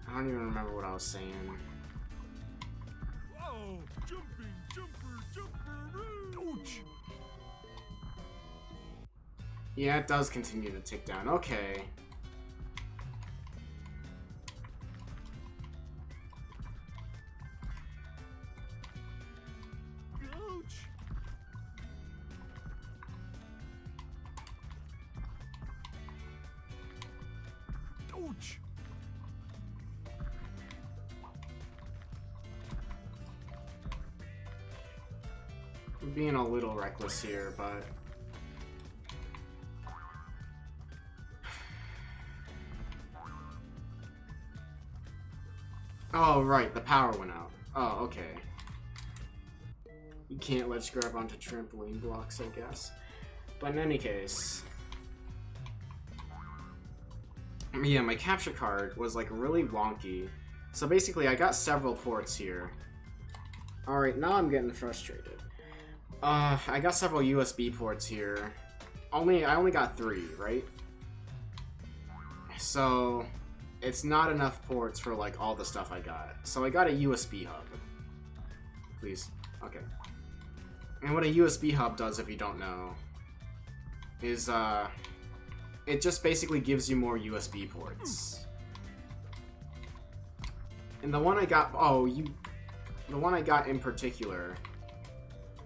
I don't even remember what I was saying. Whoa! Jumping, jumper! Ouch! Yeah, it does continue to tick down. Okay. Ouch! Ouch! I'm being a little reckless here, but... Oh, right, the power went out. Oh, okay. You can't let's grab onto trampoline blocks, I guess. But in any case... Yeah, my capture card was, like, really wonky. So basically, I got several ports here. Alright, now I'm getting frustrated. I got several USB ports here. I only got 3, right? So it's not enough ports for like all the stuff I got. So I got a USB hub. Please. Okay. And what a USB hub does, if you don't know, is it just basically gives you more USB ports. And the one I got, the one I got in particular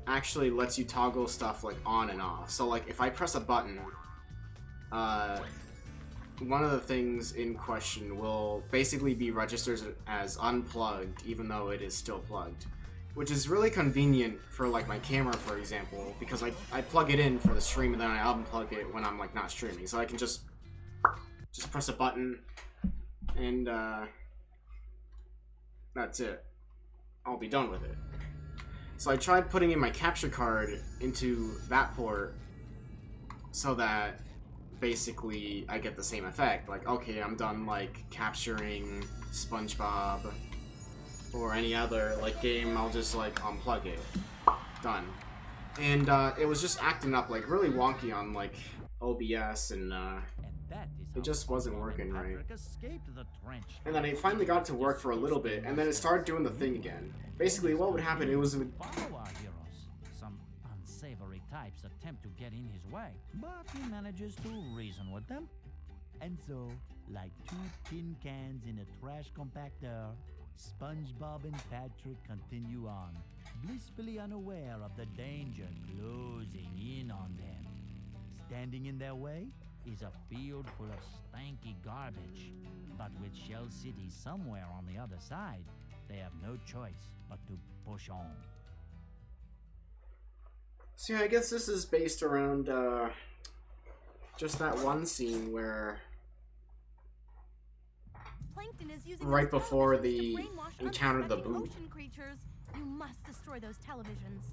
actually lets you toggle stuff like on and off. So like if I press a button, one of the things in question will basically be registered as unplugged, even though it is still plugged. Which is really convenient for like my camera, for example, because I plug it in for the stream and then I unplug it when I'm like not streaming. So I can just press a button and that's it. I'll be done with it. So I tried putting in my capture card into that port so that basically I get the same effect. Like, okay, I'm done like capturing SpongeBob or any other like game, I'll just like unplug it. Done. And it was just acting up like really wonky on like OBS and it just wasn't working right. And then I finally got it to work for a little bit, and then it started doing the thing again. Basically, what would happen, it was... Follow our heroes. Some unsavory types attempt to get in his way, but he manages to reason with them. And so, like 2 tin cans in a trash compactor, SpongeBob and Patrick continue on, blissfully unaware of the danger closing in on them. Standing in their way is a field full of stanky garbage, but with Shell City somewhere on the other side, they have no choice but to push on. So yeah, I guess this is based around just that one scene where Plankton is using right those before televisions the to brainwash encounter the unsuspecting boot. ocean creatures. You must destroy those televisions.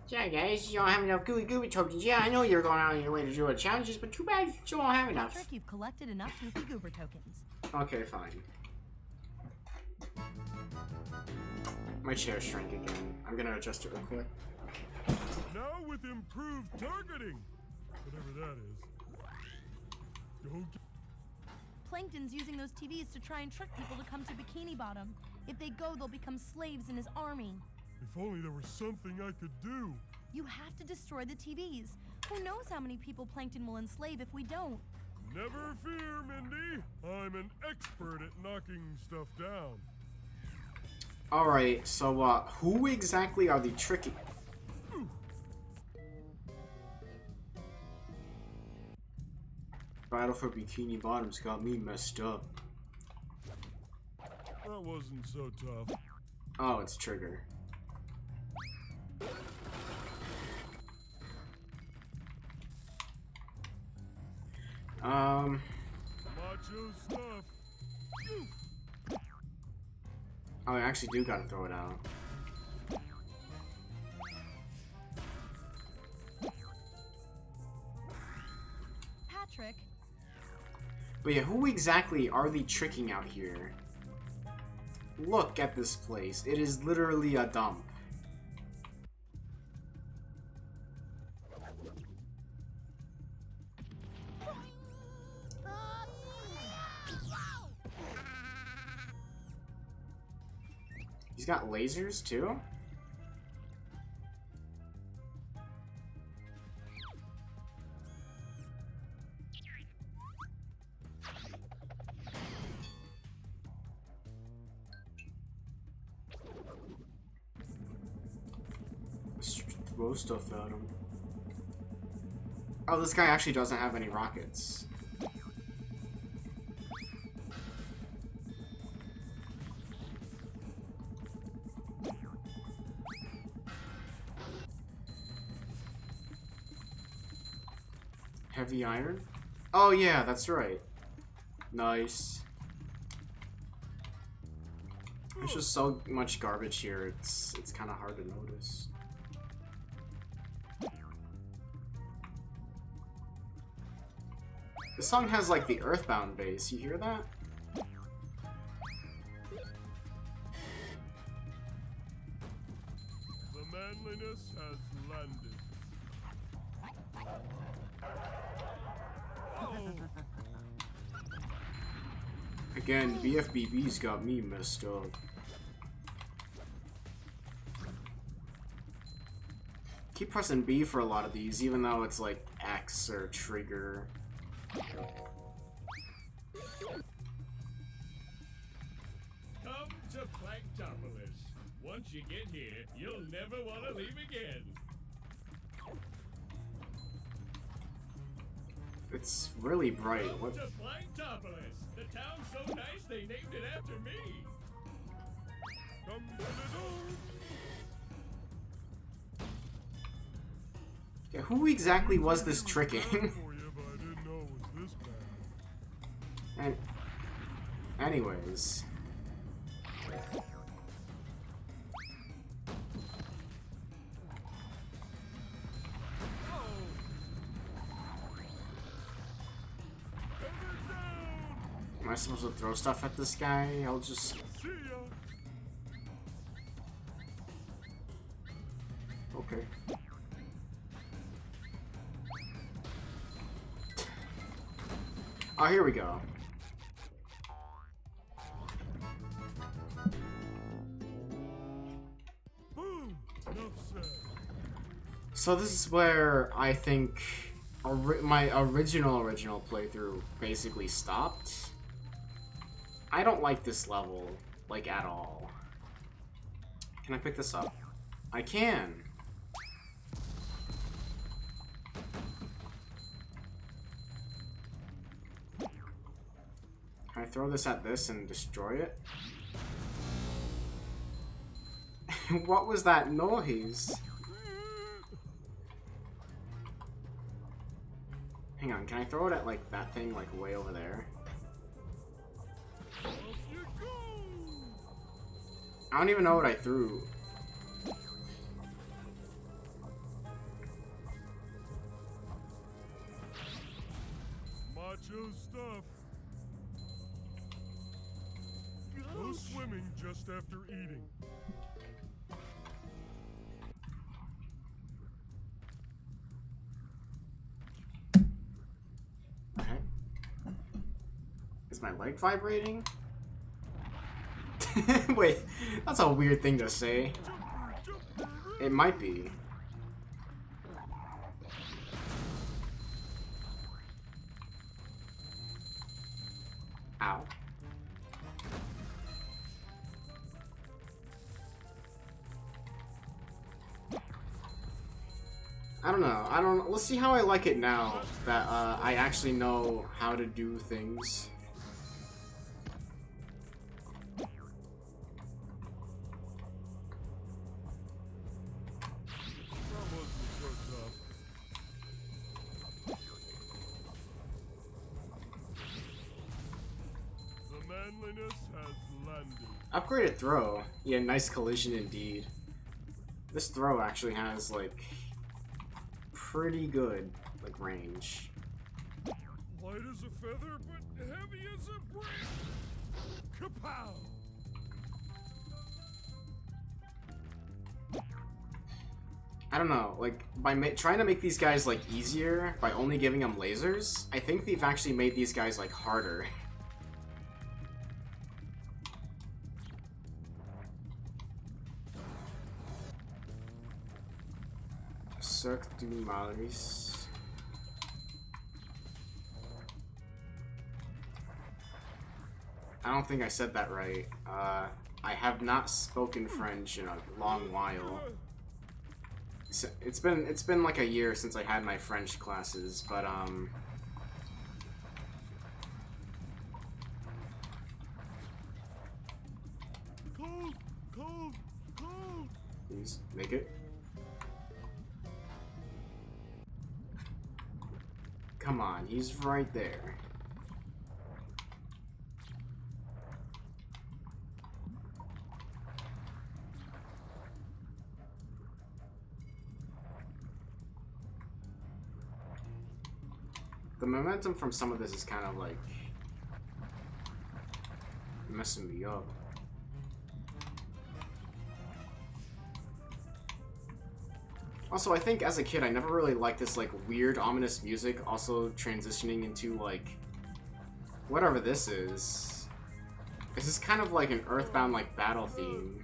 Yeah, guys, you don't have enough gooey tokens. Yeah, I know you're going out of your way to do the challenges, but too bad you don't have enough. Patrick, you've collected enough goofy goober tokens. Okay, fine. My chair shrank again. I'm gonna adjust it real quick. Now with improved targeting, whatever that is. Go get Plankton's using those TVs to try and trick people to come to Bikini Bottom. If they go, they'll become slaves in his army. If only there was something I could do. You have to destroy the TVs. Who knows how many people Plankton will enslave if we don't? Never fear, Mindy. I'm an expert at knocking stuff down. Alright, so who exactly are the tricky... Battle for Bikini Bottom's got me messed up. That wasn't so tough. Oh, it's Trigger. Macho stuff. Oh, I actually do gotta throw it out. Patrick, But yeah, who exactly are they tricking out here? Look at this place. It is literally a dump. He's got lasers too? Let's throw stuff at him. Oh, this guy actually doesn't have any rockets. Heavy iron? Oh yeah, that's right. Nice. There's just so much garbage here, it's kind of hard to notice. This song has like the Earthbound bass, you hear that? manliness has landed. Oh, Again, BFBB's got me messed up. Keep pressing B for a lot of these, even though it's like X or trigger. come to Planktopolis. Once you get here, you'll never want to leave again. It's really bright. Come What? to Planktopolis. The town's so nice they named it after me. Come to the dome. Yeah, who exactly was this tricking? For you, but I didn't know it was this bad. And anyways, am I supposed to throw stuff at this guy? I'll just. See ya. Okay. Oh, here we go. Boom. Enough said. So this is where I think my original playthrough basically stopped. I don't like this level, like, at all. Can I pick this up? I can! Can I throw this at this and destroy it? What was that noise? Hang on, can I throw it at, like, that thing, like, way over there? Off you go. I don't even know what I threw. Macho stuff. No swimming just after eating. Okay. Is my leg vibrating? Wait, that's a weird thing to say. It might be. Ow. I don't know. Let's see how I like it now that I actually know how to do things. That wasn't so tough. The manliness has landed. Upgraded throw. Yeah, nice collision indeed. This throw actually has, like, pretty good, like, range. Light as a feather, but heavy as a brick. Kapow! I don't know, like, by trying to make these guys, like, easier, by only giving them lasers, I think they've actually made these guys, like, harder. Cirque du Maurice. I don't think I said that right. I have not spoken French in a long while. It's been like a year since I had my French classes, but Cold, cold, cold. please make it. Come on, he's right there. The momentum from some of this is kind of like messing me up. Also, I think as a kid, I never really liked this, like, weird, ominous music, also transitioning into, like, whatever this is. This is kind of like an Earthbound, like, battle theme.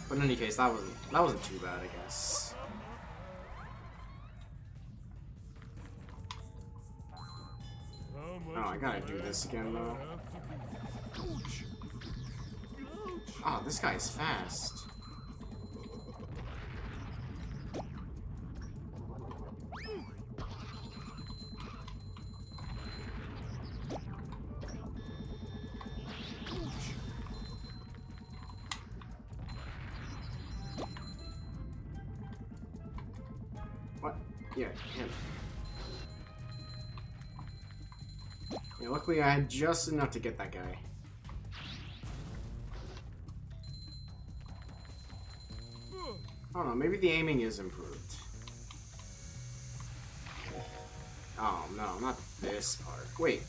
But in any case, that wasn't too bad, I guess. Oh, I gotta do this again, though. Oh, this guy's fast. What? Yeah, him. Yeah, luckily I had just enough to get that guy. I don't know, maybe the aiming is improved. Oh no, not this part. Wait.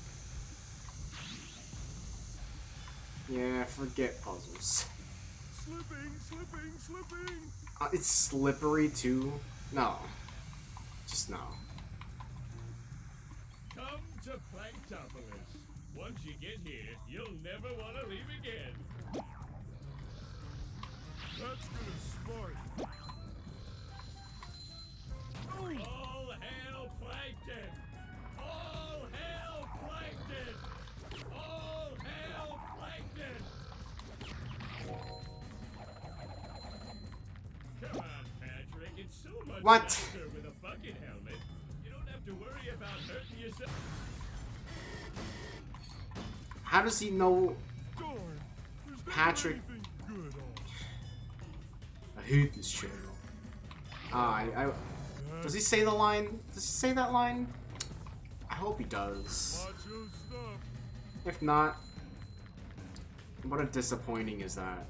Yeah, forget puzzles. Slipping. It's slippery too? No. Just no. Come to Planktopolis. Once you get here, you'll never want to leave again. That's gonna smart. All hail Plankton! All hail Plankton! All hail Plankton! Come on, Patrick. It's so much What? nicer with a bucket helmet. You don't have to worry about hurting yourself. How does he know Patrick? I hate this channel. Does he say the line? Does he say that line? I hope he does. If not, what a disappointing is that?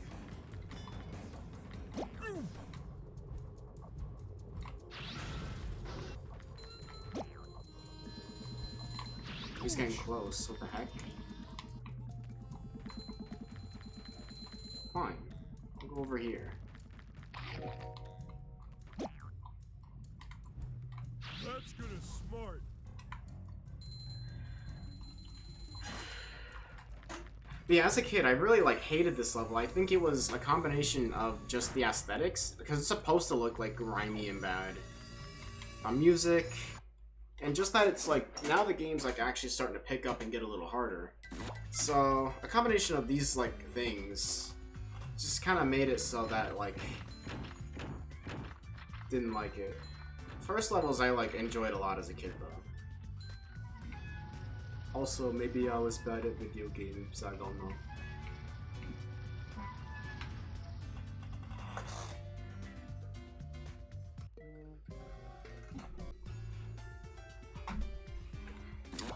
He's getting close. What the heck? Fine. I'll go over here. That's gonna smart. But yeah, as a kid, I really like hated this level. I think it was a combination of just the aesthetics, because it's supposed to look like grimy and bad. Music, and just that it's like, now the game's like actually starting to pick up and get a little harder. So, a combination of these like things just kind of made it so that like, didn't like it. First levels I like enjoyed a lot as a kid though. Also, maybe I was bad at video games, I don't know.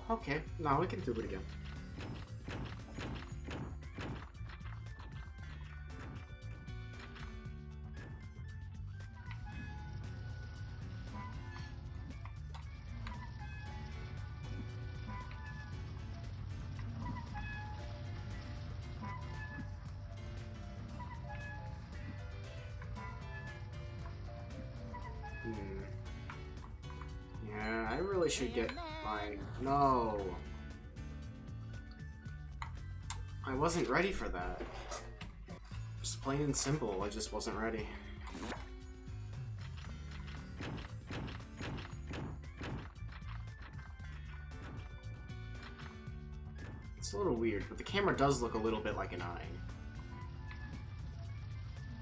Okay, now we can do it again. Yeah, I really should get mine. No. I wasn't ready for that. Just plain and simple, I just wasn't ready. It's a little weird, but the camera does look a little bit like an eye.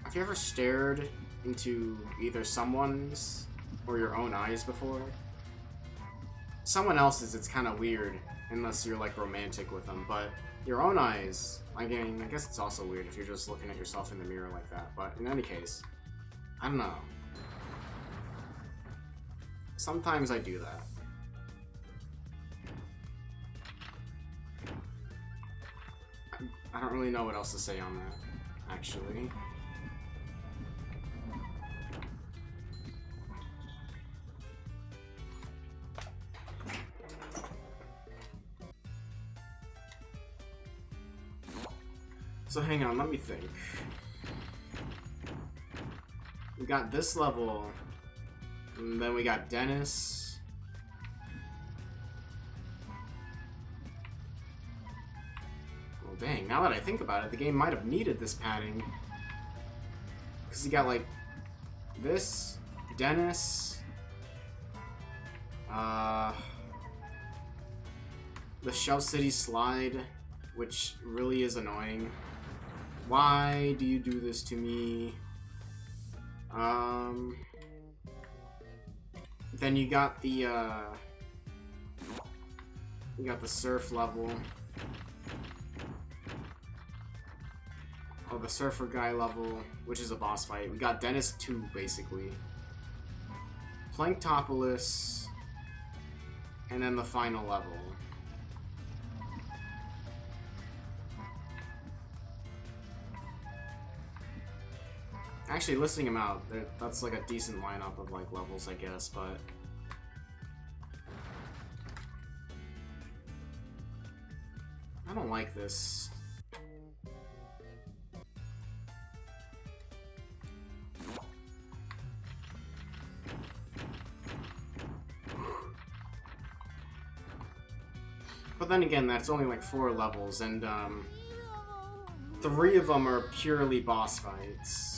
Have you ever stared into either someone's or your own eyes before? Someone else's, it's kind of weird, unless you're like romantic with them, but your own eyes, I guess it's also weird if you're just looking at yourself in the mirror like that, but in any case, I don't know. Sometimes I do that. I don't really know what else to say on that, actually. So hang on, let me think. We got this level, and then we got Dennis. Well, dang, now that I think about it, the game might have needed this padding. Because you got, like, this, Dennis, the Shell City slide, which really is annoying. Why do you do this to me? Then you got the surf level. Oh, the surfer guy level, which is a boss fight. We got Dennis 2, basically. Planktopolis, and then the final level. Actually, listing them out, that's like a decent lineup of like levels, I guess, but I don't like this. But then again, that's only like 4 levels, and 3 of them are purely boss fights.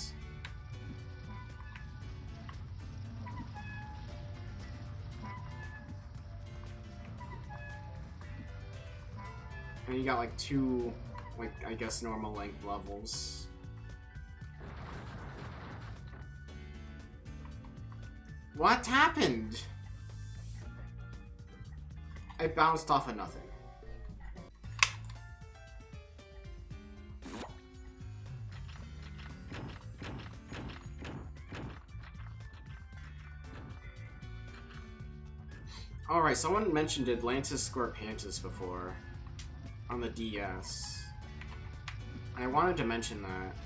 And you got like 2, like, I guess normal length levels. What happened? I bounced off of nothing. Alright, someone mentioned Atlantis Squarepants before on the DS. I wanted to mention that.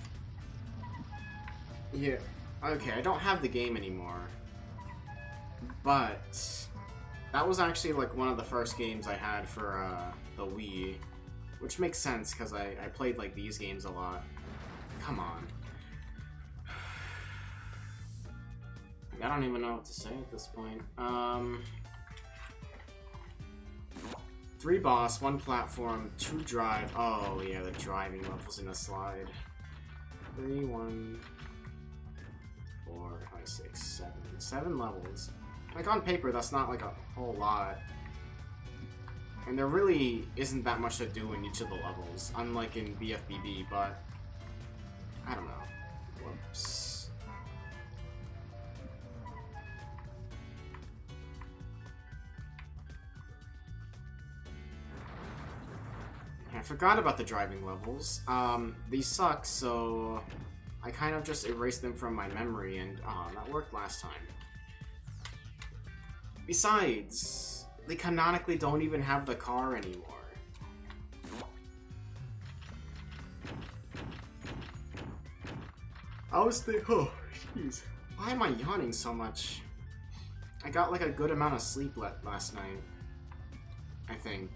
Yeah, okay, I don't have the game anymore. But that was actually like one of the first games I had for the Wii. Which makes sense, because I played like these games a lot. Come on. I don't even know what to say at this point. 3 boss, 1 platform, 2 drive. Oh yeah, the driving levels in a slide. 3, 1, 4, 5, 6, 7. 7 levels. Like on paper, that's not like a whole lot. And there really isn't that much to do in each of the levels, unlike in BFBB, but I don't know. Whoops. I forgot about the driving levels. These suck, so I kind of just erased them from my memory, and that worked last time. Besides, they canonically don't even have the car anymore. I was oh, jeez. Why am I yawning so much? I got like a good amount of sleep last night, I think.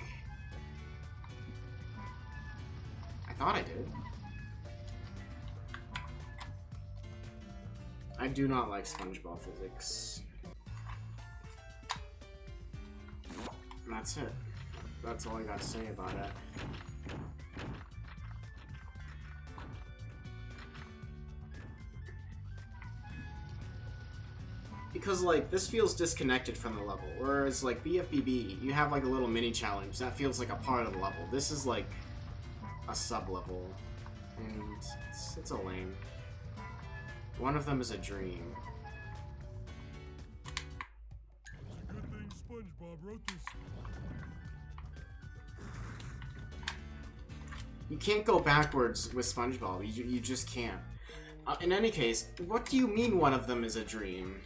I thought I did. I do not like Spongebob physics. And that's it. That's all I got to say about it. Because, like, this feels disconnected from the level, whereas, like, BFBB, you have, like, a little mini-challenge. That feels like a part of the level. This is, like, a sub-level, and it's a lame. One of them is a dream. It's a good thing SpongeBob wrote this. You can't go backwards with SpongeBob. You just can't. In any case, what do you mean one of them is a dream?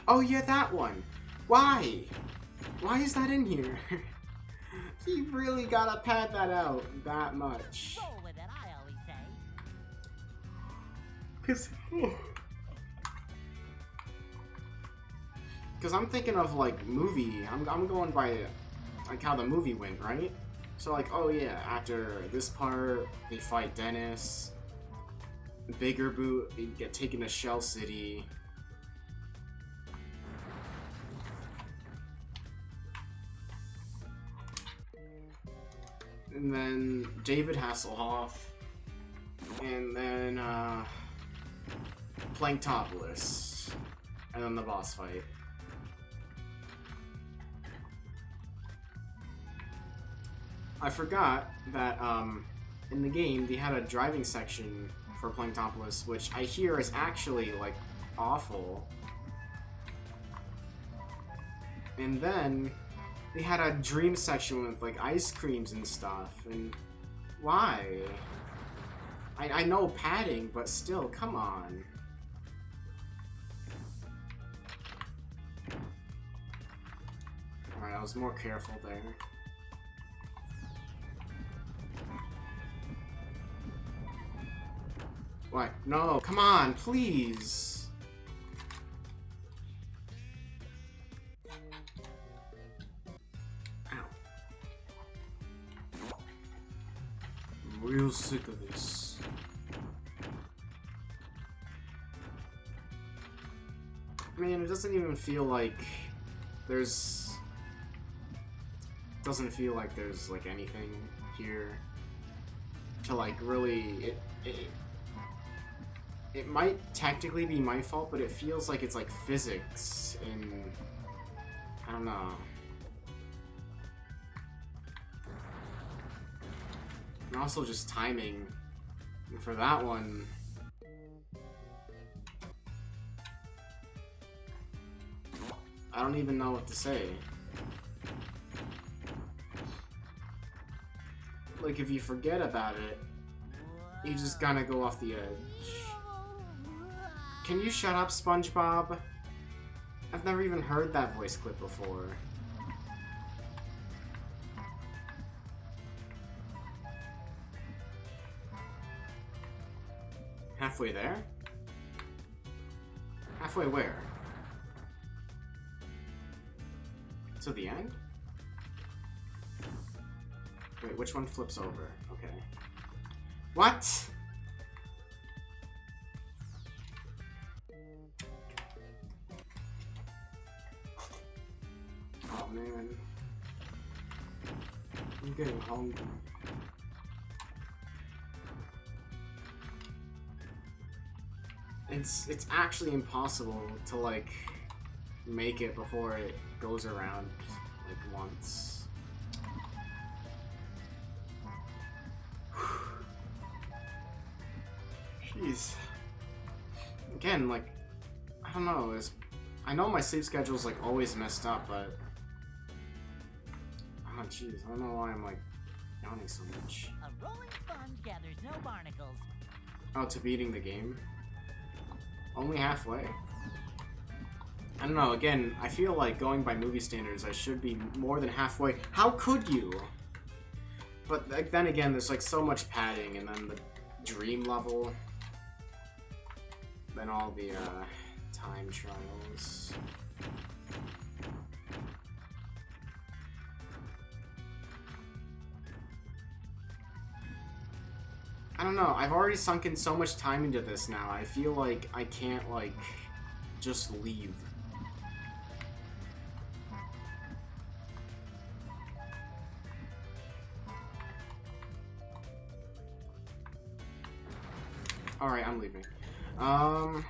Oh yeah, that one. Why? Why is that in here? You really gotta pad that out that much. Roll with it, I always say. Cause I'm thinking of like movie. I'm going by like how the movie went, right? So like, oh yeah, after this part, they fight Dennis. Bigger Boot, they get taken to Shell City. And then David Hasselhoff. And then, Planktopolis. And then the boss fight. I forgot that, in the game, they had a driving section for Planktopolis, which I hear is actually, like, awful. And then, they had a dream section with, like, ice creams and stuff, and why? I know padding, but still, come on. Alright, I was more careful there. What? No, come on, please! Ow. I'm real sick of this. I mean, it doesn't even feel like there's... doesn't feel like there's, like, anything here to, like, really... It might technically be my fault, but it feels like it's, like, physics, and... I don't know. And also just timing. And for that one... I don't even know what to say. Like, if you forget about it, you just gotta go off the edge. Can you shut up, SpongeBob? I've never even heard that voice clip before. Halfway there? Halfway where? To the end? Wait, which one flips over? Okay. What? Oh man. I'm getting hungry. It's actually impossible to like make it before it goes around like once. Jeez. Again, like, I don't know, I know my sleep schedule's like always messed up, but oh jeez, I don't know why I'm like yawning so much. A rolling sponge gathers no barnacles. Oh, to beating the game? Only halfway? I don't know, again, I feel like going by movie standards, I should be more than halfway. How could you? But like, then again, there's like so much padding, and then the dream level, then all the time trials. I don't know, I've already sunk in so much time into this now, I feel like I can't like just leave. Alright, I'm leaving. I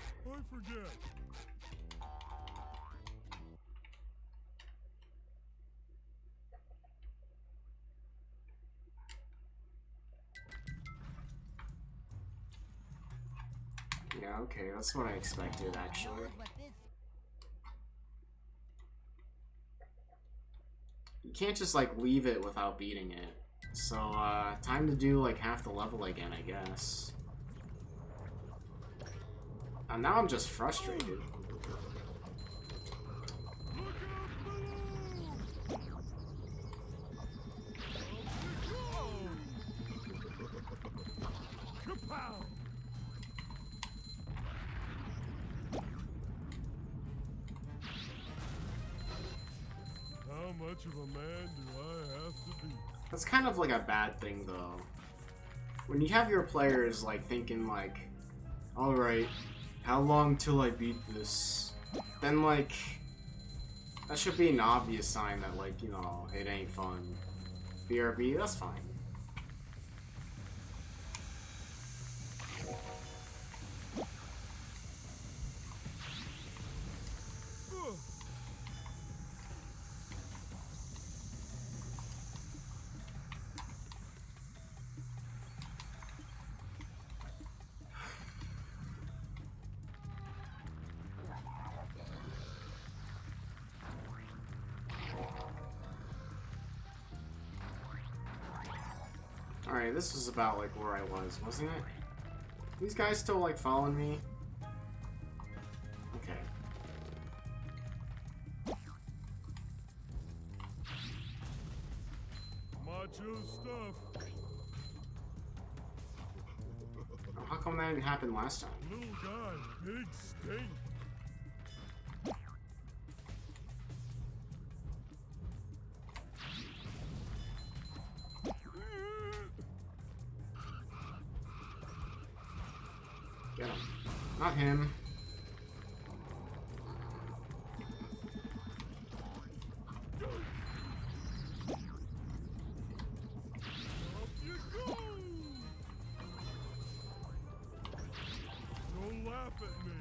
forget. Yeah, okay, that's what I expected, actually. You can't just, like, leave it without beating it. So, time to do, like, half the level again, I guess. And now I'm just frustrated. How much of a man do I have to be? That's kind of like a bad thing, though. When you have your players, like, thinking, like, alright, how long till I beat this? Then, like, that should be an obvious sign that, like, you know, it ain't fun. BRB, that's fine. Alright, this was about, like, where I was, wasn't it? These guys still, like, following me? Okay. Macho stuff. How come that didn't happen last time? Little guy, big stink. Get him. Not him. Up you go. Don't laugh at me.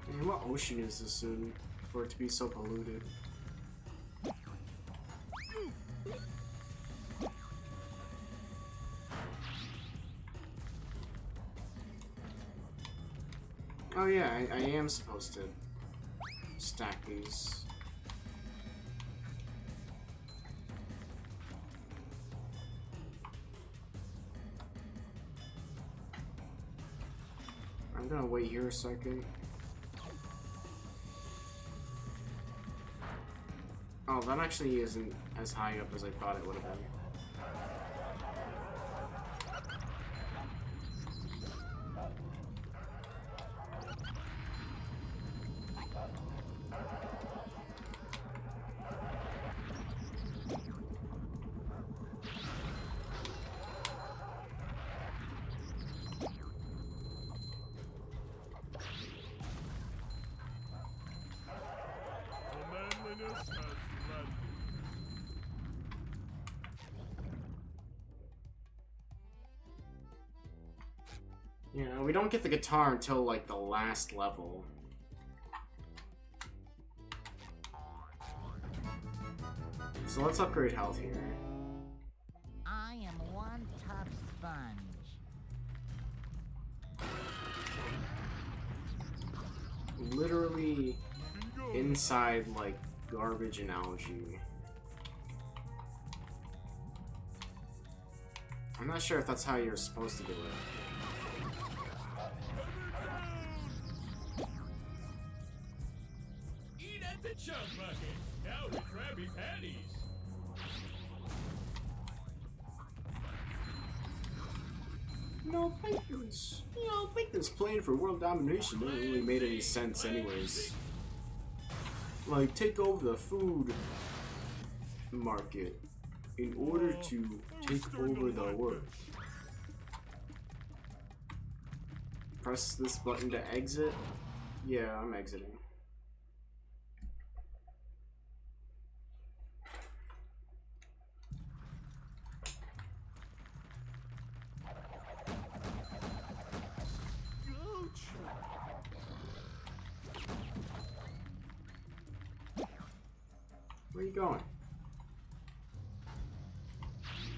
Man, what ocean is this in for it to be so polluted? Oh yeah, I am supposed to stack these. I'm gonna wait here a second. Oh, that actually isn't as high up as I thought it would have been. The manliness has landed. You know, we don't get the guitar until, like, the last level. So let's upgrade health here. I am one tough sponge. Literally Bingo. inside, like, garbage and algae. I'm not sure if that's how you're supposed to do it. Eat at the chug bucket. Now with Krabby Patties. I think this plan for world domination doesn't really made any sense anyways. Like, take over the food market in order to take over the world. Press this button to exit? Yeah, I'm exiting. Where are you going?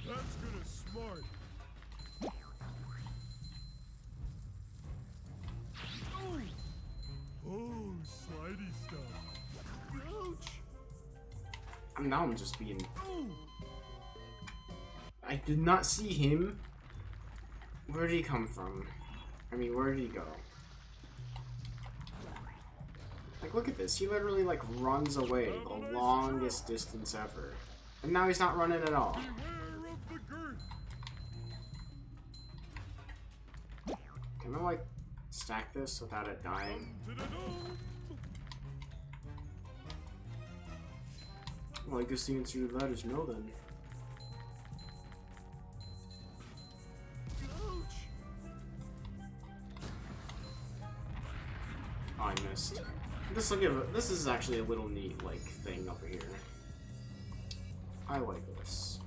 That's gonna smart. Oh, slidey stuff. Ouch. Now I'm just being... I did not see him. Where did he come from? I mean, where did he go? Like, look at this. He literally, like, runs away the longest distance ever. And now he's not running at all. Beware of the girth. Can I, like, stack this without it dying? To the dome. Well, I guess the answer to that is no then. Oh, I missed. This is actually a little neat, like, thing over here. I like this.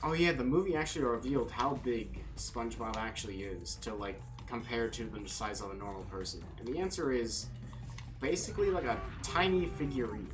Oh yeah, the movie actually revealed how big SpongeBob actually is to, like, compare to the size of a normal person. And the answer is basically like a tiny figurine.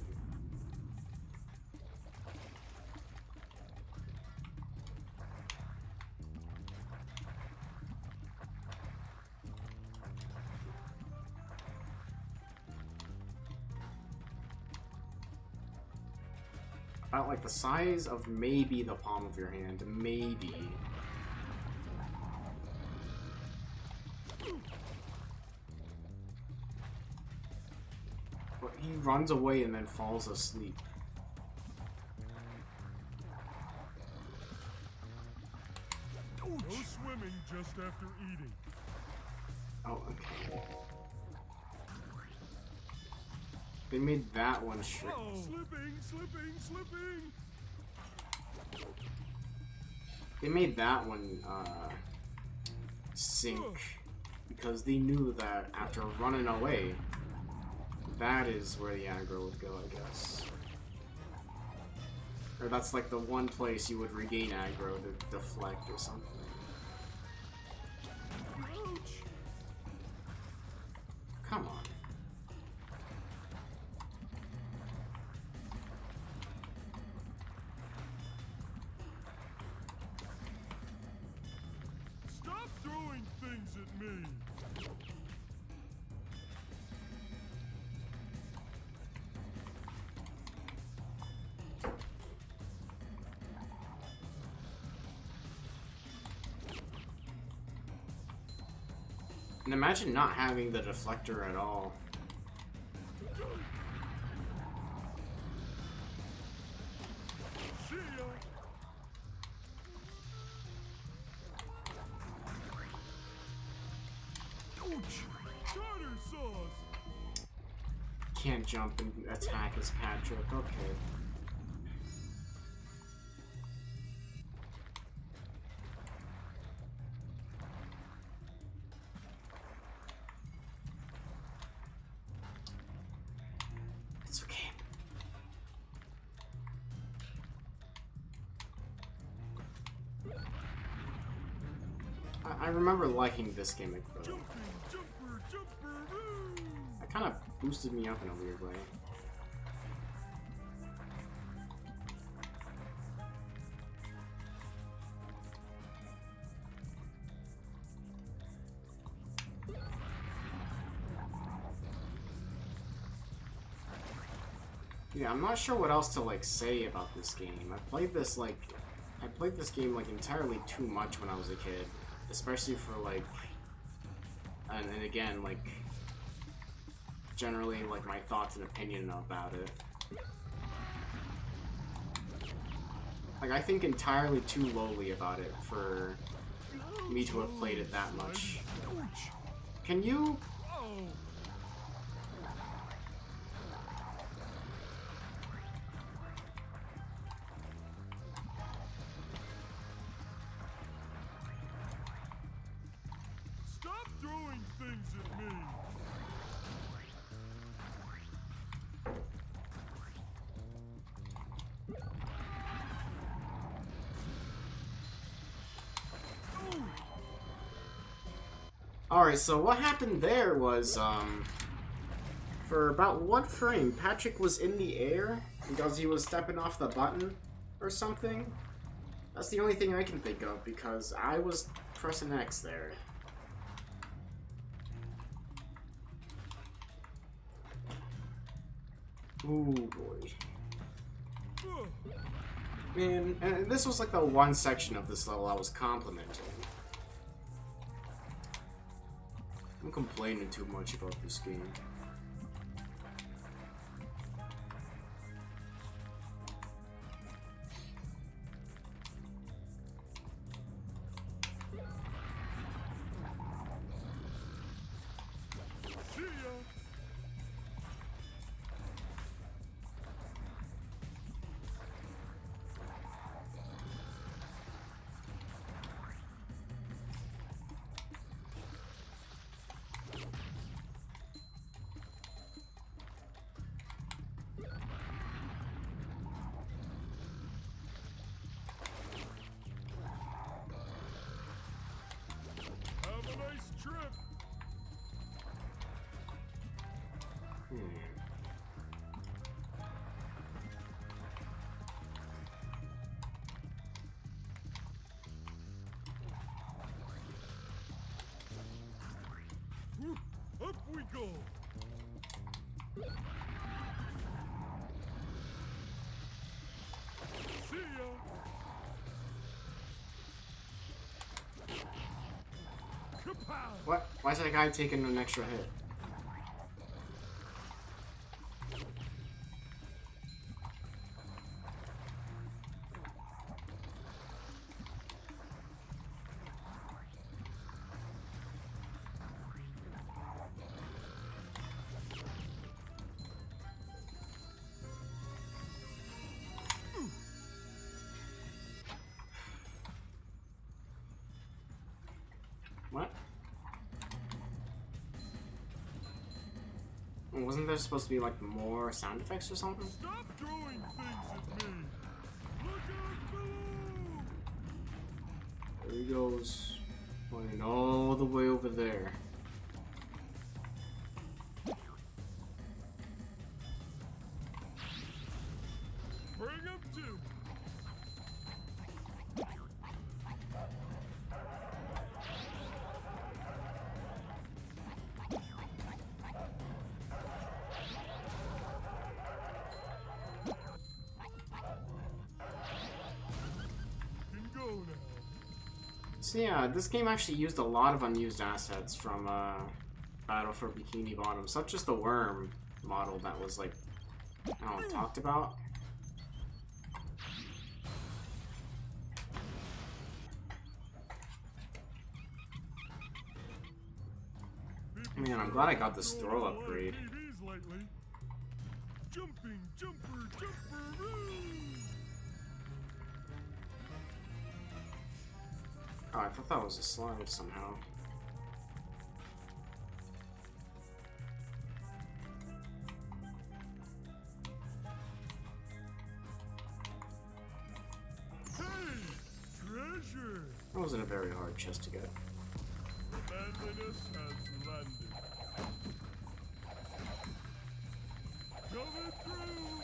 About like the size of maybe the palm of your hand, maybe. But he runs away and then falls asleep. No swimming just after eating. Oh, okay. They made that one strict. Oh, slipping. They made that one sink because they knew that after running away, that is where the aggro would go, I guess. Or that's like the one place you would regain aggro to deflect or something. Come on. Stop throwing things at me. And imagine not having the deflector at all. See ya. Ouch! Tartar sauce. Can't jump and attack as Patrick. Okay. It's okay. I remember liking this gimmick though. Jumping, jumper, woo! That kind of boosted me up in a weird way. Yeah, I'm not sure what else to like say about this game. I played this game like entirely too much when I was a kid, especially for like, and again like, generally like my thoughts and opinion about it. Like I think entirely too lowly about it for me to have played it that much. Can you? Oh! Stop throwing things at me! Alright, so what happened there was, for about one frame, Patrick was in the air because he was stepping off the button or something. That's the only thing I can think of because I was pressing X there. Ooh, boy. Man, and this was like the one section of this level I was complimenting. I'm complaining too much about this game. Up we go! See ya! Kapow! What? Why is that guy taking an extra hit? What? Wasn't there supposed to be like more sound effects or something? Stop throwing things at me! Look out below! There he goes. Going all the way over there. Bring him to! Can go now. So yeah, this game actually used a lot of unused assets from Battle for Bikini Bottom. Such just the worm model that was like, I don't know, talked about. Man, I'm glad I got this throw upgrade. TVs lately. Jumping, jumper, jumper, Oh, I thought that was a slide somehow. Hey, treasure! That wasn't a very hard chest to get. Manliness has landed. Coming through!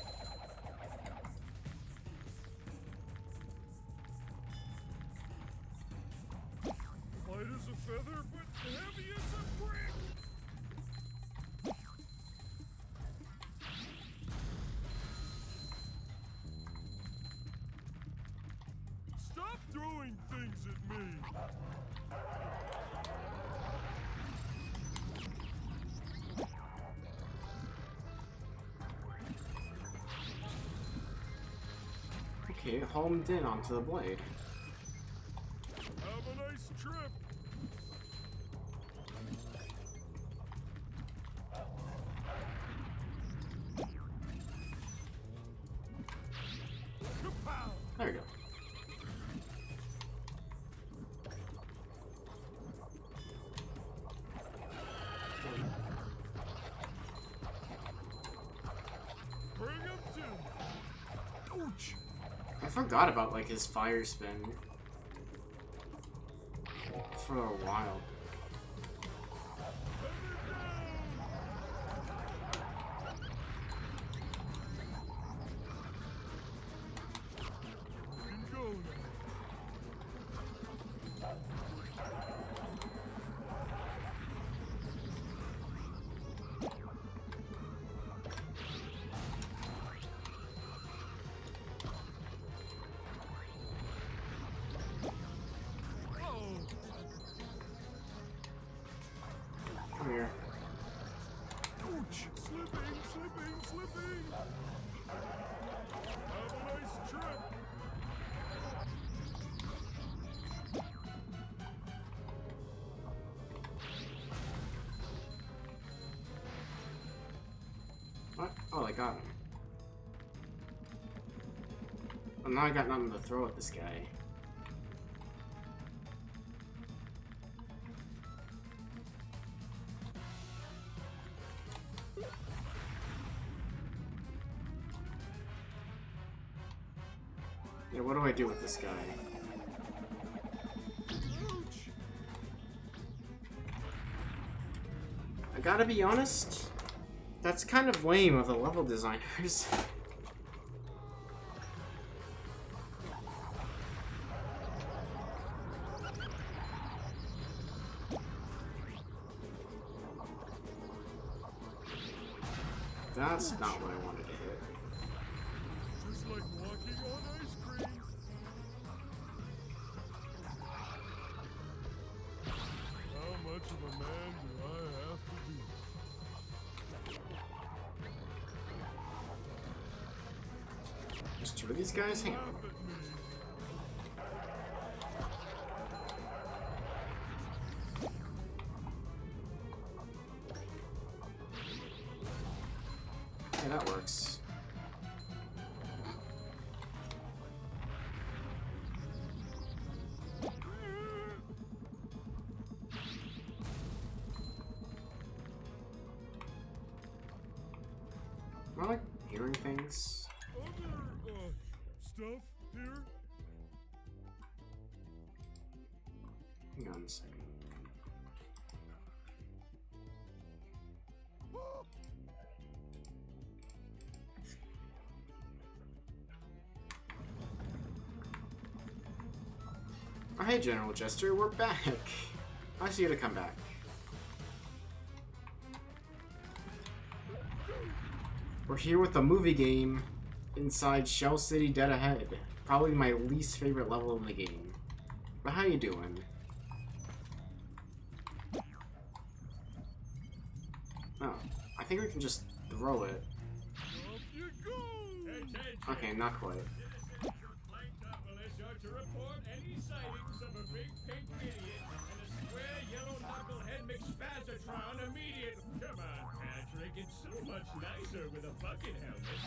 Light as a feather, but heavy as a brick! Stop throwing things at me! Okay, homed in onto the blade. Have a nice trip! Kapow! There we go. Bring him to! Ouch! I forgot about like his fire spin for a while. Can go now. Come here. Ouch! Slipping, slipping, slipping! Have a nice trip! What? Oh, I got him. Well, now I got nothing to throw at this guy. Yeah, what do I do with this guy? Ouch! I gotta be honest, That's kind of lame of the level designers. That's not what I wanted to hit. Just like walking on ice cream. How much of a man do I have to be? There's two of these guys? Hang on. Laugh at me. Yeah, that works. I like hearing things. Other, stuff here? Hang on a second. Oh, hey, General Jester, we're back. Nice of you to come back. We're here with the movie game inside Shell City Dead Ahead. Probably my least favorite level in the game. But how you doing? Oh, I think we can just throw it. Off you go! Attention! Okay, not quite. Planktopolis are to report any sightings of a big pink idiot and a square yellow knucklehead McSpazzatron immediately. Come on, Patrick, it's so much nicer with a bucket helmet.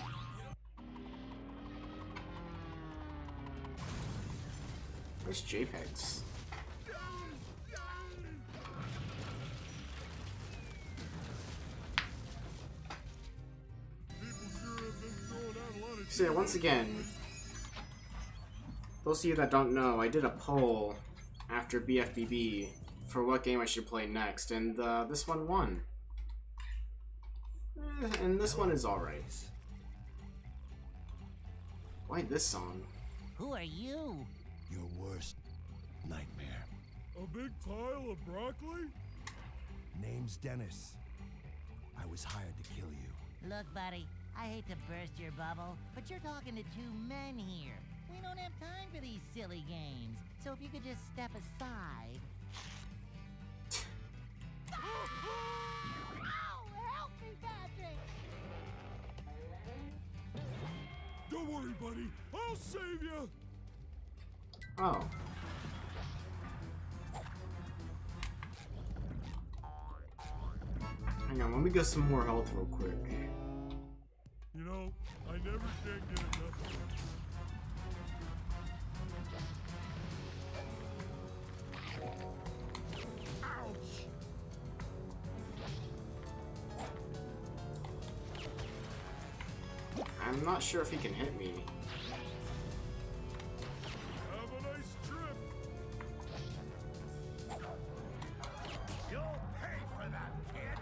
Where's JPEGs? So yeah, once again, those of you that don't know, I did a poll after BFBB for what game I should play next, and this one won. And this one is alright. Why this song? Who are you? Your worst nightmare. A big pile of broccoli? Name's Dennis. I was hired to kill you. Look, buddy, I hate to burst your bubble, but you're talking to two men here. We don't have time for these silly games. So if you could just step aside. Ow! Help me, Patrick! Don't worry, buddy. I'll save you. Oh. Hang on, let me get some more health real quick. You know, I never did get enough of it. Ouch! I'm not sure if he can hit me. Have a nice trip. You'll pay for that, kid!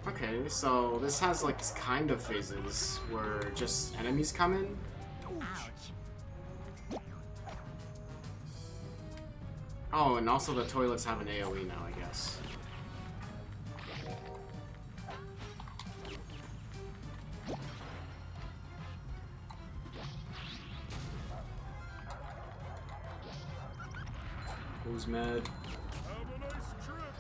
Okay, so this has like kind of phases where just enemies come in. Ouch! Oh, and also the toilets have an AoE now, I guess. Who's mad? Have a nice trip.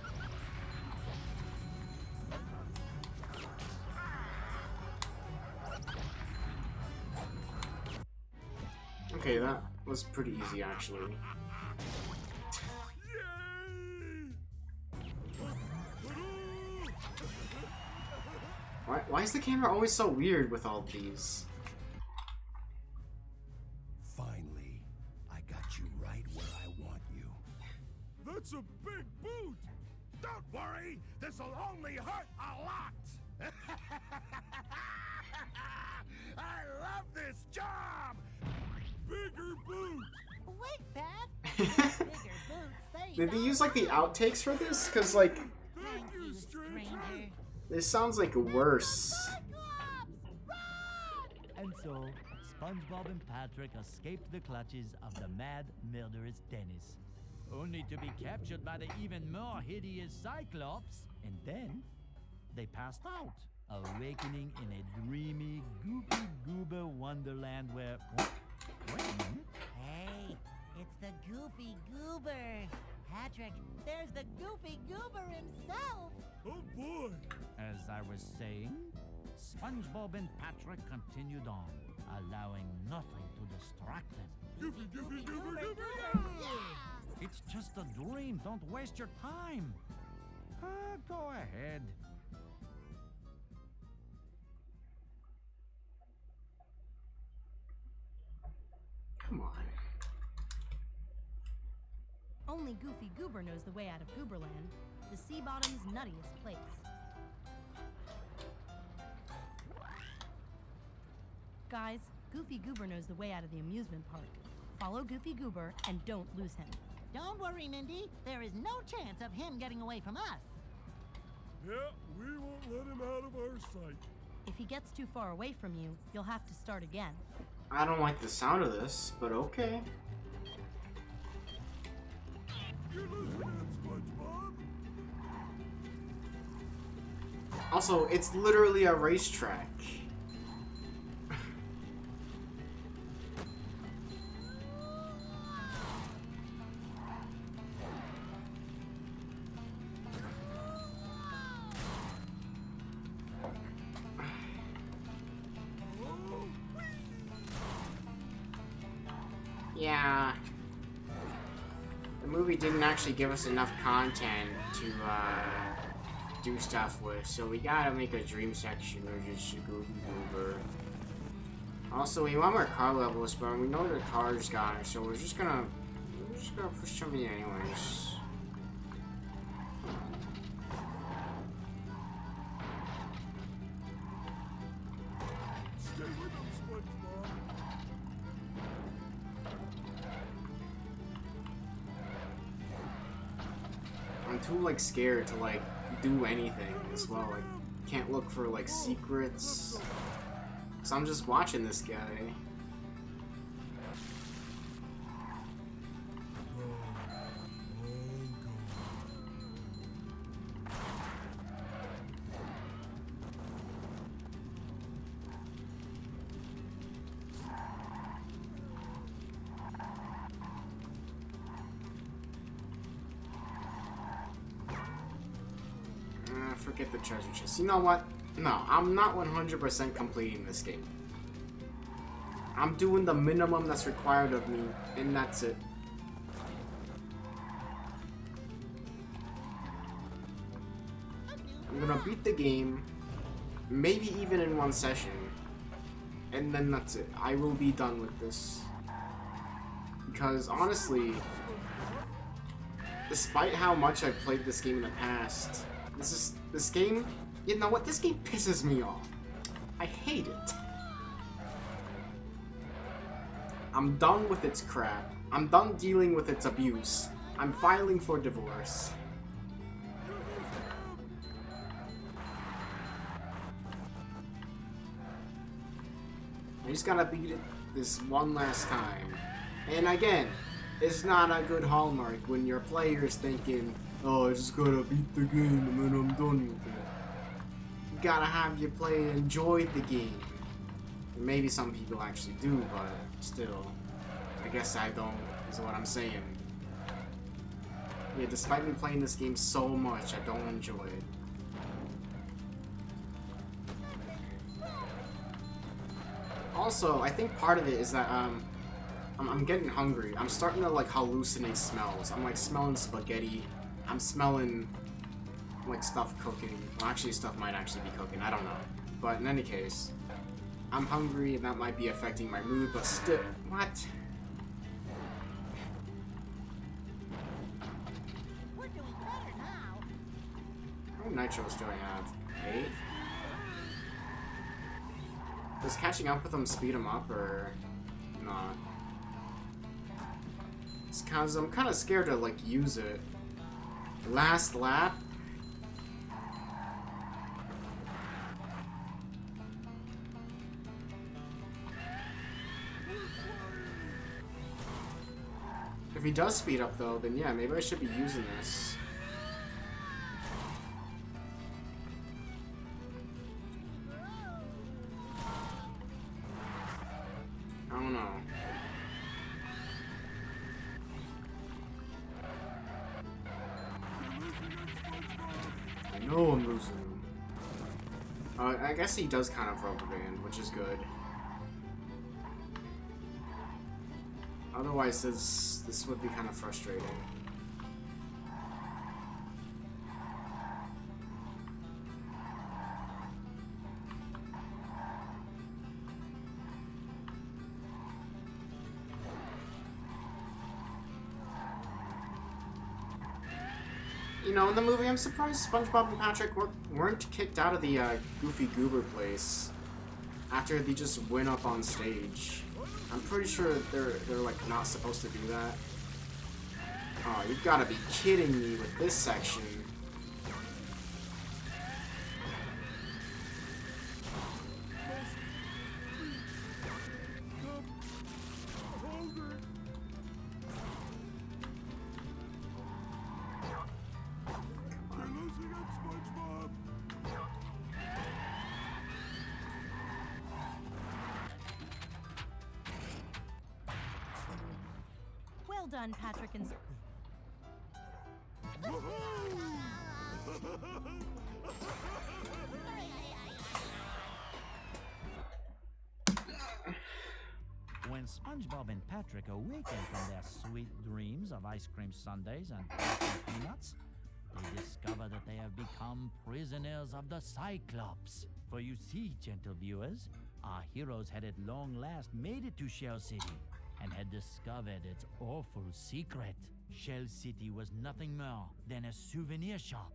Okay, that was pretty easy actually. Why is the camera always so weird with all these? Finally, I got you right where I want you. That's a big boot. Don't worry, this'll only hurt a lot! I love this job! Bigger boot. Wait, Pat! Did they use like the outtakes for this? Cause like Thank you, stranger. this sounds like worse. And so, SpongeBob and Patrick escaped the clutches of the mad, murderous Dennis, only to be captured by the even more hideous Cyclops. And then, they passed out, awakening in a dreamy, goofy goober wonderland where... Oh, wait a minute. Hey, it's the Goofy Goober. Patrick, there's the Goofy Goober himself. Oh boy! As I was saying, SpongeBob and Patrick continued on, allowing nothing to distract them. Goofy, goofy, goober, goober, Yeah. It's just a dream. Don't waste your time. Go ahead. Come on. Only Goofy Goober knows the way out of Gooberland, the sea bottom's nuttiest place. Guys, Goofy Goober knows the way out of the amusement park. Follow Goofy Goober and don't lose him. Don't worry, Mindy. There is no chance of him getting away from us. Yeah, we won't let him out of our sight. If he gets too far away from you, you'll have to start again. I don't like the sound of this, but okay. You're losing it, SpongeBob. Also, it's literally a racetrack. Yeah. The movie didn't actually give us enough content to do stuff with, so we gotta make a dream section or just Goofy Goober. Also, we want more car levels, but we know the car's got it, so we're just gonna push them in anyways. Stay with him, SpongeBob. I'm too like scared to like do anything as well. Like, can't look for like secrets. So I'm just watching this guy. Forget the treasure chest. You know what? No, I'm not 100% completing this game. I'm doing the minimum that's required of me, and that's it. I'm gonna beat the game, maybe even in one session, and then that's it. I will be done with this. Because honestly, despite how much I've played this game in the past, this game, you know what? This game pisses me off. I hate it. I'm done with its crap. I'm done dealing with its abuse. I'm filing for divorce. I just gotta beat it this one last time. And again, it's not a good hallmark when your player's thinking, oh, I just gotta beat the game and then I'm done with it. You gotta have your player enjoy the game. Maybe some people actually do, but still, I guess I don't, is what I'm saying. Yeah, despite me playing this game so much, I don't enjoy it. Also, I think part of it is that, I'm getting hungry. I'm starting to, like, hallucinate smells. I'm, like, smelling spaghetti. I'm smelling, like, stuff cooking. Well, actually, stuff might actually be cooking. I don't know. But in any case, I'm hungry, and that might be affecting my mood, but still... What? We're doing better now. How many nitros do I have? 8? Does catching up with them speed them up, or not? Cause I'm kind of scared to like use it. Last lap. If he does speed up though, then yeah, maybe I should be using this. I don't know. I know I'm losing him. I guess he does kind of rubber band, which is good. Otherwise, this would be kind of frustrating. You know, in the movie, I'm surprised SpongeBob and Patrick weren't kicked out of the Goofy Goober place after they just went up on stage. I'm pretty sure they're like not supposed to do that. Oh, you've got to be kidding me with this section. Well done, Patrick and... When SpongeBob and Patrick awakened from their sweet dreams of ice cream sundaes and peanuts, they discover that they have become prisoners of the Cyclops. For you see, gentle viewers, our heroes had at long last made it to Shell City and had discovered its awful secret. Shell City was nothing more than a souvenir shop.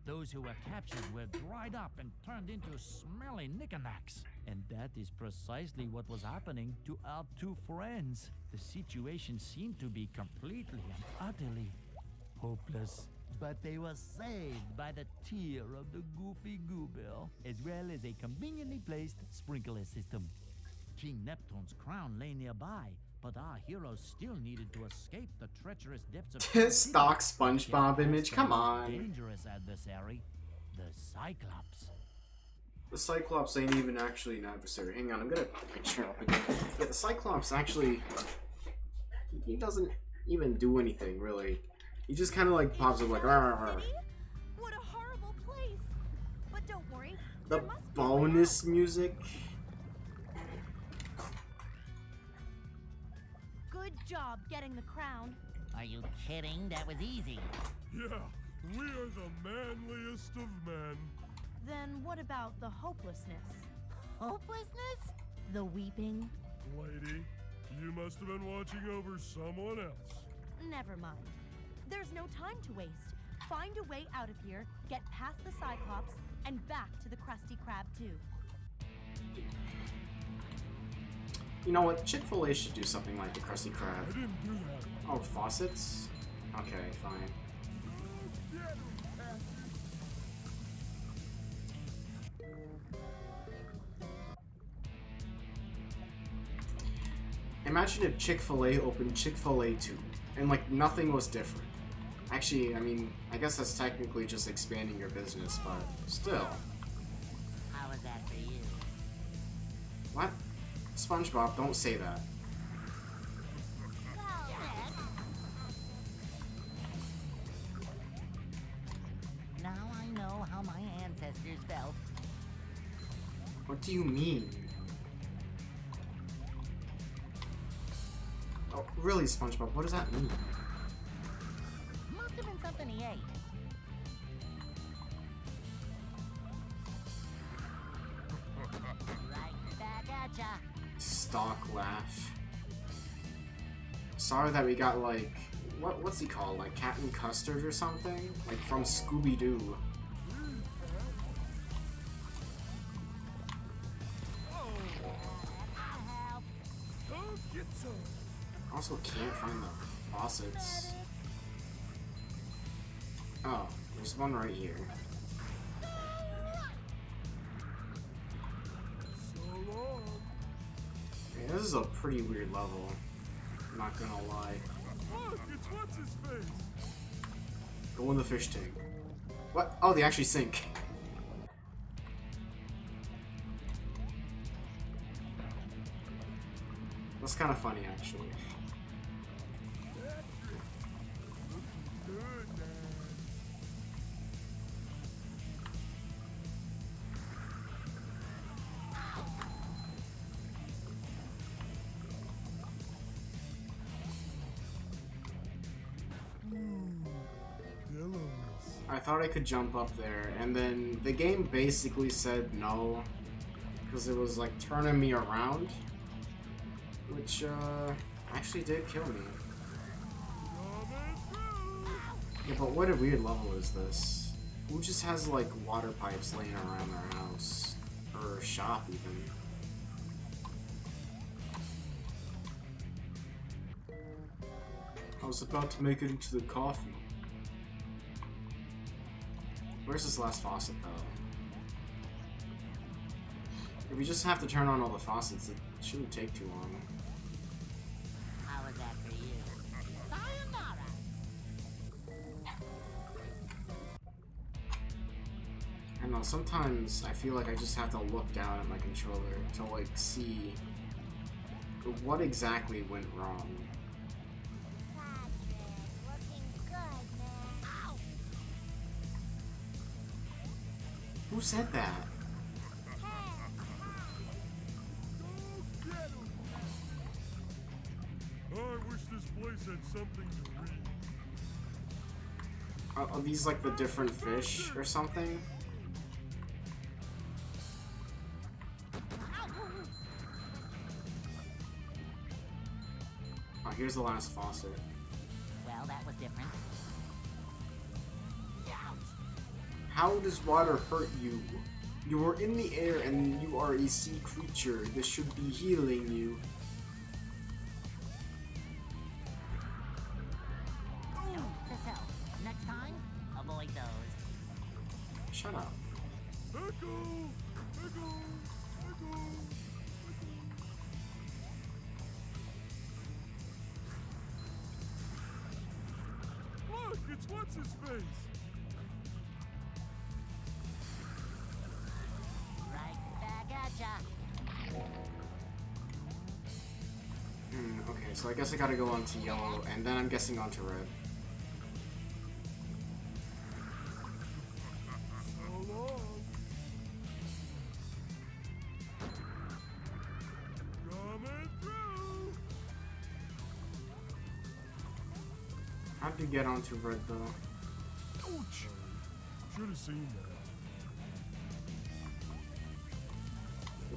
Those who were captured were dried up and turned into smelly knickknacks. And that is precisely what was happening to our two friends. The situation seemed to be completely and utterly hopeless. But they were saved by the tear of the Goofy Goober, as well as a conveniently placed sprinkler system. King Neptune's crown lay nearby, but our heroes still needed to escape the treacherous depths of Stock SpongeBob image, come on. Dangerous adversary, the Cyclops. The Cyclops ain't even actually an adversary. Hang on, I'm gonna picture it up again. Yeah, the Cyclops actually, he doesn't even do anything really. He just kind of like pops up like, "Arr." What a horrible place! But don't worry, The there must be a way bonus out. music. Good job getting the crown. Are you kidding? That was easy. Yeah, we are the manliest of men. Then what about the hopelessness? Hopelessness? The weeping? Lady, you must have been watching over someone else. Never mind. There's no time to waste. Find a way out of here, get past the Cyclops, and back to the Krusty Krab too. You know what? Chick-fil-A should do something like the Krusty I Krab. didn't do that. Oh, faucets? Okay, fine. Imagine if Chick-fil-A opened Chick-fil-A 2, and like nothing was different. Actually, I mean, I guess that's technically just expanding your business, but still. How was that for you? What? SpongeBob, don't say that. Now I know how my ancestors felt. What do you mean? Oh, really, SpongeBob, what does that mean? Must have been something he ate. Right back at ya. Stock laugh. Sorry that we got like, what's he called? Like Captain Custard or something? Like from Scooby-Doo. Also can't find the faucets. Oh, there's one right here. Yeah, this is a pretty weird level. I'm not gonna lie. Look, it's what's his face. Go in the fish tank. What? Oh, they actually sink. That's kind of funny, actually. I thought I could jump up there, and then the game basically said no, because it was like turning me around, which actually did kill me. Yeah, but what a weird level is this? Who just has like water pipes laying around their house, or shop even? I was about to make it into the coffee. Where's this last faucet, though? If we just have to turn on all the faucets, it shouldn't take too long. How was that for you? Sayonara! I know, sometimes I feel like I just have to look down at my controller to, like, see what exactly went wrong. Who said that? I wish this place had something to read. Are these like the different fish or something? Oh, here's the last faucet. Well, that was different. How does water hurt you? You are in the air and you are a sea creature. This should be healing you. This helps. Next time, avoid those. Shut up. Echo! Echo! Echo! Look, it's what's his face. Okay, so I guess I gotta go on to yellow, and then I'm guessing on to red. So long. Coming through. How'd you get onto red, though? Ouch! Should have seen that.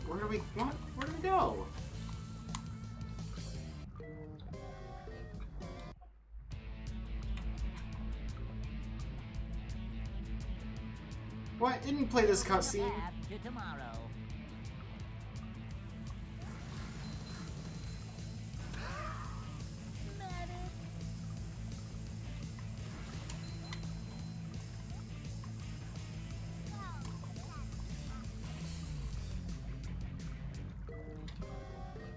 Where do we... what? Where do we go? What? Didn't play this cutscene. To tomorrow.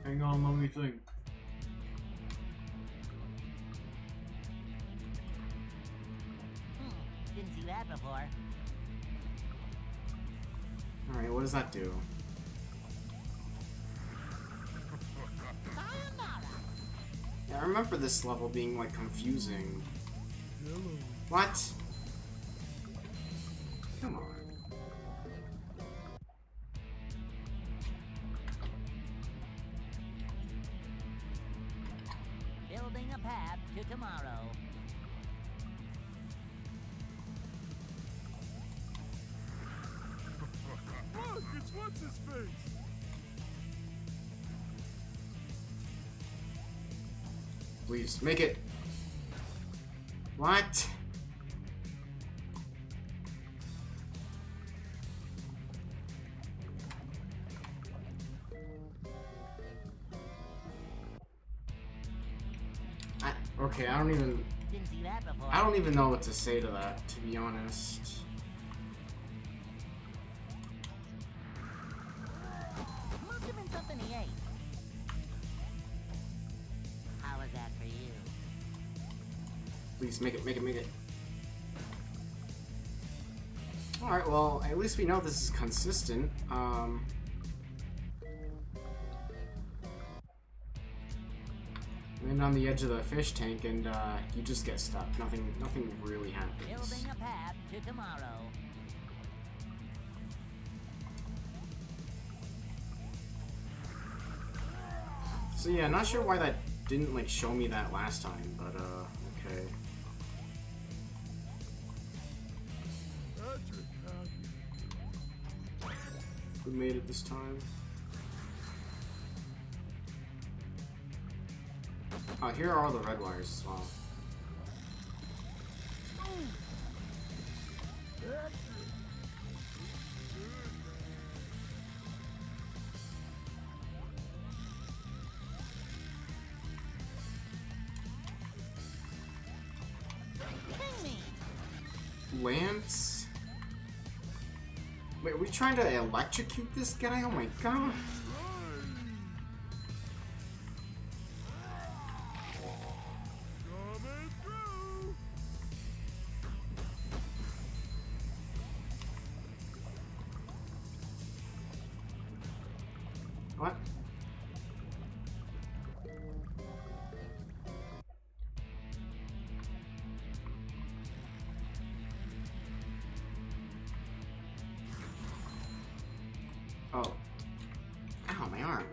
Hang on, let me think. Didn't see that before. Alright, what does that do? Yeah, I remember this level being, like, confusing. Yellow. What? Come on. Building a path to tomorrow. Look, it's what's his face. Please, make it. What? Okay, I don't even Didn't see that before. know what to say to that, to be honest. Must have been something he ate. How was that for you? Please make it, make it, make it. Alright, well, at least we know this is consistent. Land on the edge of the fish tank and you just get stuck. Nothing really happens. Building a path to tomorrow. So yeah, not sure why that didn't like show me that last time, but okay. We made it this time. Oh, here are all the red wires as well. Ping me. Lance? Wait, are we trying to electrocute this guy? Oh my god. What? Oh. Ow, my arm.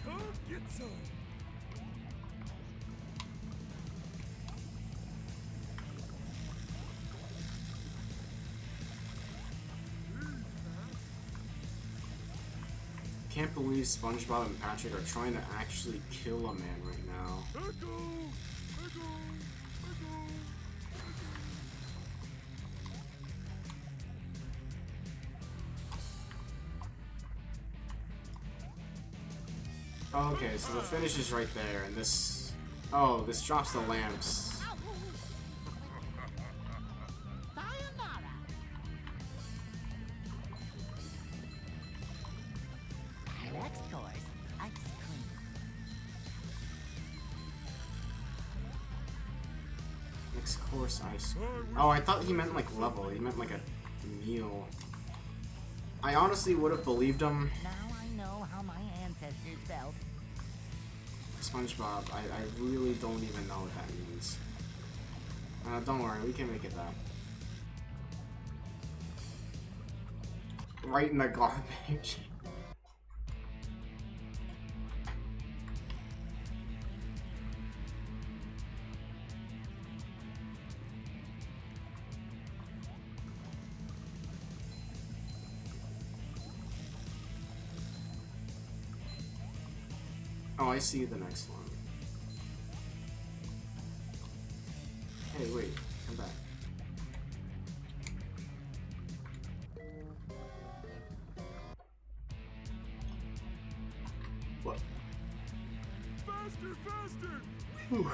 Come get some. Can't believe SpongeBob and Patrick are trying to actually kill a man right now. Okay, so the finish is right there, and this... Oh, this drops the lamps. Sayonara. Next course, ice cream. Next course, ice cream. Oh, I thought he meant like level. He meant like a meal. I honestly would have believed him. Now I know how my ancestors felt. SpongeBob, I really don't even know what that means. Don't worry, we can make it that. Right in the garbage. Oh, I see the next one. Hey, wait, come back. What? Faster, faster! Whew.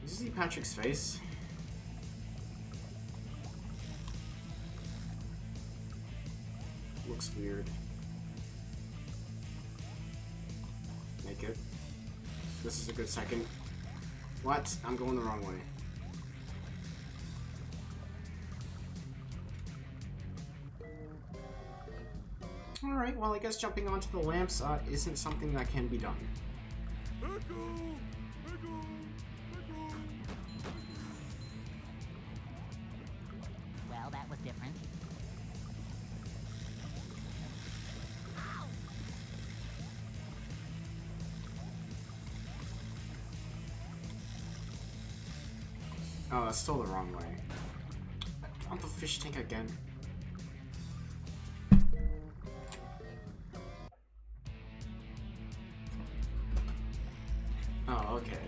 Did you see Patrick's face? Looks weird. Make it. This is a good second. What? I'm going the wrong way. Alright, well I guess jumping onto the lamps isn't something that can be done. Well, that was different. Oh, that's still the wrong way. On the fish tank again. Oh, okay.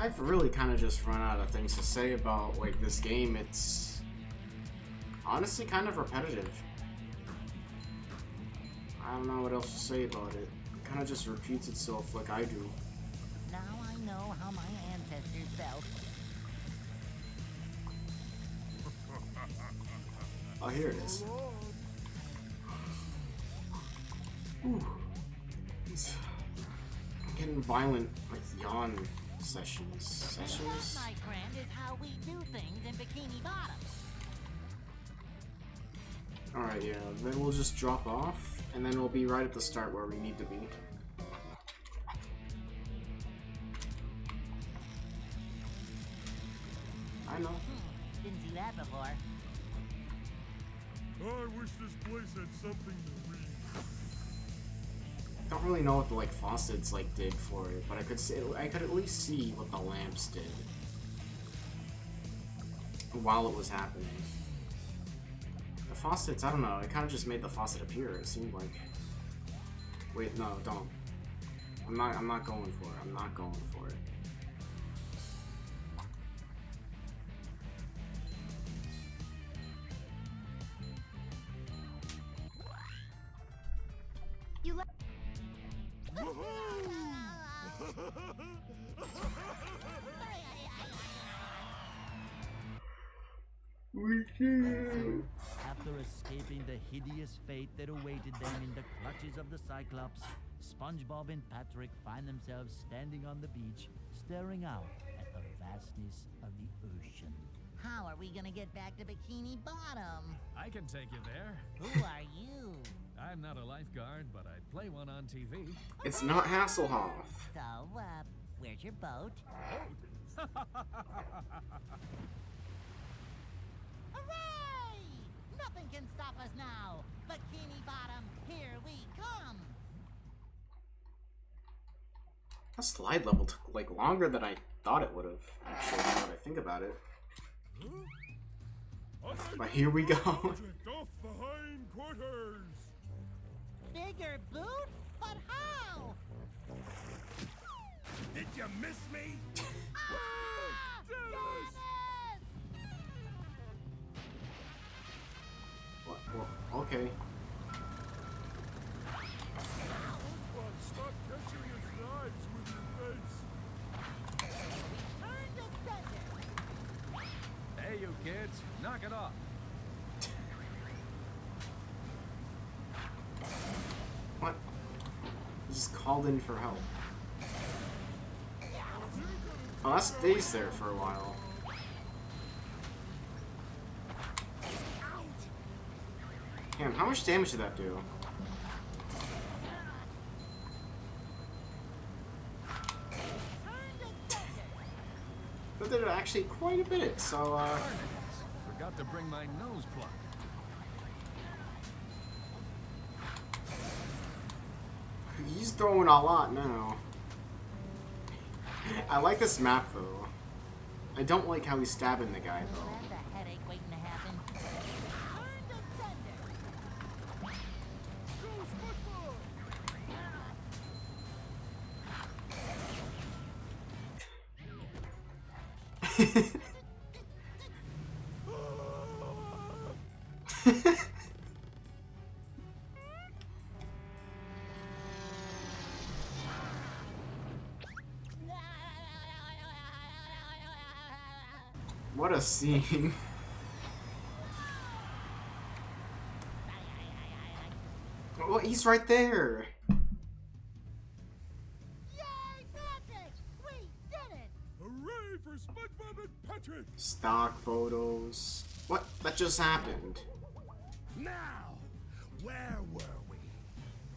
I've really kind of just run out of things to say about like this game. It's honestly kind of repetitive. I don't know what else to say about it. It kind of just repeats itself like I do. Now I know how my ancestors felt. Oh, here it is. Ooh. I'm getting violent, like, yawn sessions. That, my friend, is how we do things in Bikini Bottom. Alright, yeah, then we'll just drop off, and then we'll be right at the start where we need to be. I know. Didn't see that before. I wish this place had something to read. Don't really know what the like faucets like did for it, but I could at least see what the lamps did while it was happening. The faucets, I don't know, it kind of just made the faucet appear. It seemed like. Wait, no, don't. I'm not going for it. I'm not going for it. You let. We did. After escaping the hideous fate that awaited them in the clutches of the Cyclops, SpongeBob and Patrick find themselves standing on the beach, staring out at the vastness of the ocean. How are we gonna get back to Bikini Bottom? I can take you there. Who are you? I'm not a lifeguard, but I play one on TV. It's not Hasselhoff. So, where's your boat? Hooray! Nothing can stop us now. Bikini Bottom, here we come. That slide level took like longer than I thought it would have. Actually, now that I think about it. But here we go. Off behind quarters. Bigger boot? But how? Did you miss me? Ah! Dennis! Well, okay. Stop catching his knives with your face. Return to sender. Hey, you kids, knock it off. What? He just called in for help. Oh, that stays there for a while. Damn, how much damage did that do? That did actually quite a bit, so, Forgot to bring my nose plug. he's throwing a lot now. I like this map, though. I don't like how he's stabbing the guy, though. That's a headache waiting to happen. Return to sender. What a scene. Well, he's right there. Yay, Patrick! We did it! Hooray for SpongeBob and Patrick! Stock photos. What? That just happened. Now, where were we?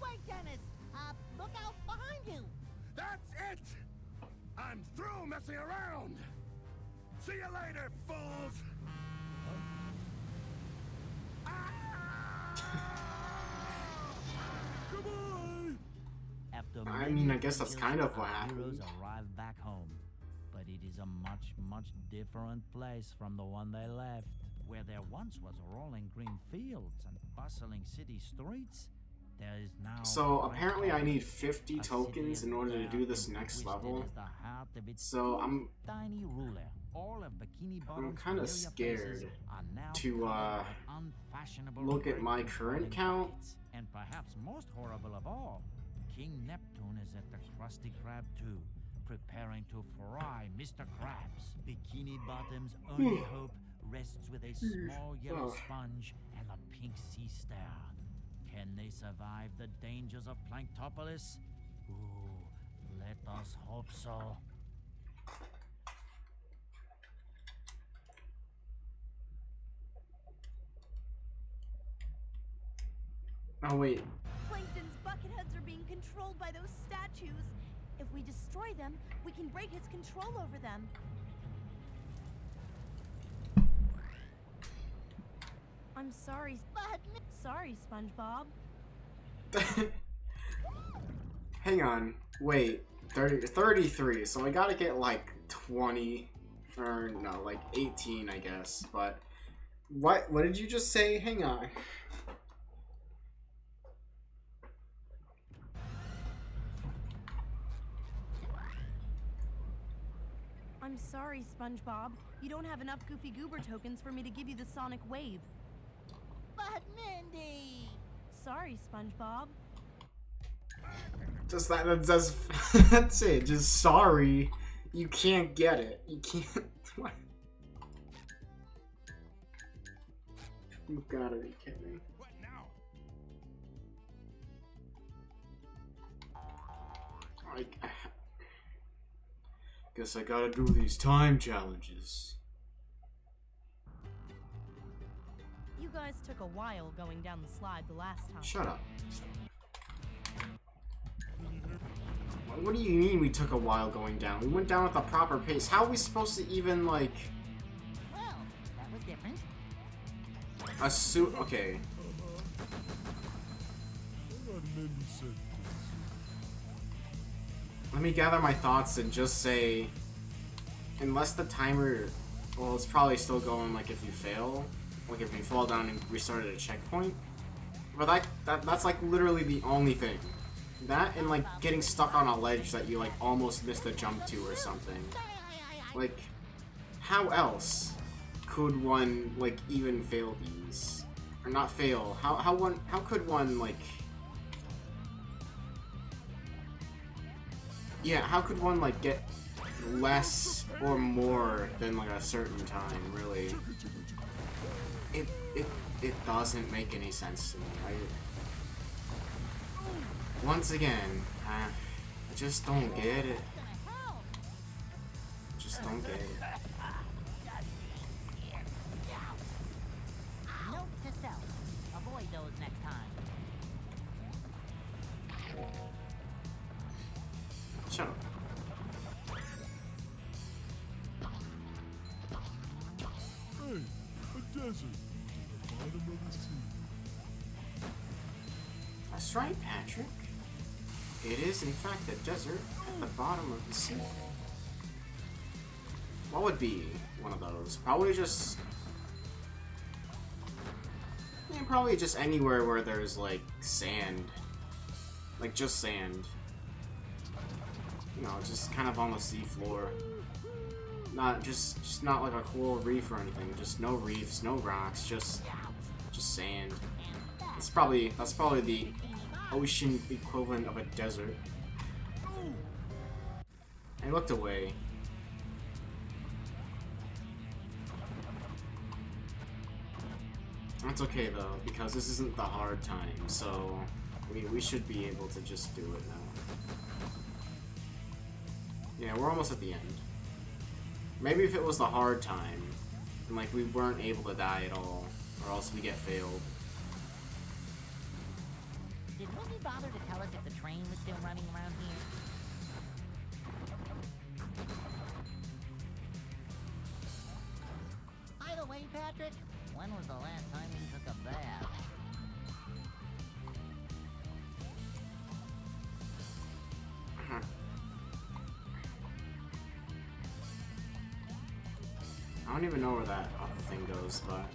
Wait, Dennis! Look out behind you! That's it! I'm through messing around! See you later, fools! Goodbye! After I many mean, I guess that's kills, kind of what our heroes happened. arrive back home, but it is a much, much different place from the one they left. Where there once was rolling green fields and bustling city streets, There is now So apparently I need 50 tokens in order to do this next level. So I'm tiny ruler. All of Bikini Bottom's kind of familiar faces scared are now to covered with unfashionable look at my red current controlling count. brackets. And perhaps most horrible of all, King Neptune is at the Krusty Krab too, preparing to fry Mr. Krabs. Bikini Bottom's only hope rests with a small yellow sponge and a pink sea star. Can they survive the dangers of Planktopolis? Ooh, let us hope so. Oh wait, Plankton's bucketheads are being controlled by those statues. If we destroy them, we can break his control over them. I'm sorry, sorry, SpongeBob. hang on, wait, 33, so I gotta get like 20, or no, like 18 I guess, but what did you just say? Hang on. I'm sorry, SpongeBob. You don't have enough Goofy Goober tokens for me to give you the Sonic Wave. But Mindy! Sorry, SpongeBob. Just that's that's it. Just sorry, you can't get it. You can't. What? You gotta be kidding. What now? Like, guess I gotta do these time challenges. You guys took a while going down the slide the last time. Shut up. What do you mean we took a while going down? We went down at the proper pace. How are we supposed to even, like... Well, that was different. Okay. Let me gather my thoughts and just say... Unless the timer... Well, it's probably still going, like, if you fail. Like, if you fall down and restart at a checkpoint. But that's, like, literally the only thing. That and, like, getting stuck on a ledge that you, like, almost missed a jump to or something. Like, how else could one, like, even fail these? Or not fail. How could one, like... Yeah, how could one, like, get less or more than, like, a certain time, really? It doesn't make any sense to me. Once again, I just don't get it. Just don't get it. Note to self. Avoid those next time. Shut up. Hey, a desert. The bottom of the sea. That's right, Patrick. It is, in fact, a desert at the bottom of the sea. What would be one of those? Probably just... Yeah, probably just anywhere where there's, like, sand. Like, just sand. You know, just kind of on the seafloor. Not, just not like a coral reef or anything. Just no reefs, no rocks, just sand. That's probably the ocean equivalent of a desert. I looked away. That's okay though, because this isn't the hard time, so we should be able to just do it now. Yeah, we're almost at the end. Maybe if it was the hard time, and like we weren't able to die at all, or else we get failed. Did Mindy bother to tell us if the train was still running around here? By the way, Patrick, when was the last time you took a bath? I don't even know where that other thing goes, but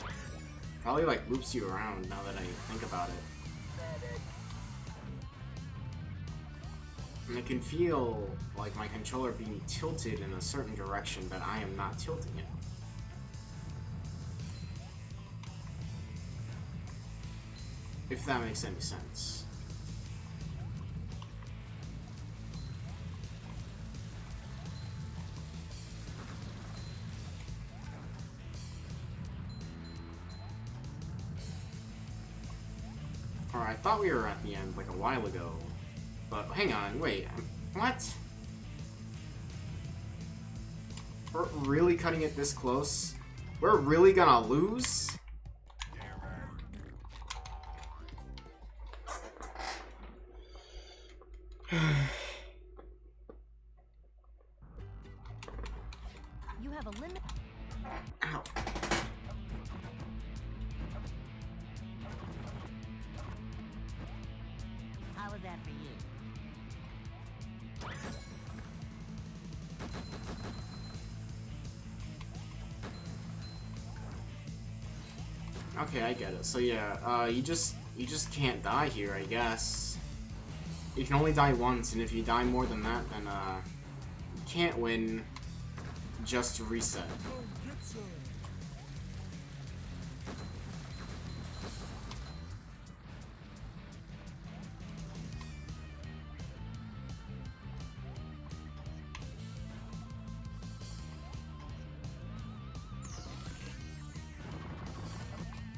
probably like loops you around now that I think about it. And I can feel like my controller being tilted in a certain direction that I am not tilting it. If that makes any sense. Alright, I thought we were at the end like a while ago. But hang on, wait, what? We're really cutting it this close? We're really gonna lose? You have a limit. Ow. How was that for you? Okay, I get it. So yeah, you just can't die here, I guess. You can only die once, and if you die more than that, then you can't win. Just reset.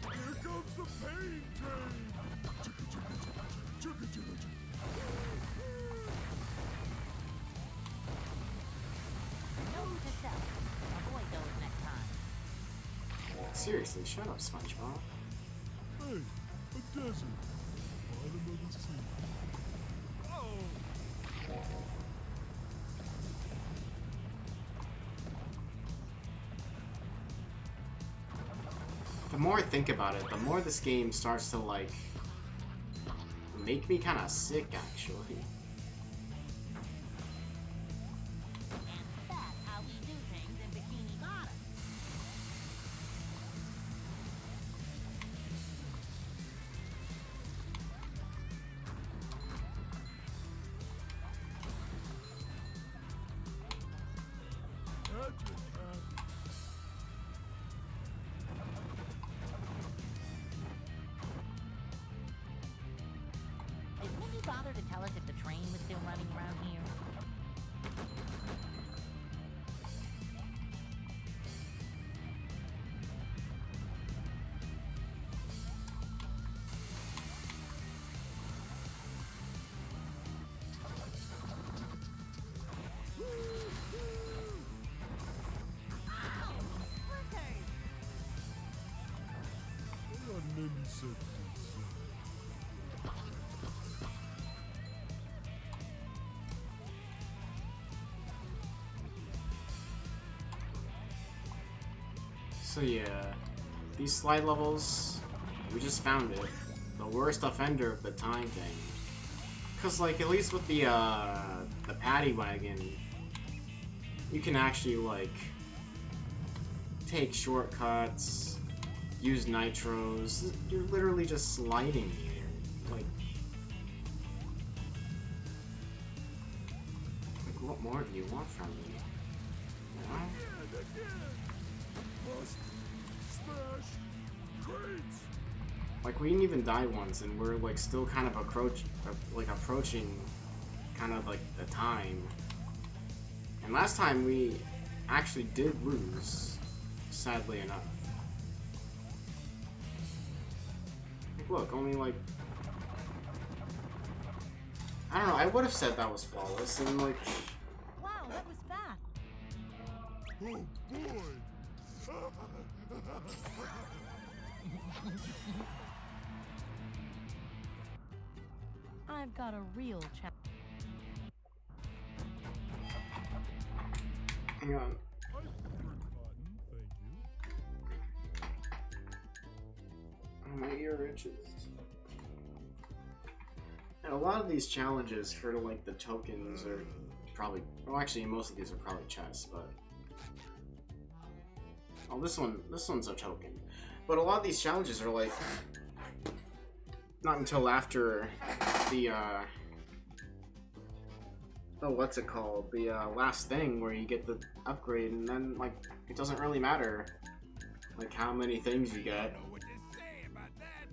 Here comes the pain train! Note to self. Avoid those next time. Seriously, shut up, Spongebob. Hey, a desert. Bottom of the sea. Oh! The more I think about it, the more this game starts to, like, make me kind of sick, actually. And that's how we do things in Bikini Bottom. Did Minnie bother to tell us if the train was still running around here? So yeah, these slide levels, we just found it. The worst offender of the time thing. Cause like, at least with the paddy wagon, you can actually like, take shortcuts, use nitros. You're literally just sliding here. Like what more do you want from me? You know? Smash! Crates! Like, we didn't even die once, and we're, like, still kind of approaching kind of, like, the time. And last time we actually did lose, sadly enough. Like, look, only, like... I don't know, I would have said that was flawless, and, like... Wow, that was fast. Oh boy! I've got a real challenge. Hang on. I prefer cotton, thank you. Oh, my ear itches. And a lot of these challenges for, like, the tokens are probably... Well, actually, most of these are probably chests, but... Oh, this one's a token. But a lot of these challenges are, like... Not until after the oh, what's it called? The last thing where you get the upgrade, and then like it doesn't really matter like how many things you get. Know what to say about that?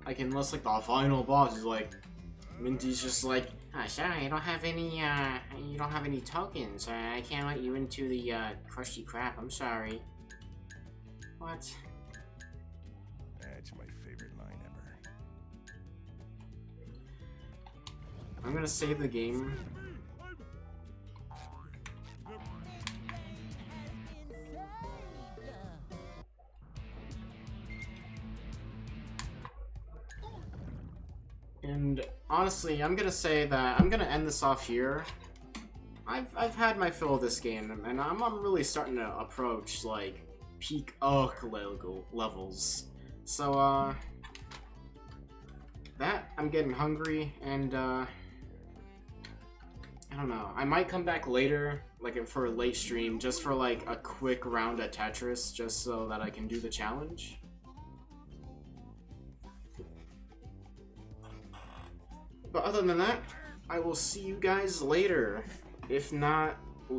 Like unless like the final boss is like Minty's just like, oh, sorry, I don't have any you don't have any tokens. I can't let you into the crusty crap. I'm sorry. What? That's my favorite line ever. I'm gonna save the game. And honestly, I'm gonna say that I'm gonna end this off here. I've had my fill of this game, and I'm really starting to approach like peak levels. So that I'm getting hungry, and I don't know. I might come back later, like for a late stream, just for like a quick round at Tetris, just so that I can do the challenge. But other than that, I will see you guys later. If not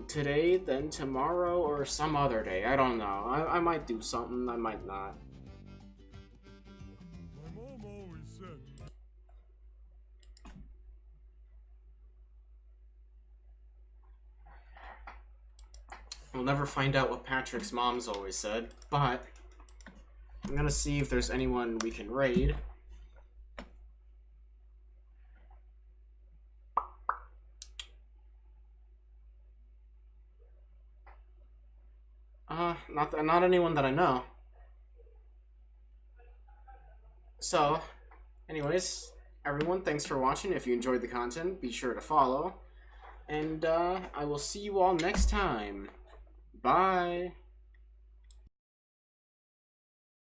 today, then tomorrow or some other day. I don't know. I might do something, I might not. My mom always said. We'll never find out what Patrick's mom's always said, but I'm gonna see if there's anyone we can raid. Not anyone that I know. So, anyways, everyone, thanks for watching. If you enjoyed the content, be sure to follow. And I will see you all next time. Bye.